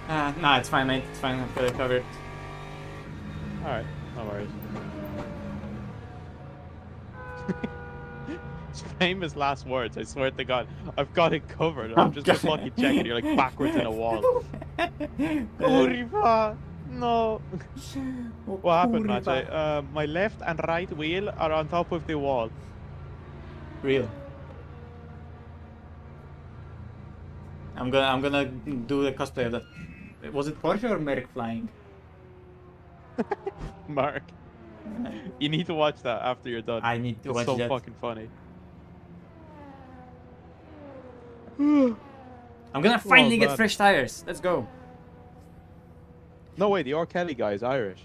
Nah, it's fine, mate. It's fine. I've got it covered. All right, no worries. Famous last words. I swear to God, I've got it covered. I'm just fucking checking. You're like backwards in a wall. Kurva! No. What happened, Matchy? My left and right wheel are on top of the wall. Real. I'm gonna do the cosplay of that. Was it Porsche or Merc flying? Mark, you need to watch that after you're done. I need to It's watch so that. fucking funny. I'm gonna finally get man. fresh tires. Let's go. No way, the R. Kelly guy is Irish.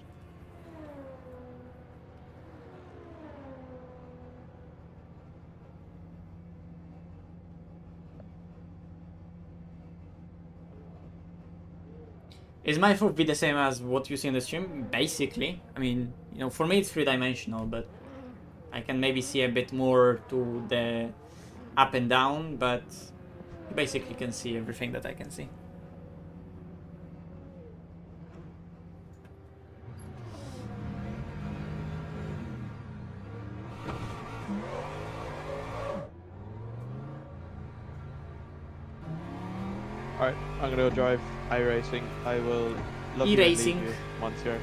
Is my FOV the same as what you see in the stream? Basically. I mean, you know, for me it's 3-dimensional, but I can maybe see a bit more to the up and down, but you basically can see everything that I can see. Alright, I'm gonna go drive iRacing. I will love E-racing. you once you're...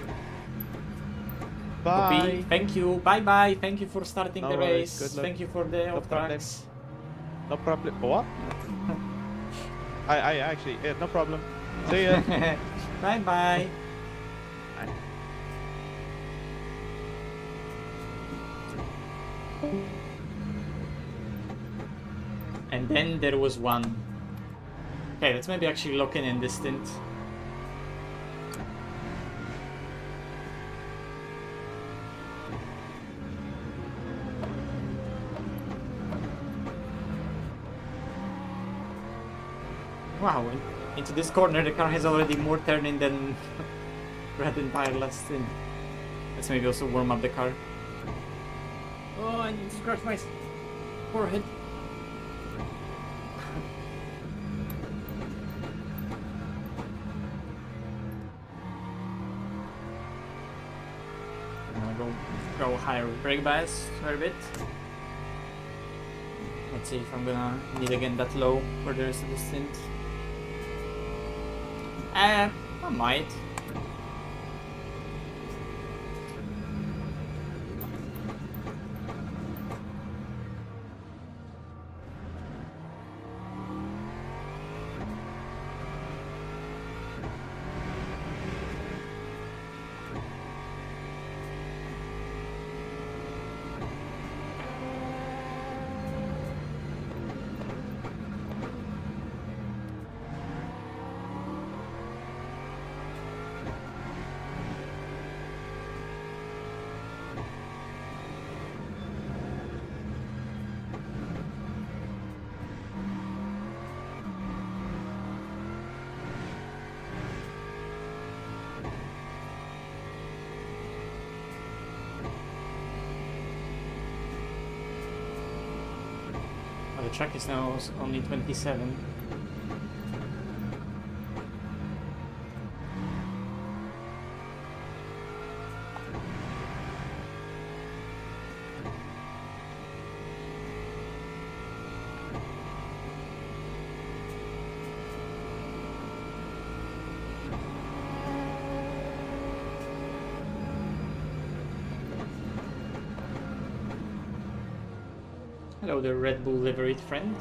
Copy. Bye! Thank you. Bye bye. Thank you for starting No the worries. race. Good luck. Thank you for the No off problem. tracks. No problem. What? I actually, yeah, no problem. See ya! Bye bye. Bye. And then there was one. Okay, let's maybe actually lock in distant. Wow, into this corner the car has already more turning than Red Empire last in. Let's maybe also warm up the car. Oh, I need to scratch my forehead. go higher brake bias for a bit. Let's see if I'm gonna need again that low for the rest of the stint. I might. The track is now only 27. Hello, the Red Bull liveried friend.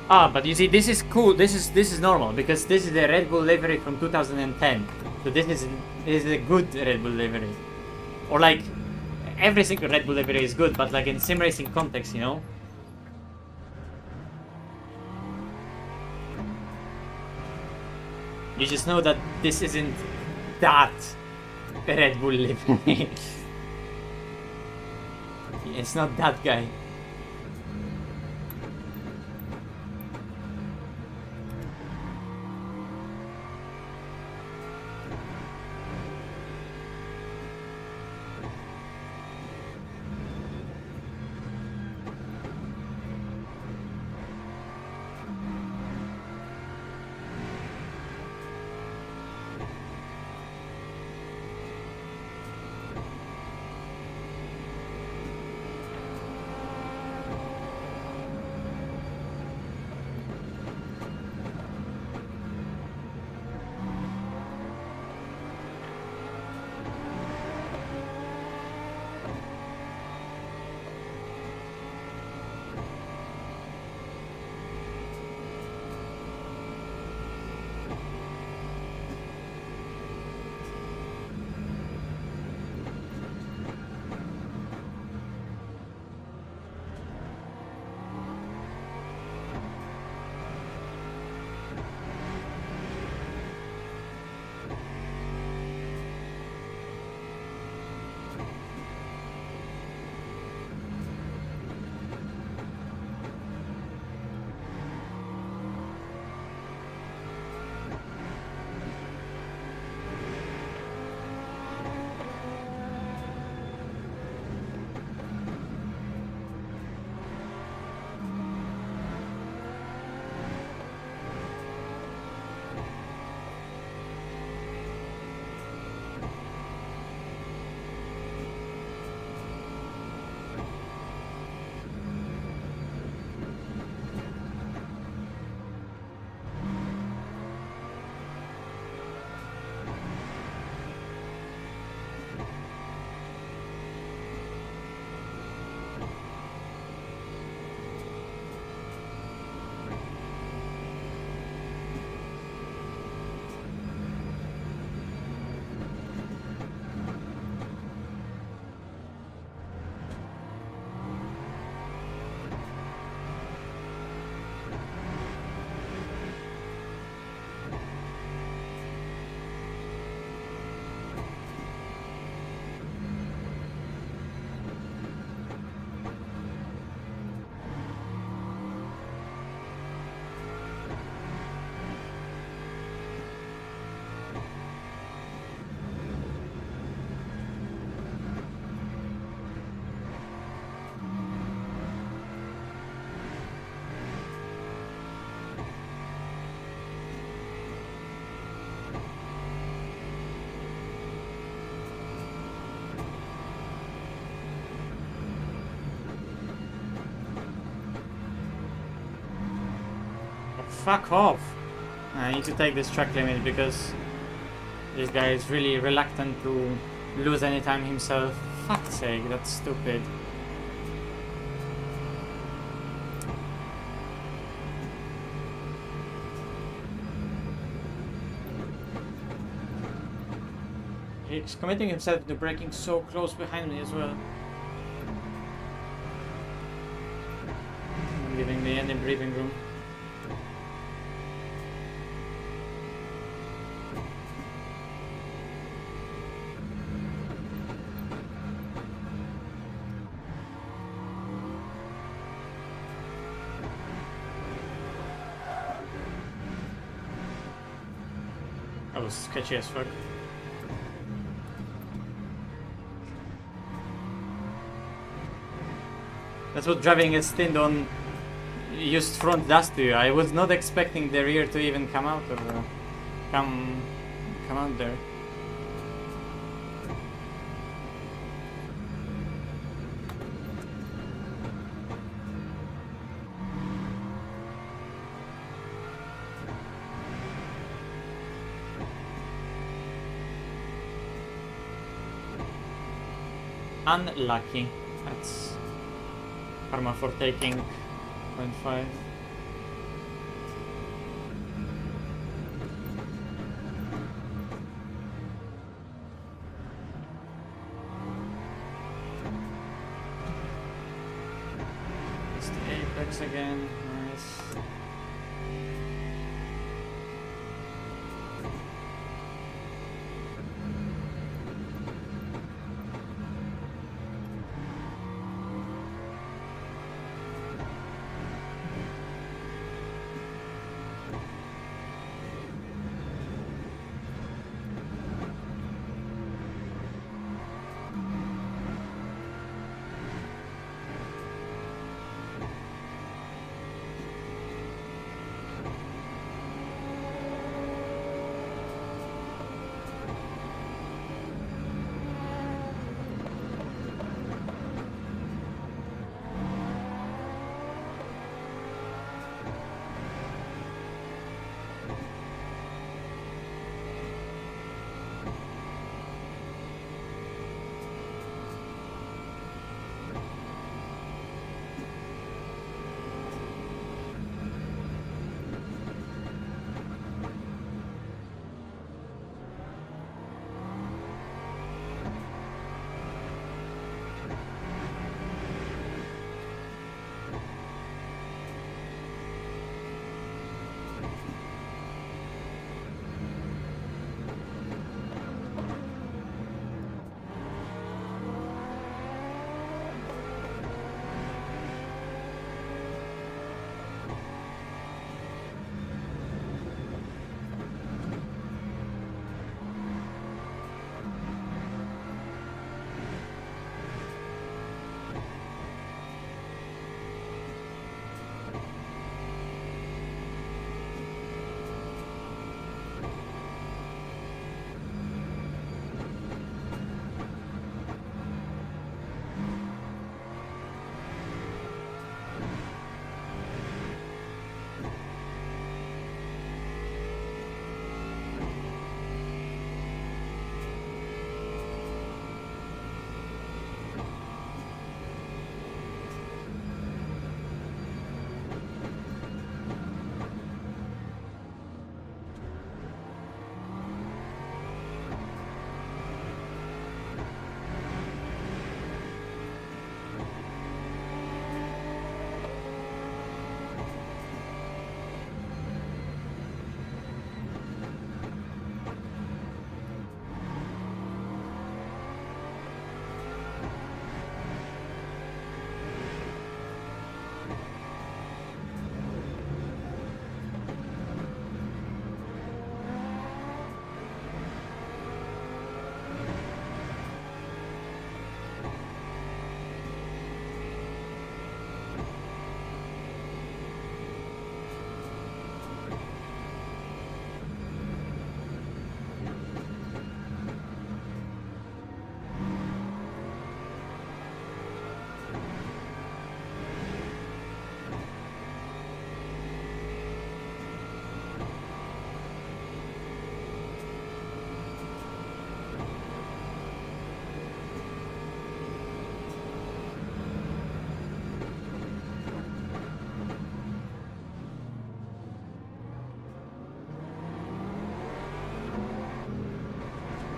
Ah, but you see, this is cool. This is normal because this is the Red Bull livery from 2010. So this is a good Red Bull livery, or like every single Red Bull livery is good, but like in sim racing context, you know. You just know that this isn't that Red Bull livery. It's not that guy. fuck off. I need to take this track limit because this guy is really reluctant to lose any time himself. Fuck's sake, that's stupid. He's committing himself to braking so close behind me as well. Not giving me any breathing room. That was sketchy as fuck. That's what driving a stint on used front does to you. I was not expecting the rear to even come out of come out there. Unlucky. That's karma for taking 0.5. It's the apex again. Nice.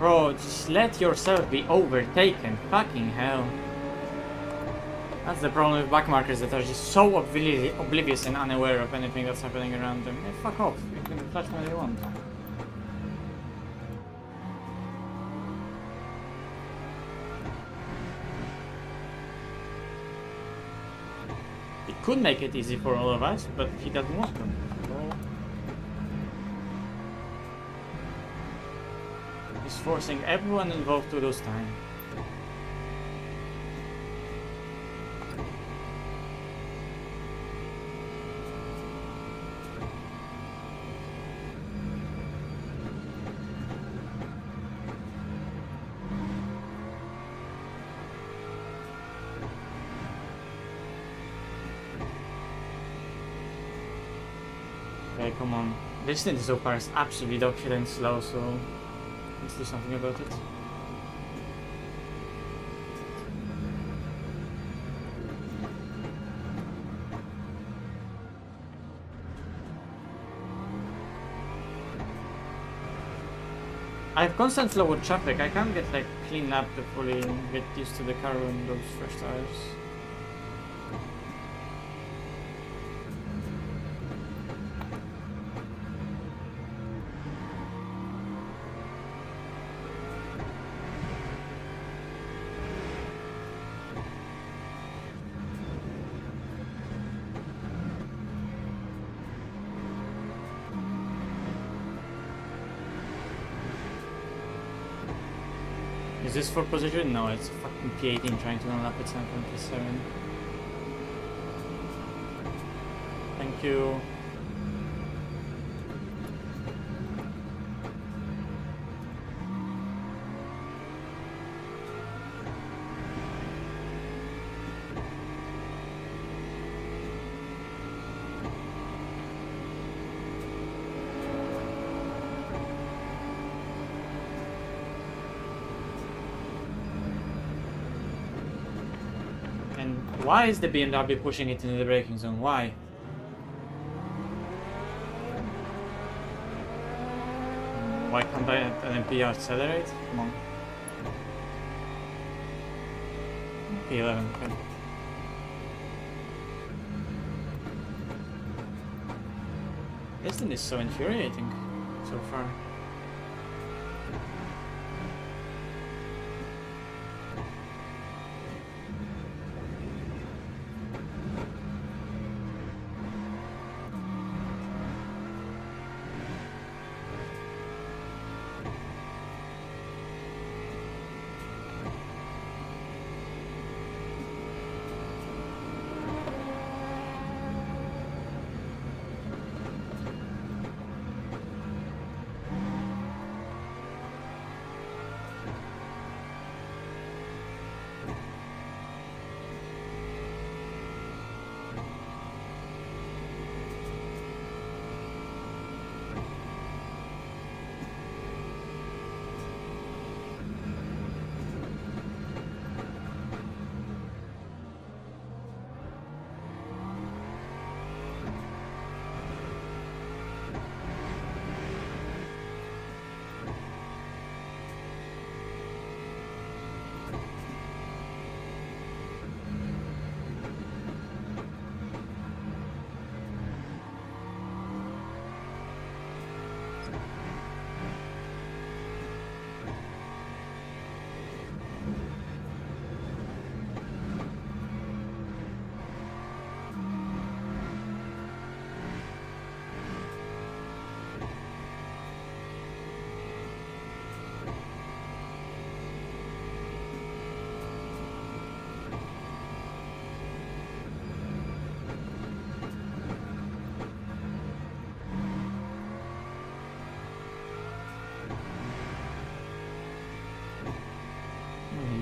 Bro, just let yourself be overtaken. Fucking hell. That's the problem with backmarkers, that are just so oblivious and unaware of anything that's happening around them. Hey, fuck off. You can touch whenever you want. He could make it easy for all of us, but he doesn't want to. So he's forcing everyone involved to lose time. Okay, come on. This thing so far is absolutely dog shit and slow, so let's do something about it. I have constant flow with traffic. I can't get like clean up to fully get used to the car on those fresh tires. Is this for position? No, it's fucking P18 trying to unlock its 7.7. Thank you. Why is the BMW pushing it into the braking zone? Why? Why can't I an MP accelerate? Come on. P11, okay. This thing is so infuriating so far.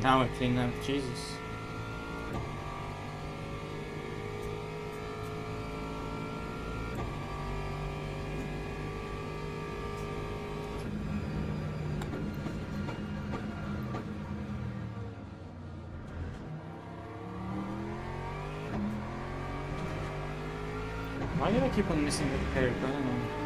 Now I clean up, Jesus. Why do I keep on missing the perk? I don't know.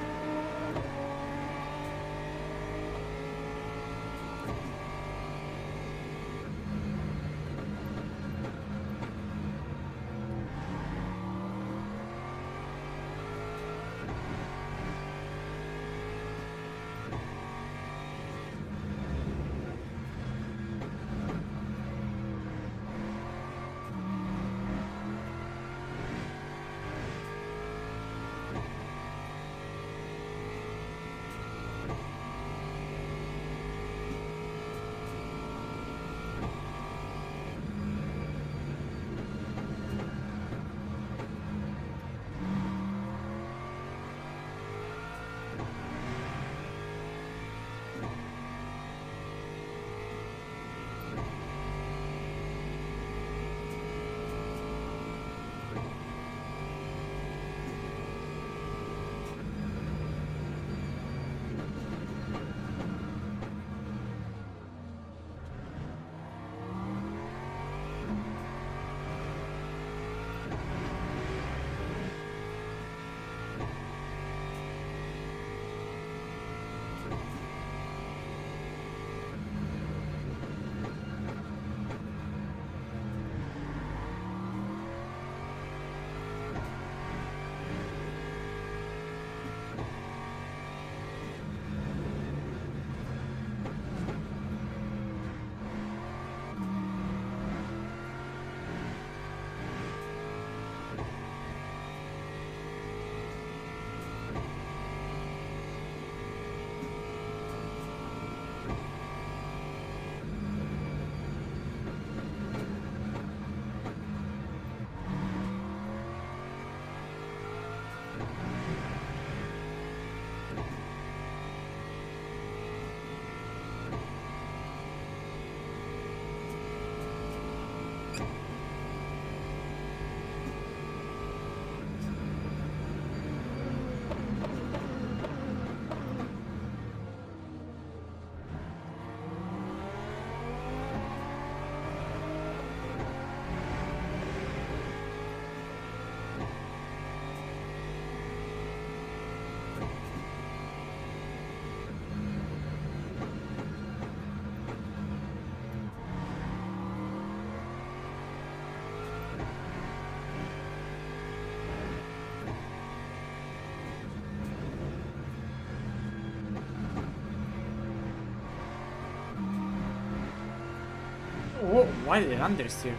Oh, why did it understeer?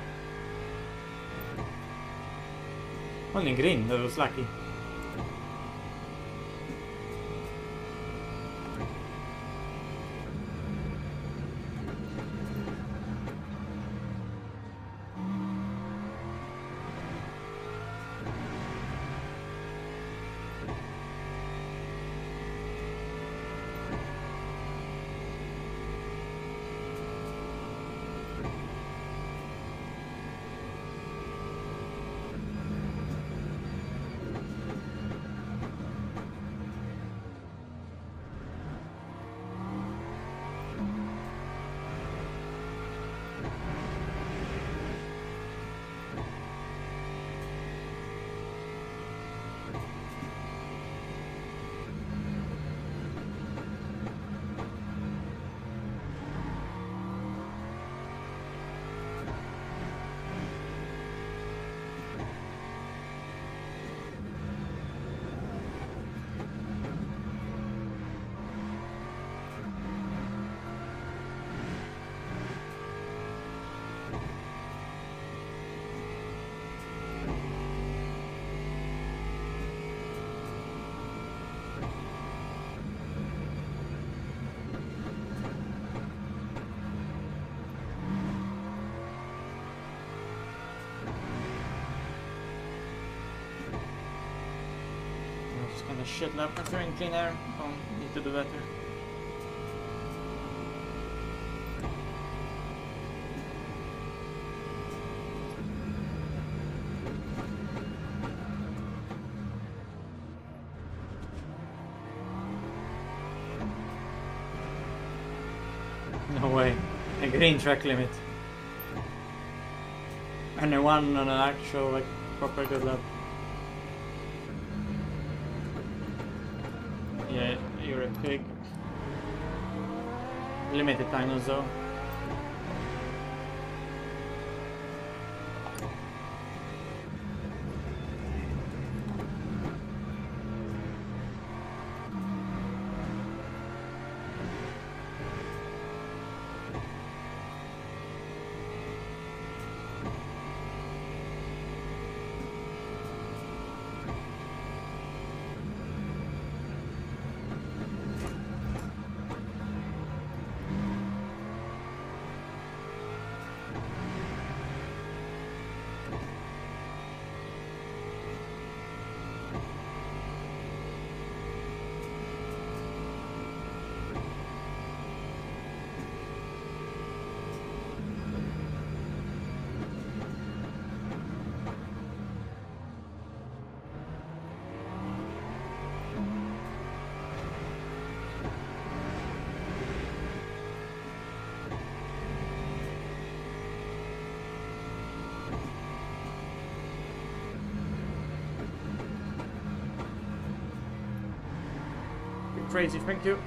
Only green, that was lucky. Kind of shit lap considering clean air. Need to do better. No way. A green track limit. And I won on an actual like proper good lap. Yeah, you're a pig. Limited time though. Crazy, thank you.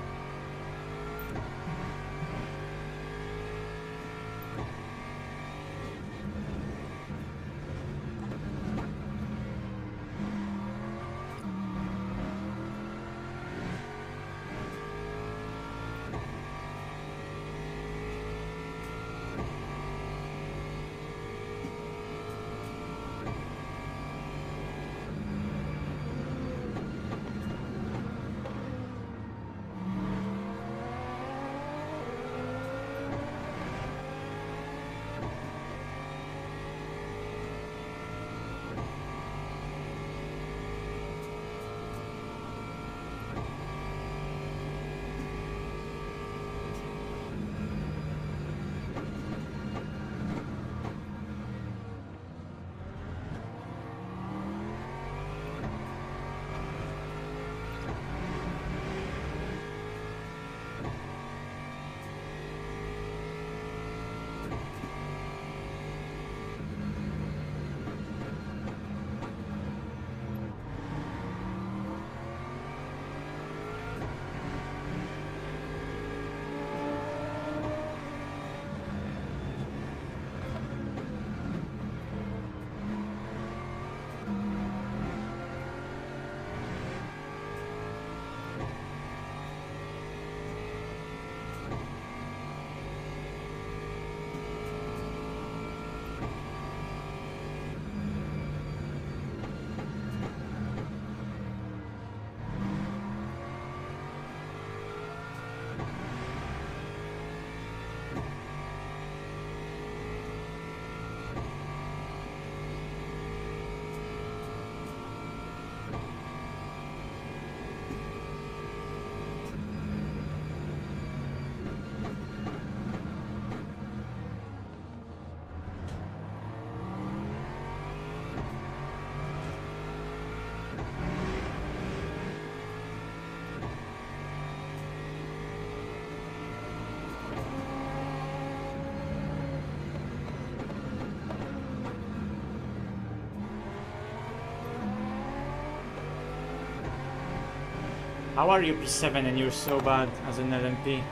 How are you P7 and you're so bad as an LMP?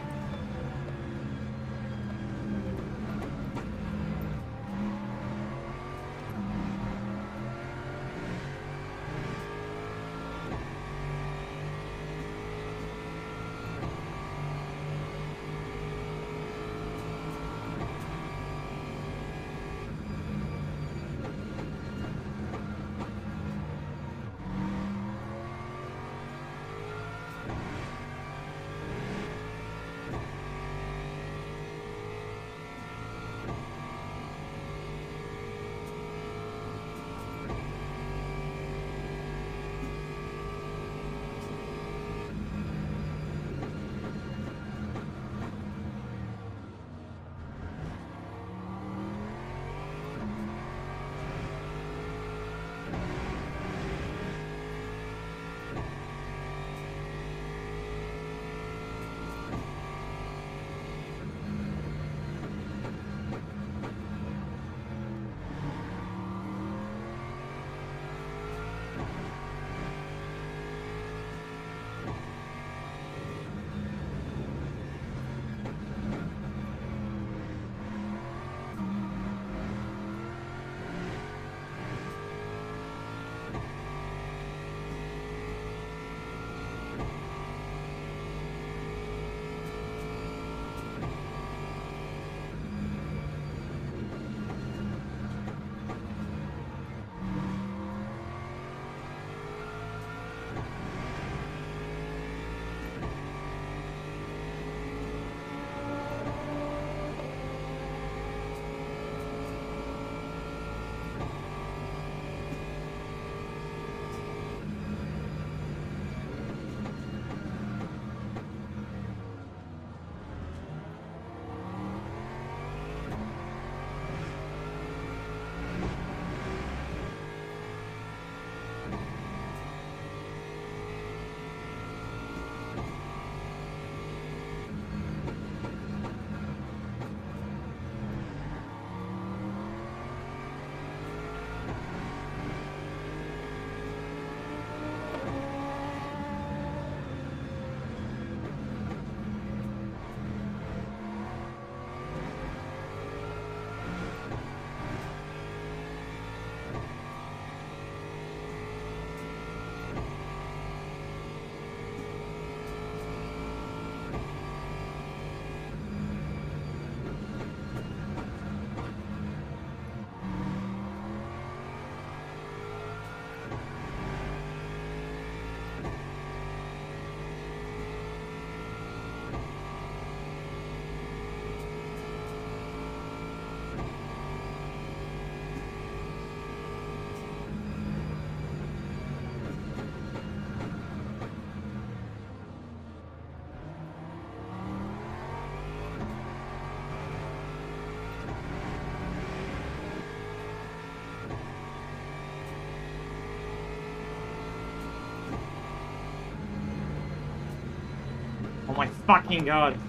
Oh my fucking god.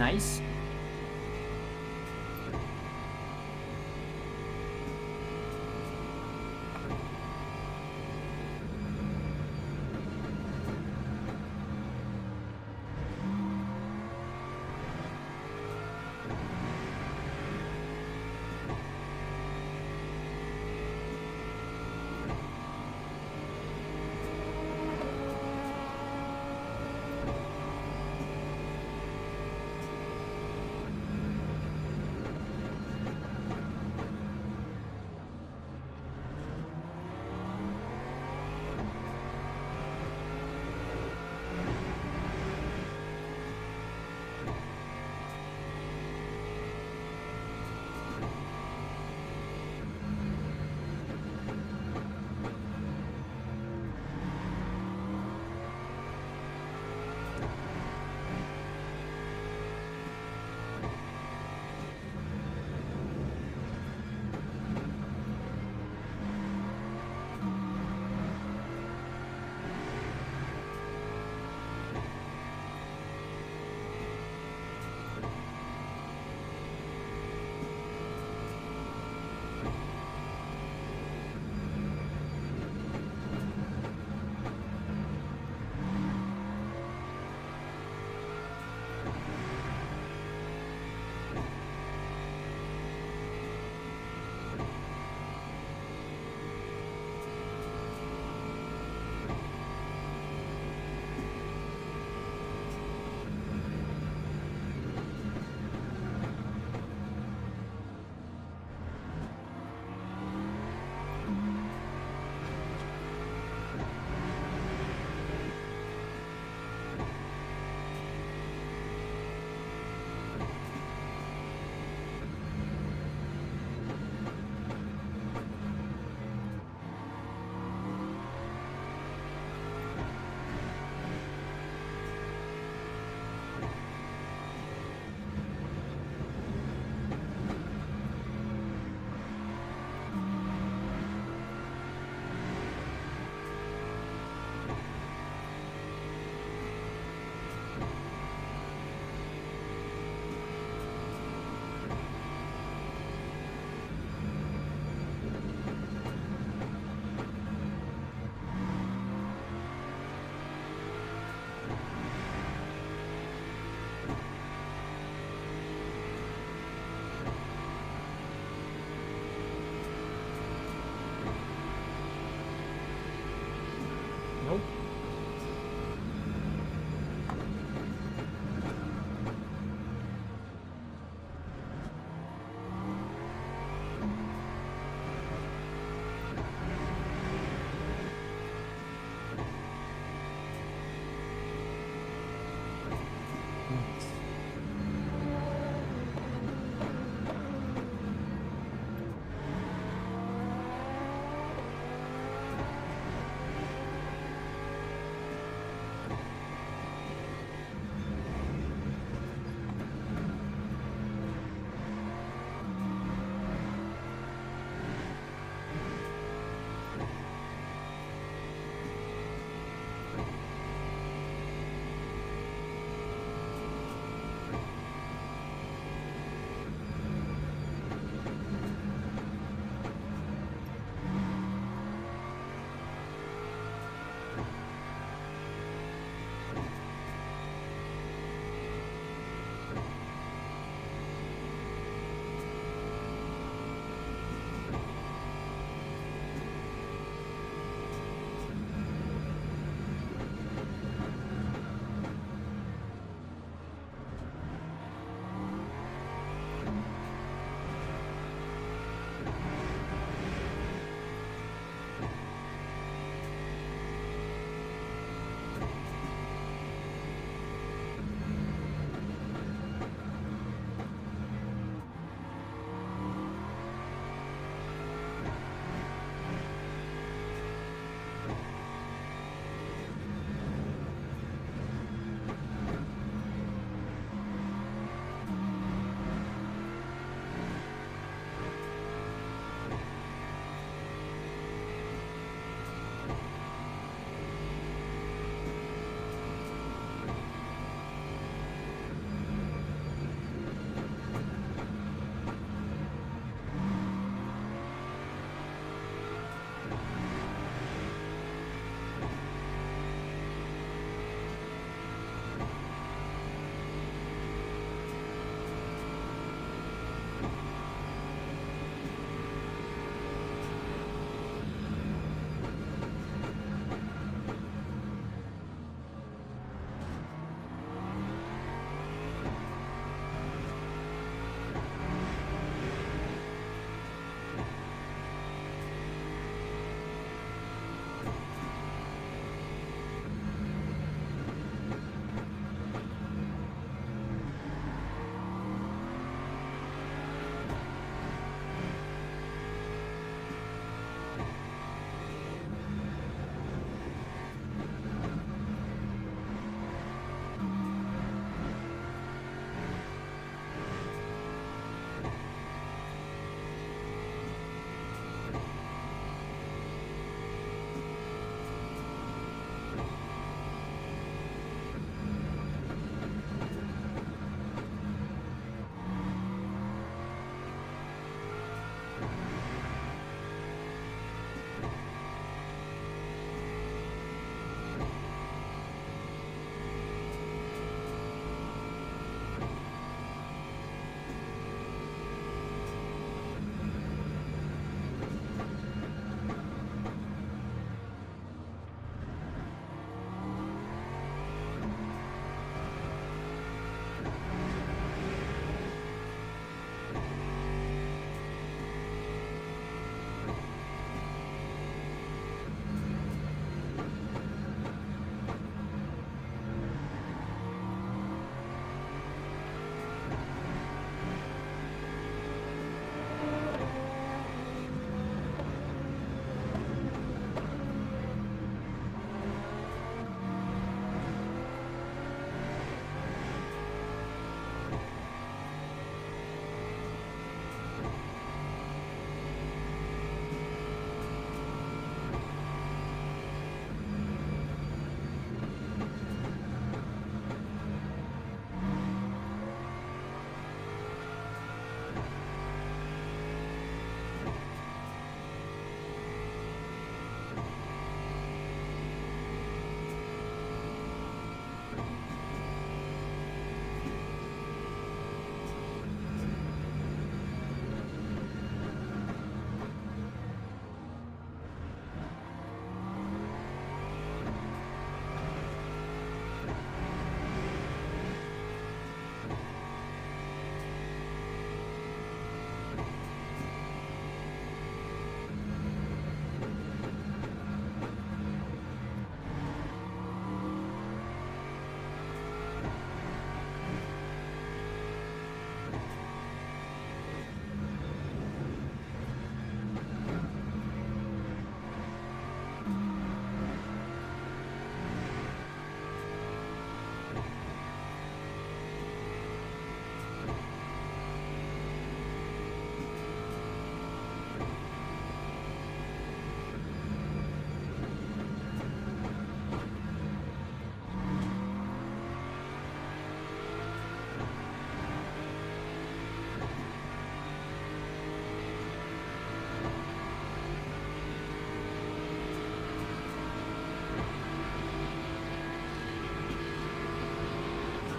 nice.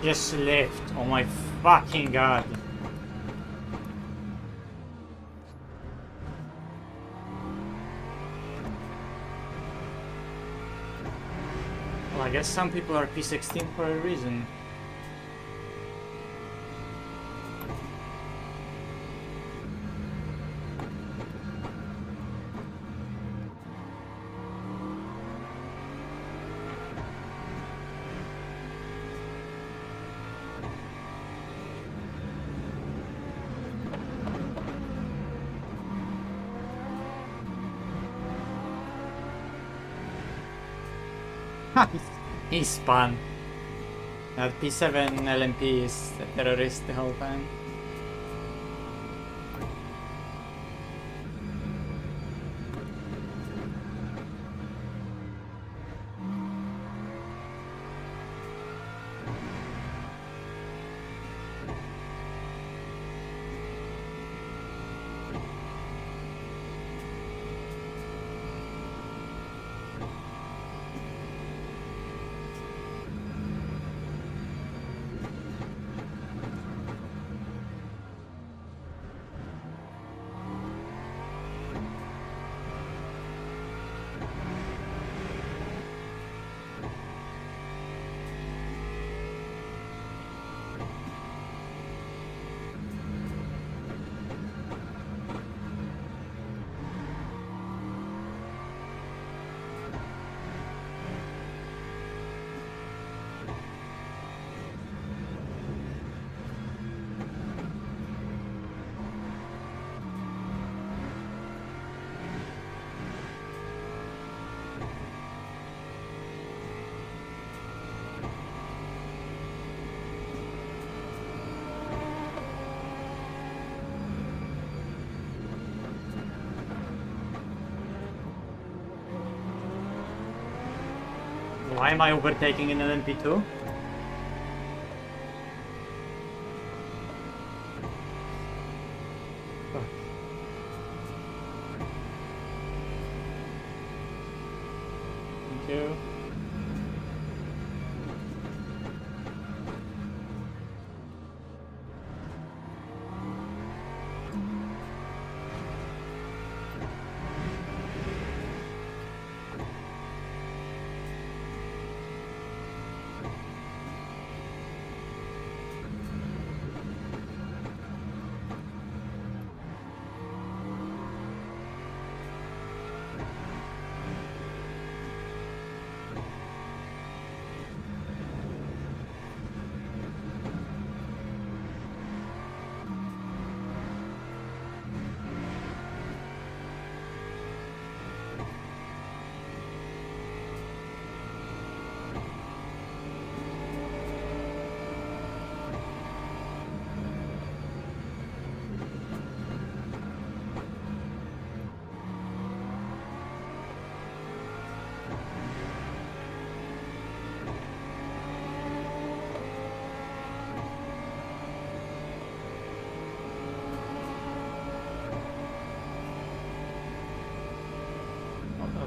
just left. Oh my fucking god. Well, I guess some people are P16 for a reason. He spun. That P7 LMP is a terrorist the whole time. Why am I overtaking in LMP2? Thank you.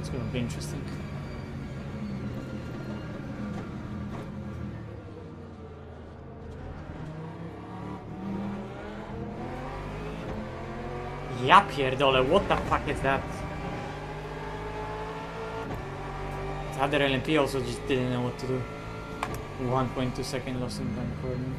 That's gonna be interesting. Ja pierdolę, what the fuck is that? The other LMP also just didn't know what to do. 1.2 second loss in time recording.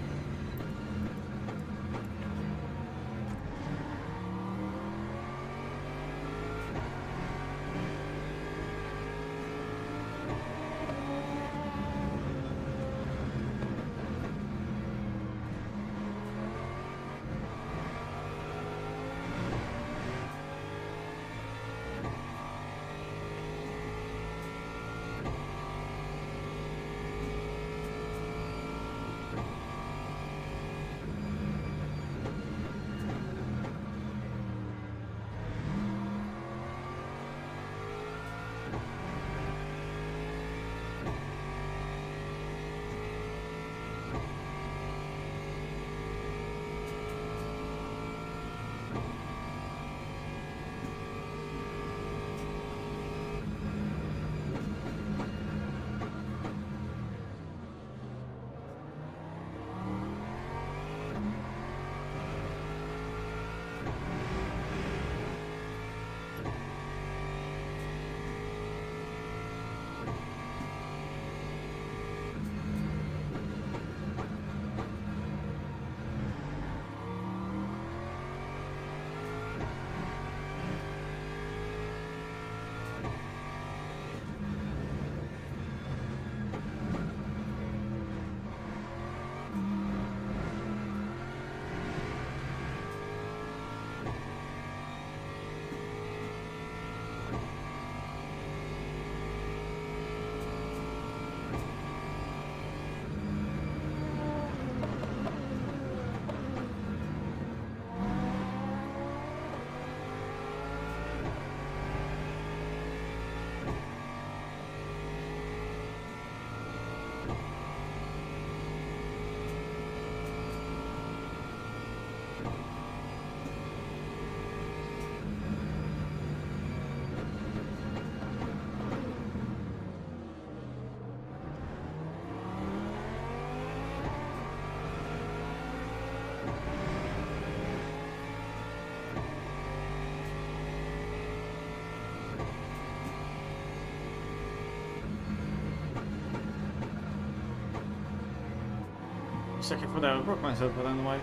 Second for that, I broke myself, but I don't know why.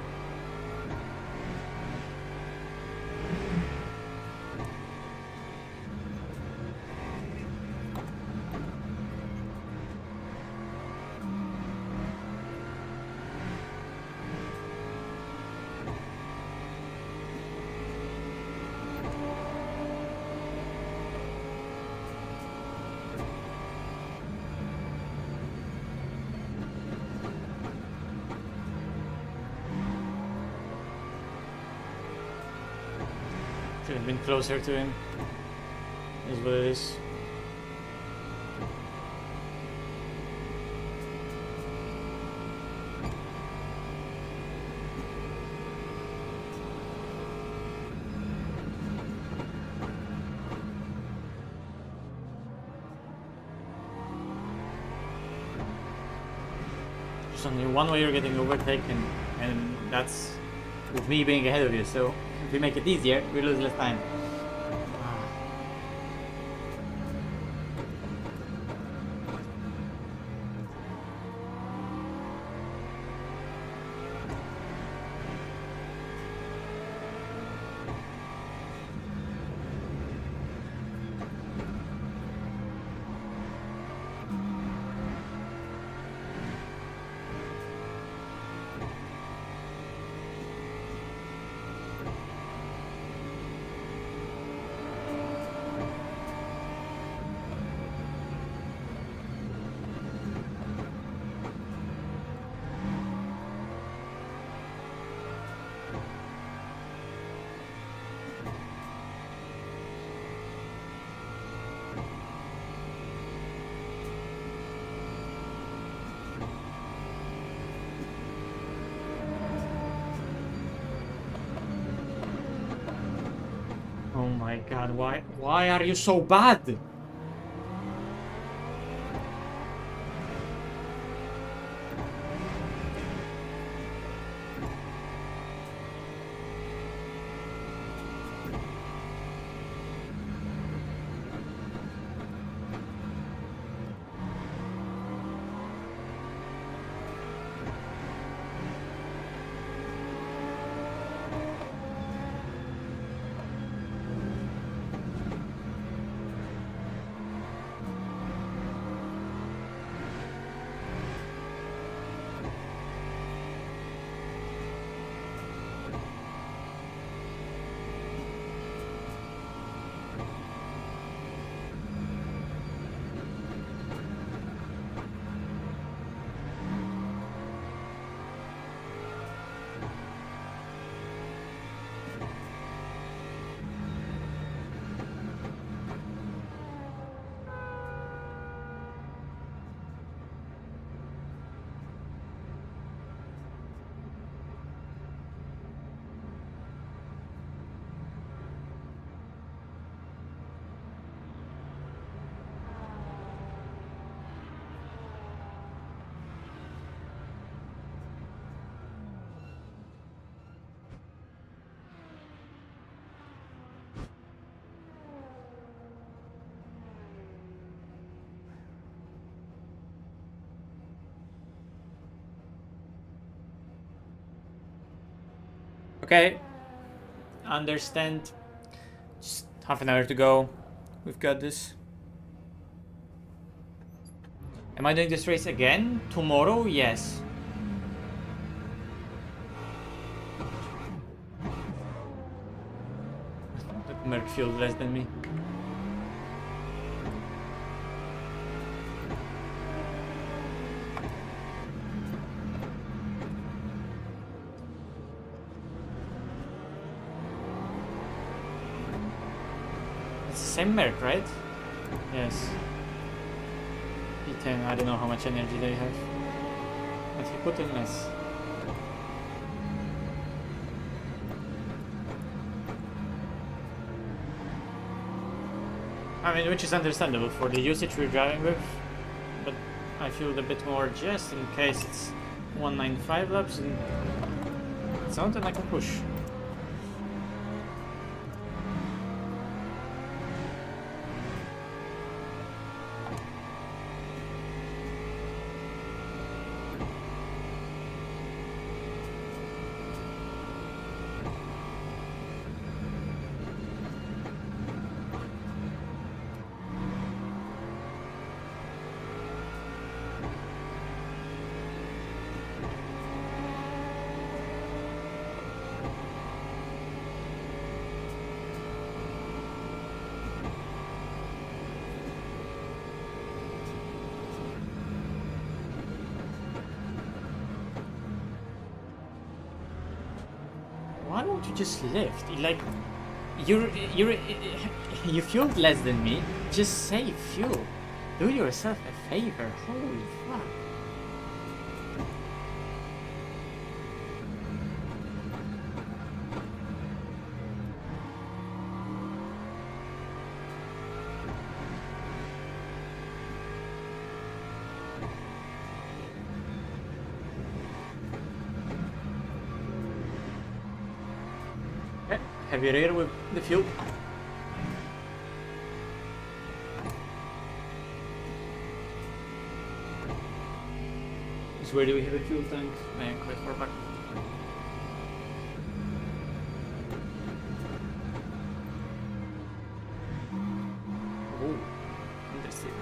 Should have been closer to him. Is what it is. There's only one way you're getting overtaken, and that's with me being ahead of you, so if we make it easier, we lose less time. Oh my god, why are you so bad? Okay, understand. Just half an hour to go. We've got this. Am I doing this race again? Tomorrow? Yes. That Merc feels less than me. Same Merc, right? Yes. P10, I don't know how much energy they have. But he put in less. I mean, which is understandable for the usage we're driving with. But I feel a bit more just in case it's 195 laps and it's something I can push. don't you just lift? Like, you fueled less than me. Just save fuel. Do yourself a favor. Holy fuck. Heavy rear with the fuel. So where do we have a fuel tank? Man, quite far back. Oh, interesting.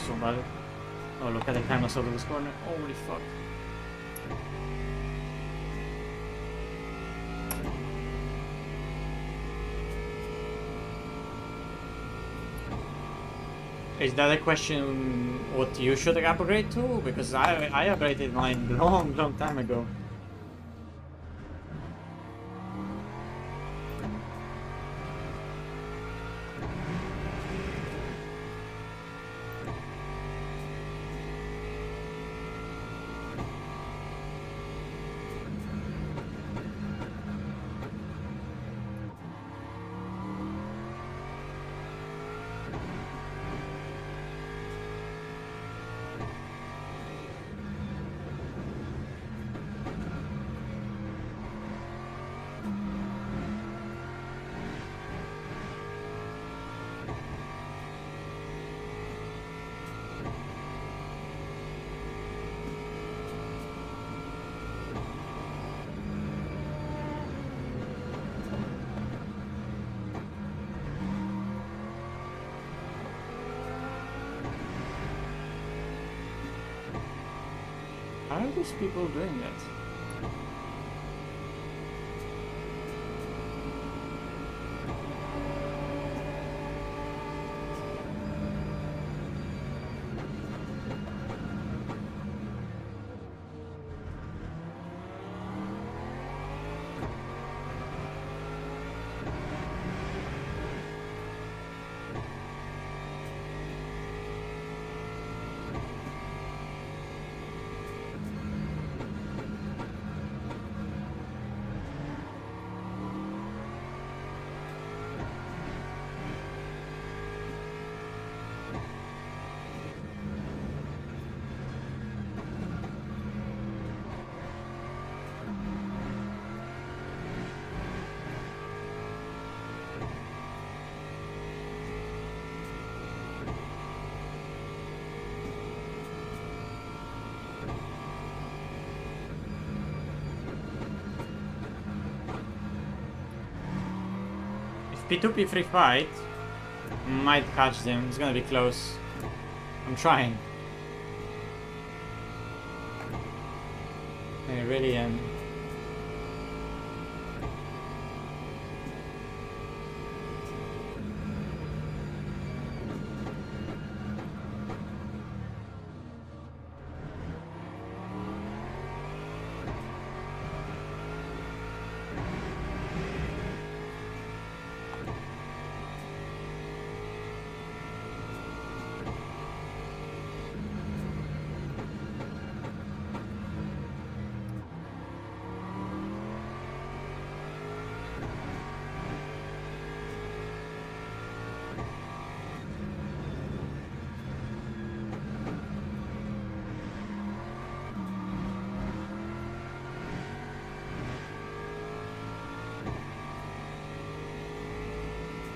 So bad. Oh, look at the camera out of this corner. Holy fuck. Is that a question what you should upgrade to? Because I upgraded mine long time ago. How are these people doing that? P2P free fight might catch them. It's gonna be close. I'm trying. I really am.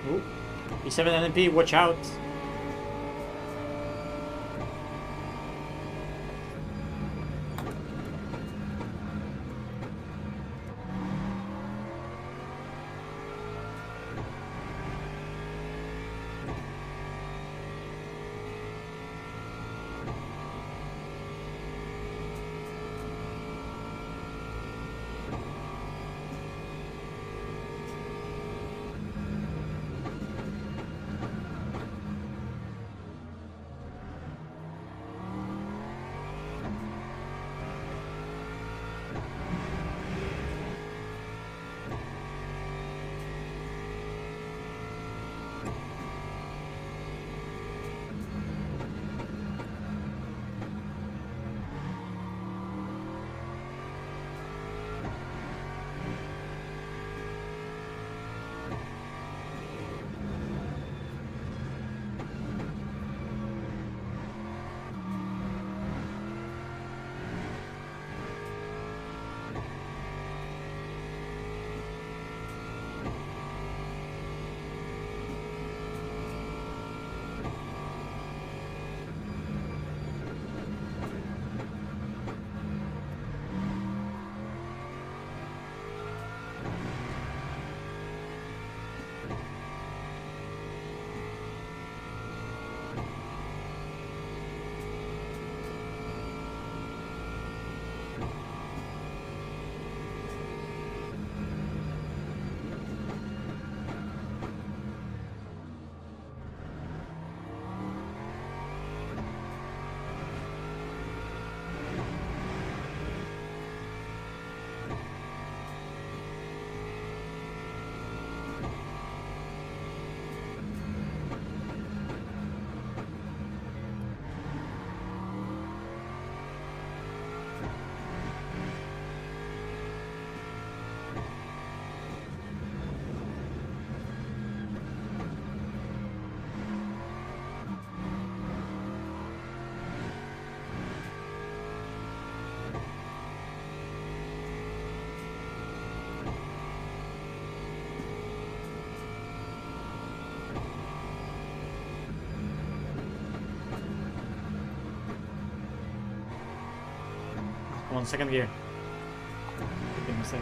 Oh, E7 NMP, watch out! Come on, second gear. Big mistake.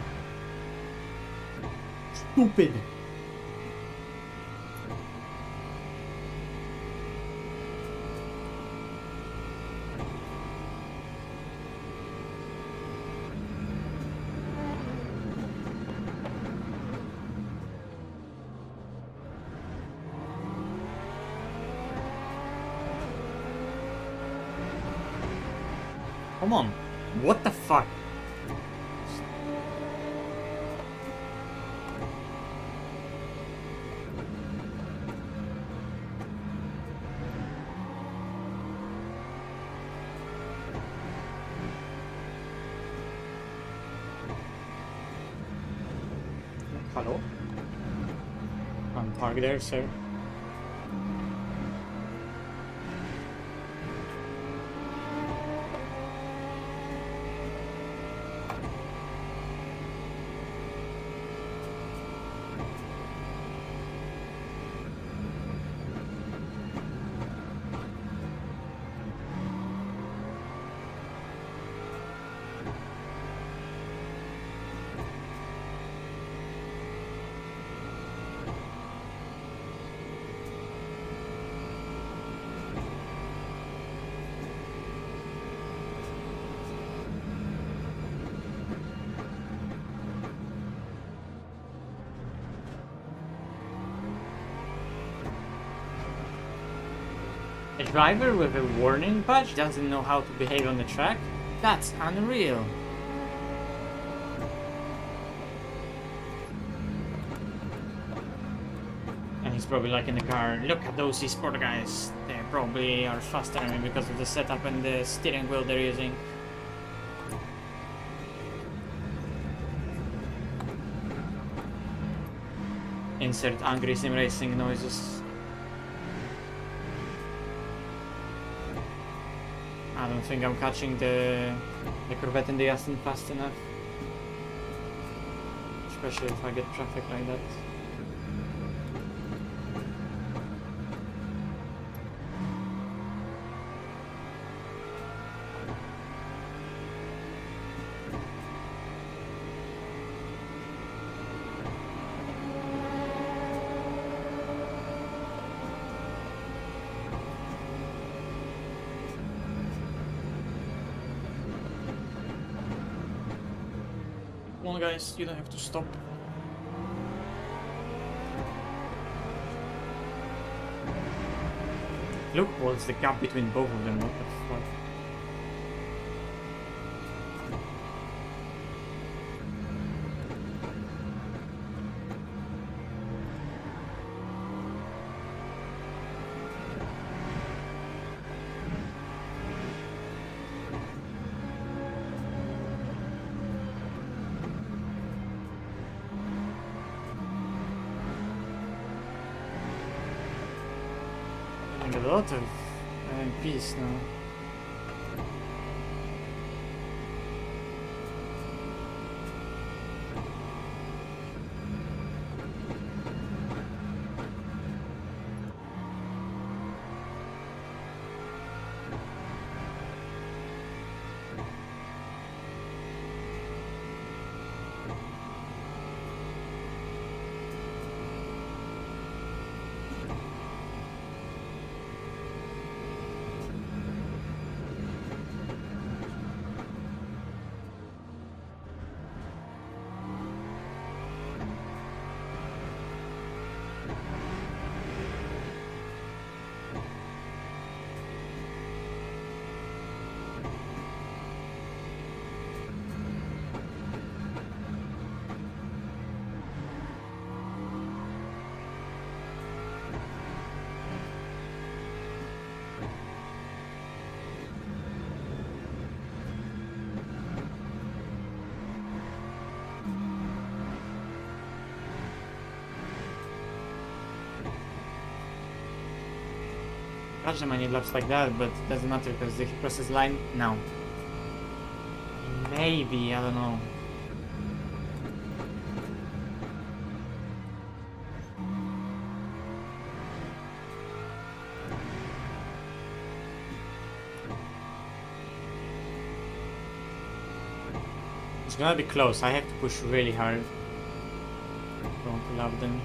Stupid! Come on. What the fuck? Hello? Park there, sir. A driver with a warning badge doesn't know how to behave on the track? That's unreal. And he's probably like in the car, look at those e-sport guys. They probably are faster than me because of the setup and the steering wheel they're using. Insert angry sim racing noises. I don't think I'm catching the Corvette in the Aston fast enough. Especially if I get traffic like that. Come on guys, you don't have to stop. Look, what's the gap between both of them? What the fuck? A lot of MPs now. Catch them when he laps like that, but it doesn't matter because if he crosses line now. Maybe, I don't know. It's gonna be close. I have to push really hard. Don't love them.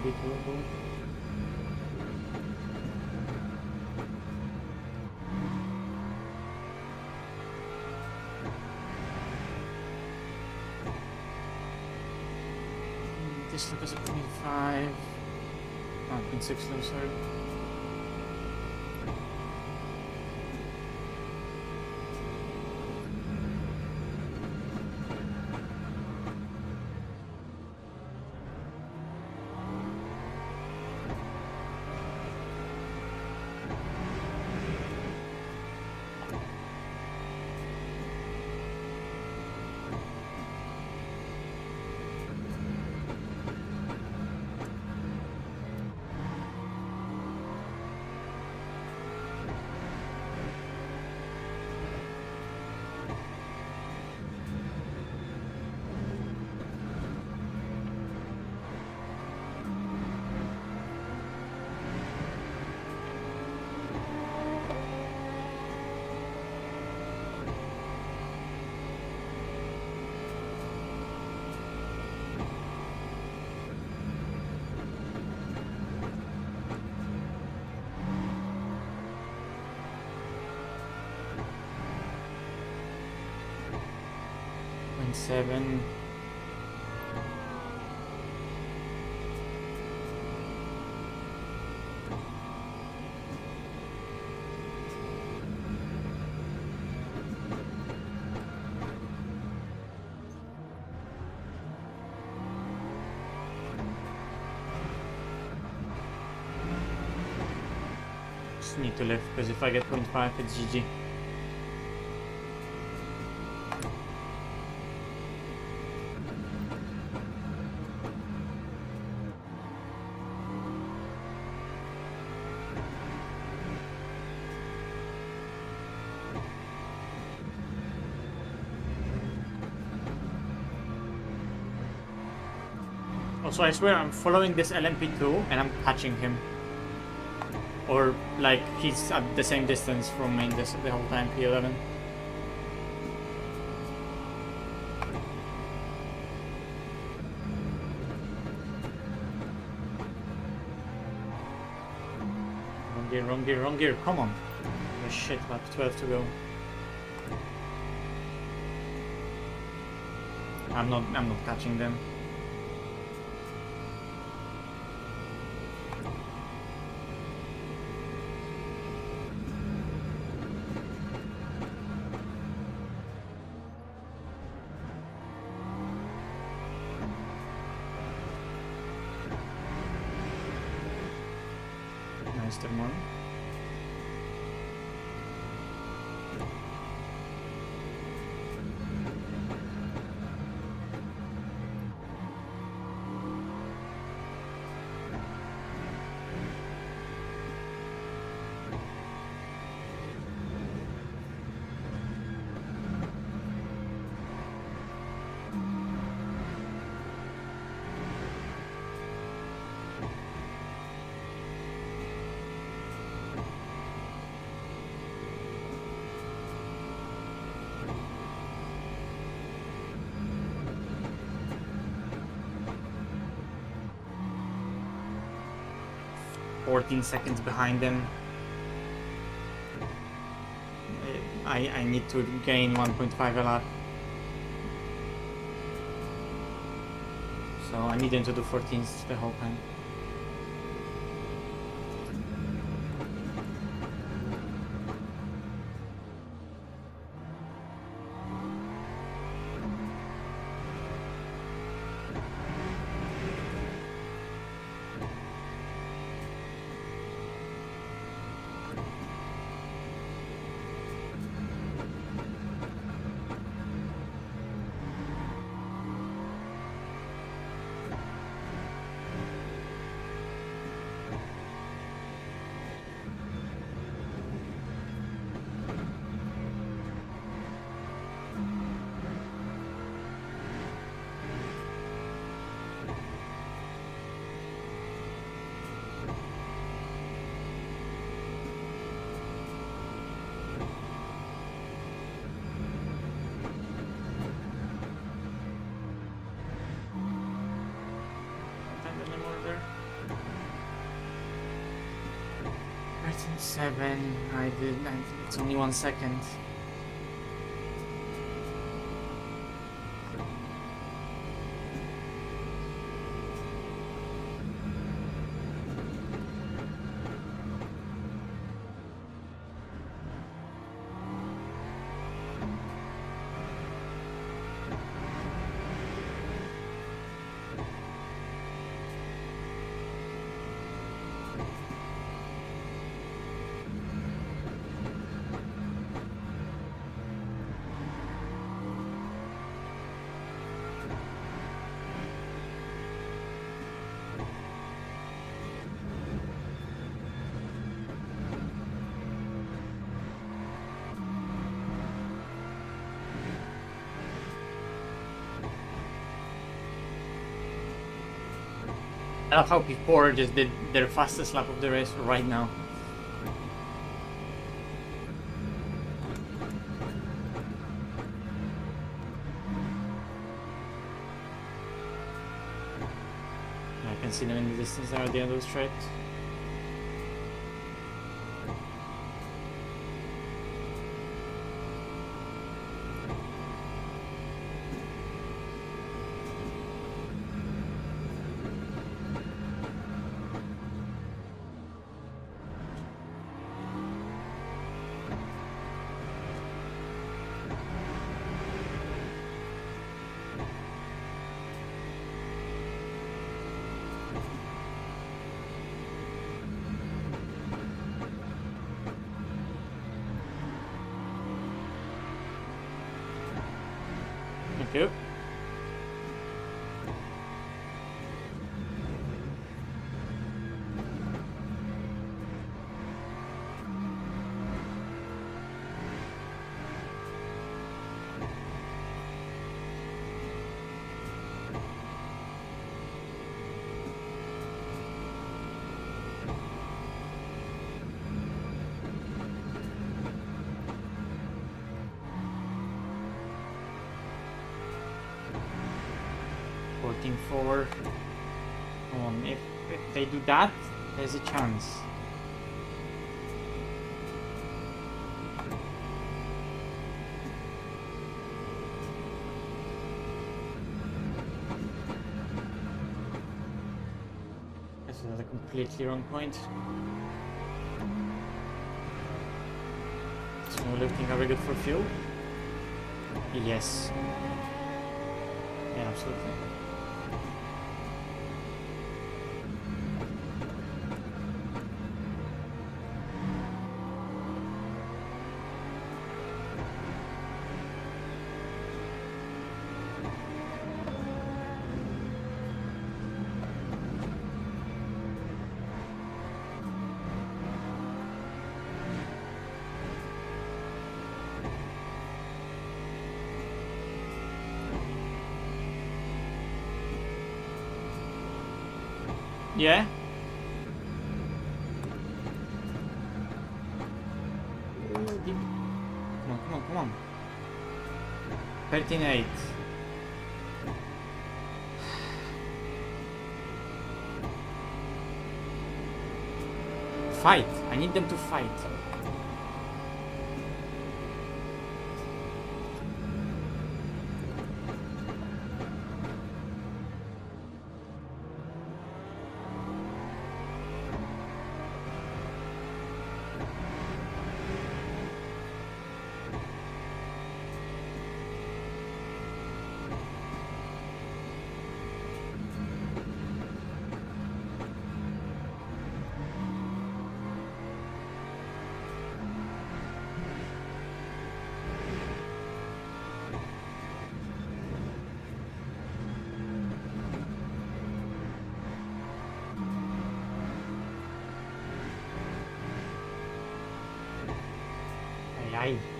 Maybe doable. This look is a 0.5. Oh, 0.6 low, sorry. Seven. Just need to lift because if I get 0.5, it's GG. Also, I swear I'm following this LMP2 and I'm catching him. Or like he's at the same distance from me the whole time, P11. Wrong gear, come on. Oh, shit, lap 12 to go. I'm not catching them. Nice turn one. Seconds behind them. I need to gain 1.5 a lap. So I need them to do 14s the whole time. 13.7. I did. It's only 1 second. I love how P4 just did their fastest lap of the race right now. I can see them in the distance there at the end of the straight. Thank you. Forward. If they do that, there's a chance. That's another completely wrong point. So looking very good for fuel. Yes. Yeah, absolutely. Yeah. Come on, come on, come on. 13.8. Fight. I need them to fight.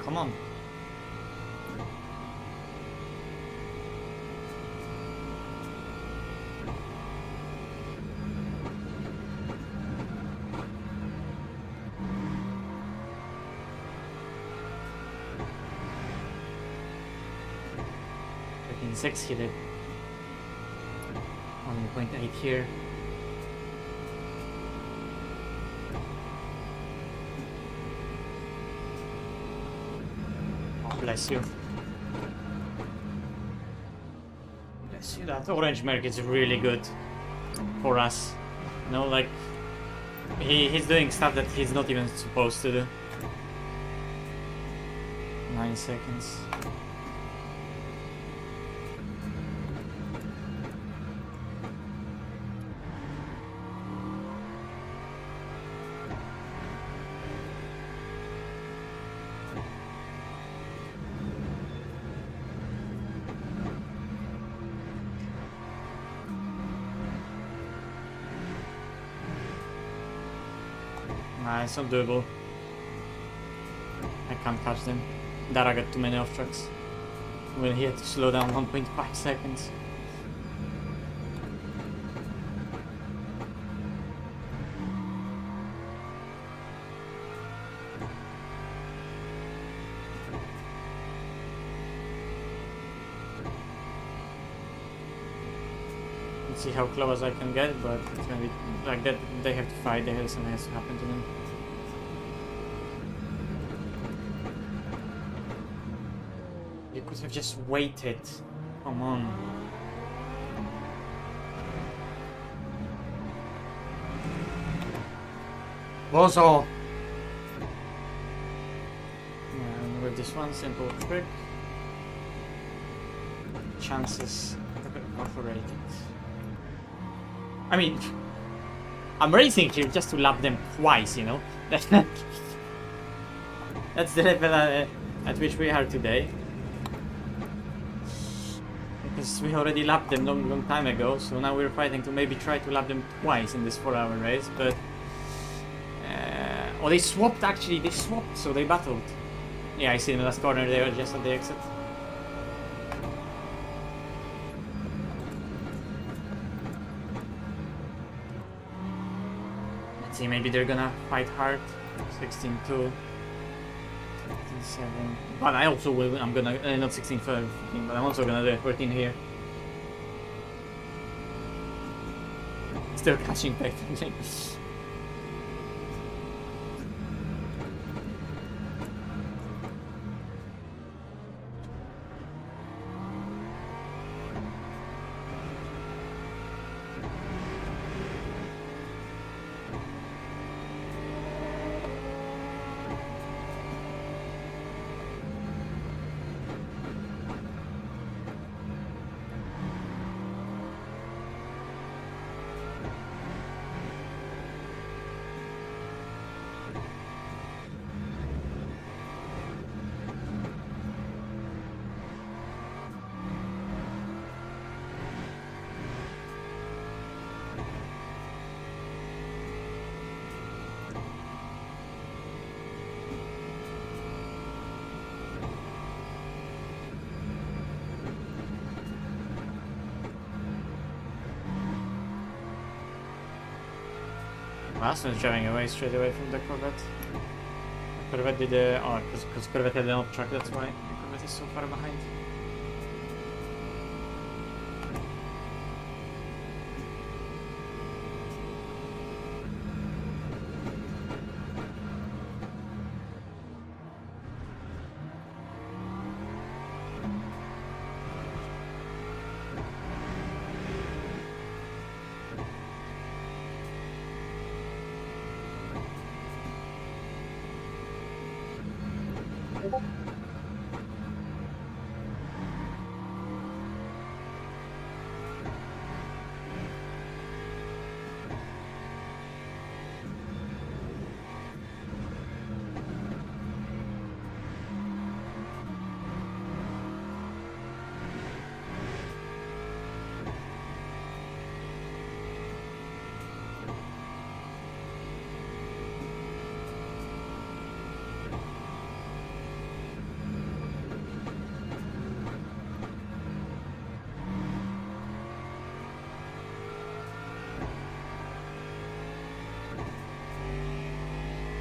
Come on. In 6 hit it. 1.8 here. bless you. Bless you. That orange merc is really good for us. You know, like he's doing stuff that he's not even supposed to do. 9 seconds. Nah, it's not doable. I can't catch them. Daire got too many off tracks. When he had to slow down 1.5 seconds. Let's see how close I can get, but it's gonna be like that. They have to fight. Something has to happen to them. You could have just waited. Come on. Bozo! And with this one simple trick, chances evaporated. I mean, I'm racing here just to lap them twice, you know? That's the level at which we are today. Because we already lapped them long time ago, so now we're fighting to maybe try to lap them twice in this 4-hour race, but... oh, they swapped actually, so they battled. Yeah, I see in the last corner, they were just at the exit. Let's see, maybe they're gonna fight hard. 16-2. 16-7. But I also will, I'm gonna, not 16-5, but I'm also gonna do a 14 here. Still catching back. Aston's driving away straight away from the Corvette. Corvette did oh, because Corvette had an off track, that's why Corvette is so far behind.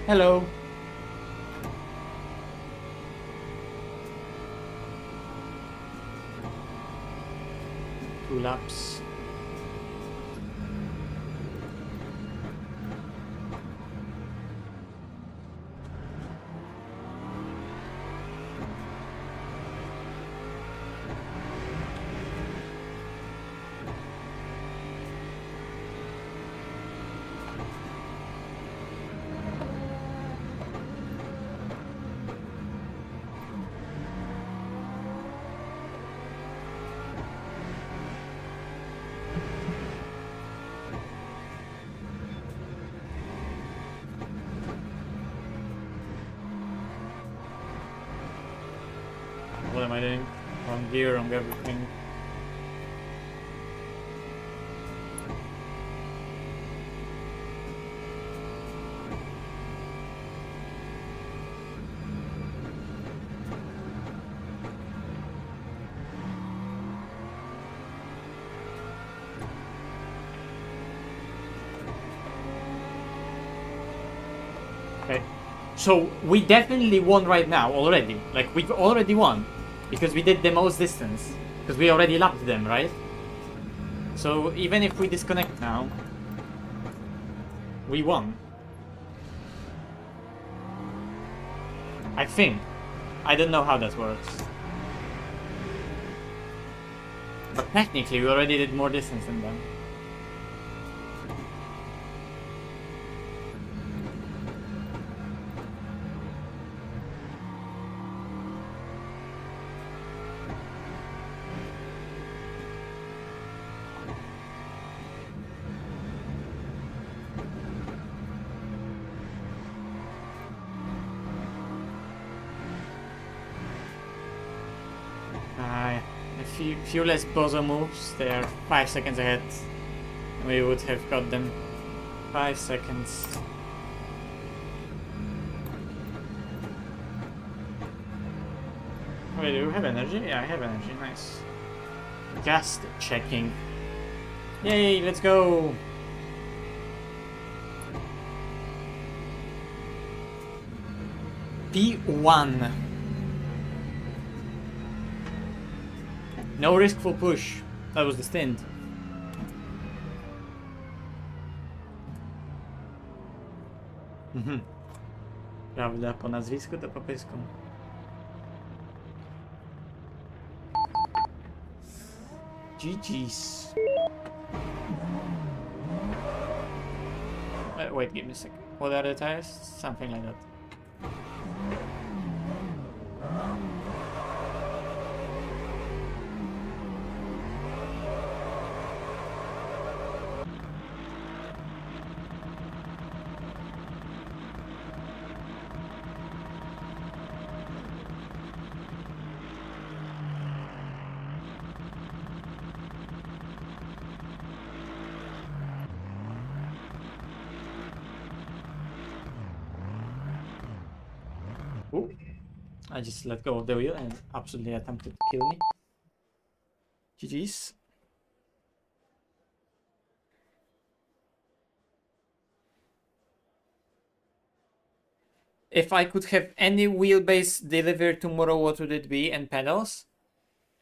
Hello. Two laps. What am I doing? Wrong gear, wrong everything. Okay. So we definitely won right now already. Like we've already won. Because we did the most distance. Because we already lapped them, right? So even if we disconnect now, we won. I think. I don't know how that works. But technically we already did more distance than them. A few less bozo moves, they are 5 seconds ahead. We would have got them. 5 seconds. Wait, do you have energy? Yeah, I have energy, nice. Just checking. Yay, let's go! P1. No risk for push. That was the stint. Prawda po nazwisku to po pysku. GG's. Wait, give me a sec. What are the tires? Something like that. Ooh. I just let go of the wheel and absolutely attempted to kill me. GG's. If I could have any wheelbase delivered tomorrow, what would it be? And pedals?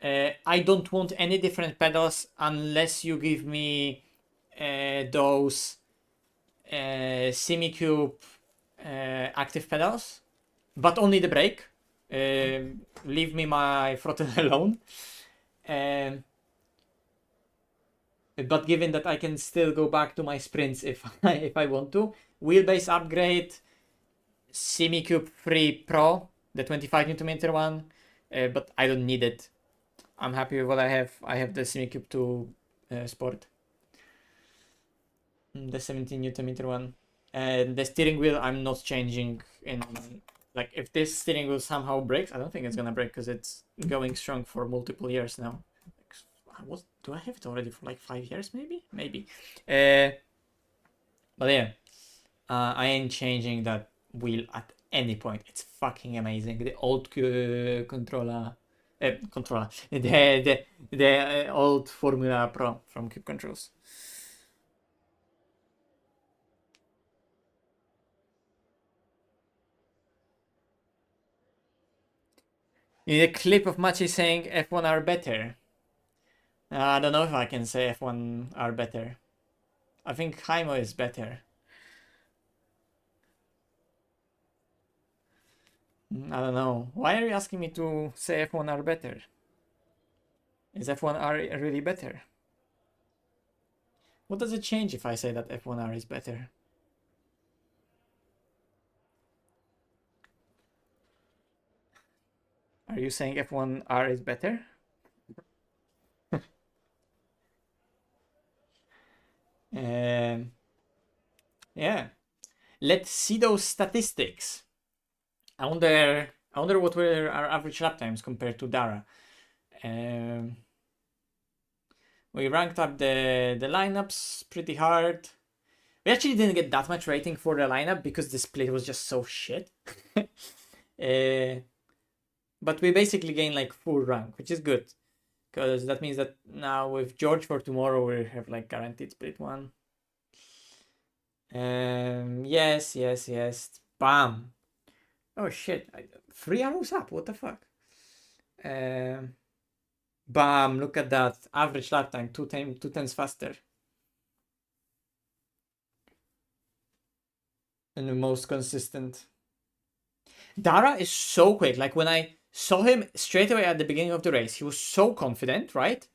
I don't want any different pedals unless you give me those Simucube active pedals. But only the brake. Leave me my throttle alone. But given that I can still go back to my sprints if I want to. Wheelbase upgrade. Simucube 3 Pro. The 25 Nm one. But I don't need it. I'm happy with what I have. I have the Simucube 2 Sport. The 17 Nm one. And the steering wheel I'm not changing in... Like, if this steering wheel somehow breaks, I don't think it's gonna break because it's going strong for multiple years now. Do I have it already for like 5 years, maybe? Maybe. But yeah, I ain't changing that wheel at any point. It's fucking amazing. The old controller, the old Formula Pro from Cube Controls. In a clip of Maciej saying F1R better. I don't know if I can say F1R better. I think Jaimo is better. I don't know. Why are you asking me to say F1R better? Is F1R really better? What does it change if I say that F1R is better? Are you saying F1R is better? Yeah. Let's see those statistics. I I wonder what were our average lap times compared to Daire. We ranked up the lineups pretty hard. We actually didn't get that much rating for the lineup because the split was just so shit. But we basically gained like full rank, which is good. Because that means that now with George for tomorrow we have like guaranteed split one. Yes. Bam. Oh shit. 3 arrows up, what the fuck? Bam, look at that. Average lap time, 2 times faster. And the most consistent. Daire is so quick. Like when I saw him straight away at the beginning of the race, he was so confident, right?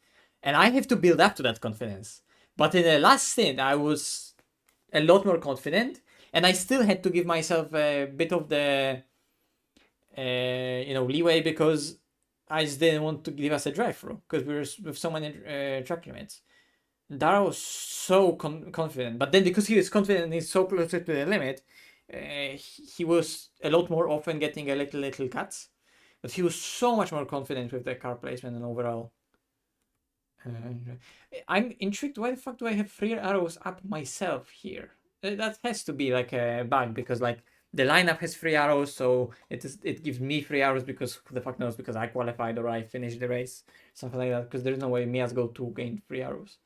And I have to build up to that confidence. But in the last stint, I was a lot more confident, and I still had to give myself a bit of the leeway because I just didn't want to give us a drive-through because we were with so many track limits. Daire was so confident, but then because he was confident and he's so close to the limit, he was a lot more often getting a little cuts. But he was so much more confident with the car placement and overall. I'm intrigued. Why the fuck do I have 3 arrows up myself here? That has to be like a bug because like the lineup has 3 arrows, so it gives me 3 arrows because who the fuck knows, because I qualified or I finished the race, something like that. Because there's no way me as go to gain 3 arrows.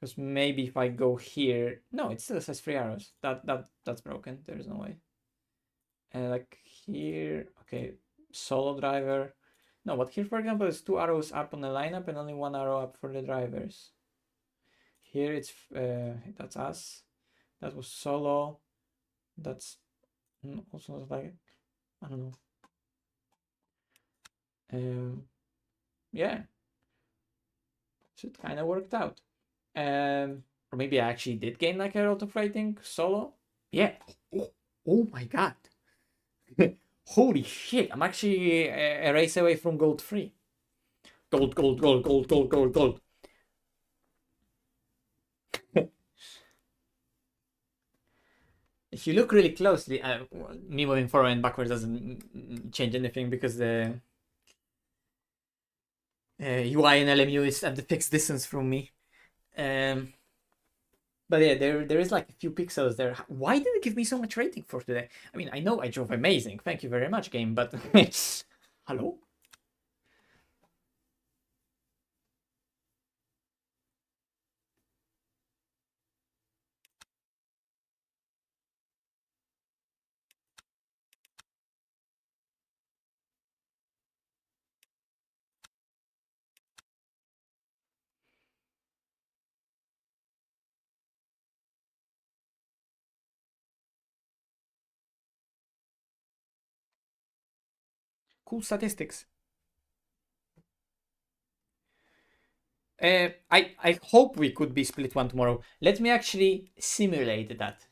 Because maybe if I go here, no, it still says 3 arrows. That's broken. There's no way. And like here, okay, solo driver. No, but here, for example, it's 2 arrows up on the lineup and only 1 arrow up for the drivers. Here it's that's us. That was solo. That's also like, I don't know. Yeah. So it kind of worked out. Or maybe I actually did gain like a lot of rating solo. Yeah. Oh my god. Holy shit. I'm actually a race away from gold 3. Gold. If you look really closely, me moving forward and backwards doesn't change anything because the UI and LMU is at the fixed distance from me. But yeah, there is like a few pixels there. Why did it give me so much rating for today? I mean, I know I drove amazing. Thank you very much, game, but hello? Cool statistics. I hope we could be split one tomorrow. Let me actually simulate that.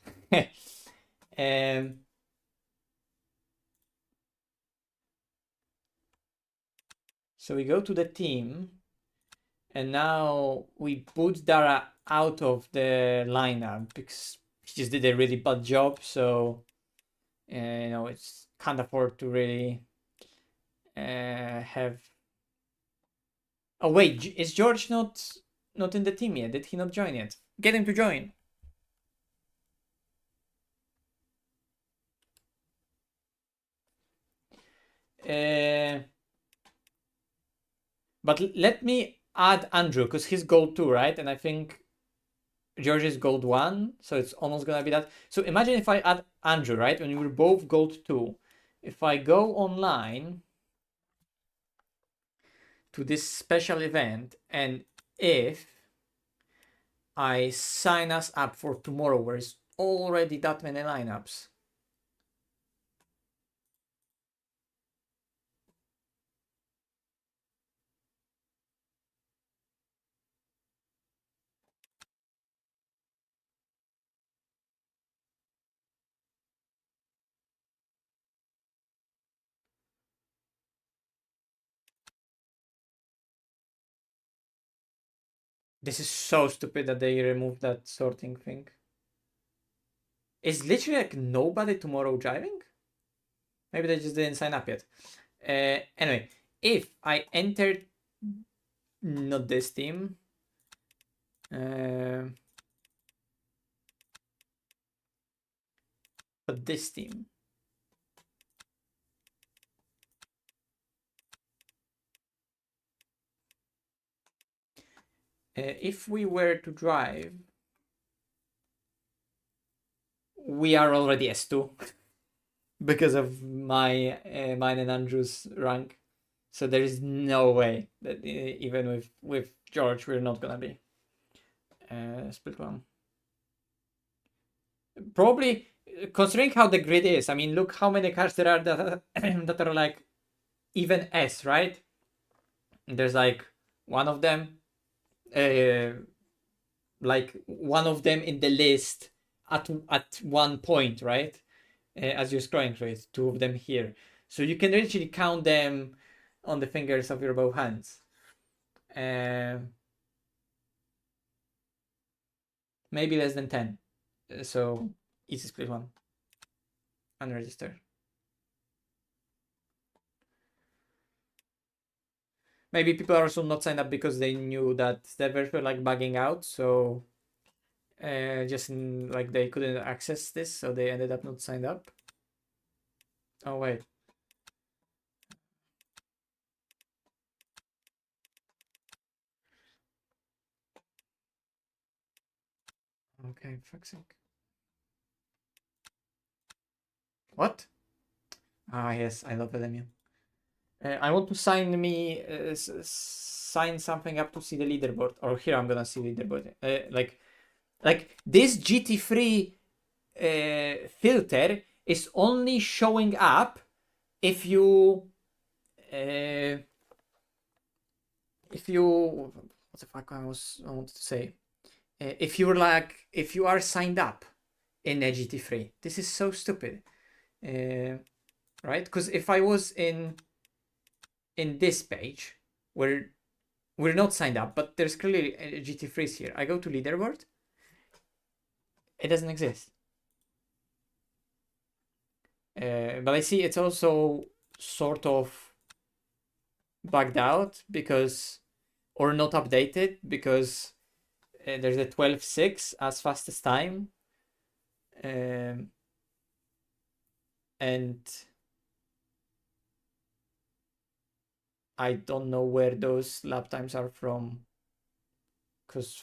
So we go to the team, and now we put Daire out of the lineup because he just did a really bad job. So it's can't afford to really have. Oh wait, is George not in the team yet? Did he not join yet? Get him to join. But let me add Andrew because he's gold 2, right? And I think George is gold 1, so it's almost gonna be that. So imagine if I add Andrew, right? When we were both gold 2. If I go online to this special event, and if I sign us up for tomorrow, where it's already that many lineups. This is so stupid that they removed that sorting thing. Is literally like nobody tomorrow driving? Maybe they just didn't sign up yet. Anyway, if I entered not this team, but this team. If we were to drive, we are already S2 because of my mine and Andrew's rank. So there is no way that even with George we're not gonna be split one. Probably considering how the grid is. I mean, look how many cars there are that that are like even S, right? There's like one of them, like one of them in the list at one point, right? As you're scrolling through it, two of them here. So you can literally count them on the fingers of your both hands. Maybe less than 10. So easy split one. Unregister. Maybe people are also not signed up because they knew that servers were like bugging out. So just like they couldn't access this, so they ended up not signed up. Oh wait. Okay, fuck's sake. What? Ah yes, I love LMU. I want to sign something up to see the leaderboard. Or here I'm gonna see leaderboard. Like this GT3 filter is only showing up if you what the fuck I wanted to say, if you are signed up in a GT3. This is so stupid, right? Because if I was in this page where we're not signed up, but there's clearly GT3s here, I go to leaderboard, it doesn't exist. But I see it's also sort of bugged out because, or not updated because there's a 12.6 as fastest time. And I don't know where those lap times are from, because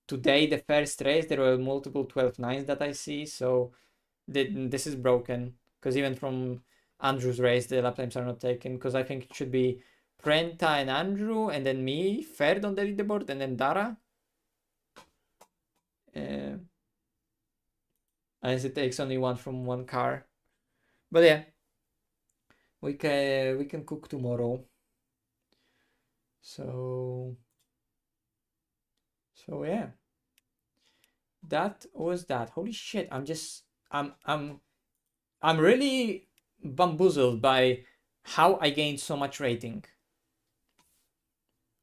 today, the first race, there were multiple 12.9s that I see, so this is broken, because even from Andrew's race, the lap times are not taken, because I think it should be Prenta and Andrew, and then me, third on the leaderboard, and then Dara. Unless it takes only one from one car. But yeah, we can cook tomorrow. So yeah, that was that. Holy shit! I'm really bamboozled by how I gained so much rating,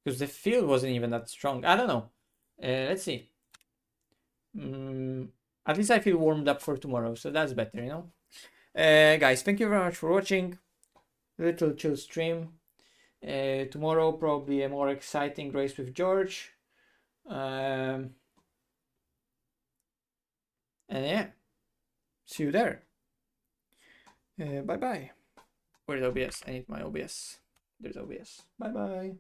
because the field wasn't even that strong. I don't know. Let's see. At least I feel warmed up for tomorrow, so that's better, you know. Guys, thank you very much for watching. Little chill stream. Tomorrow probably a more exciting race with George. And yeah, see you there. Bye bye. Where's OBS? I need my OBS. There's OBS. Bye bye.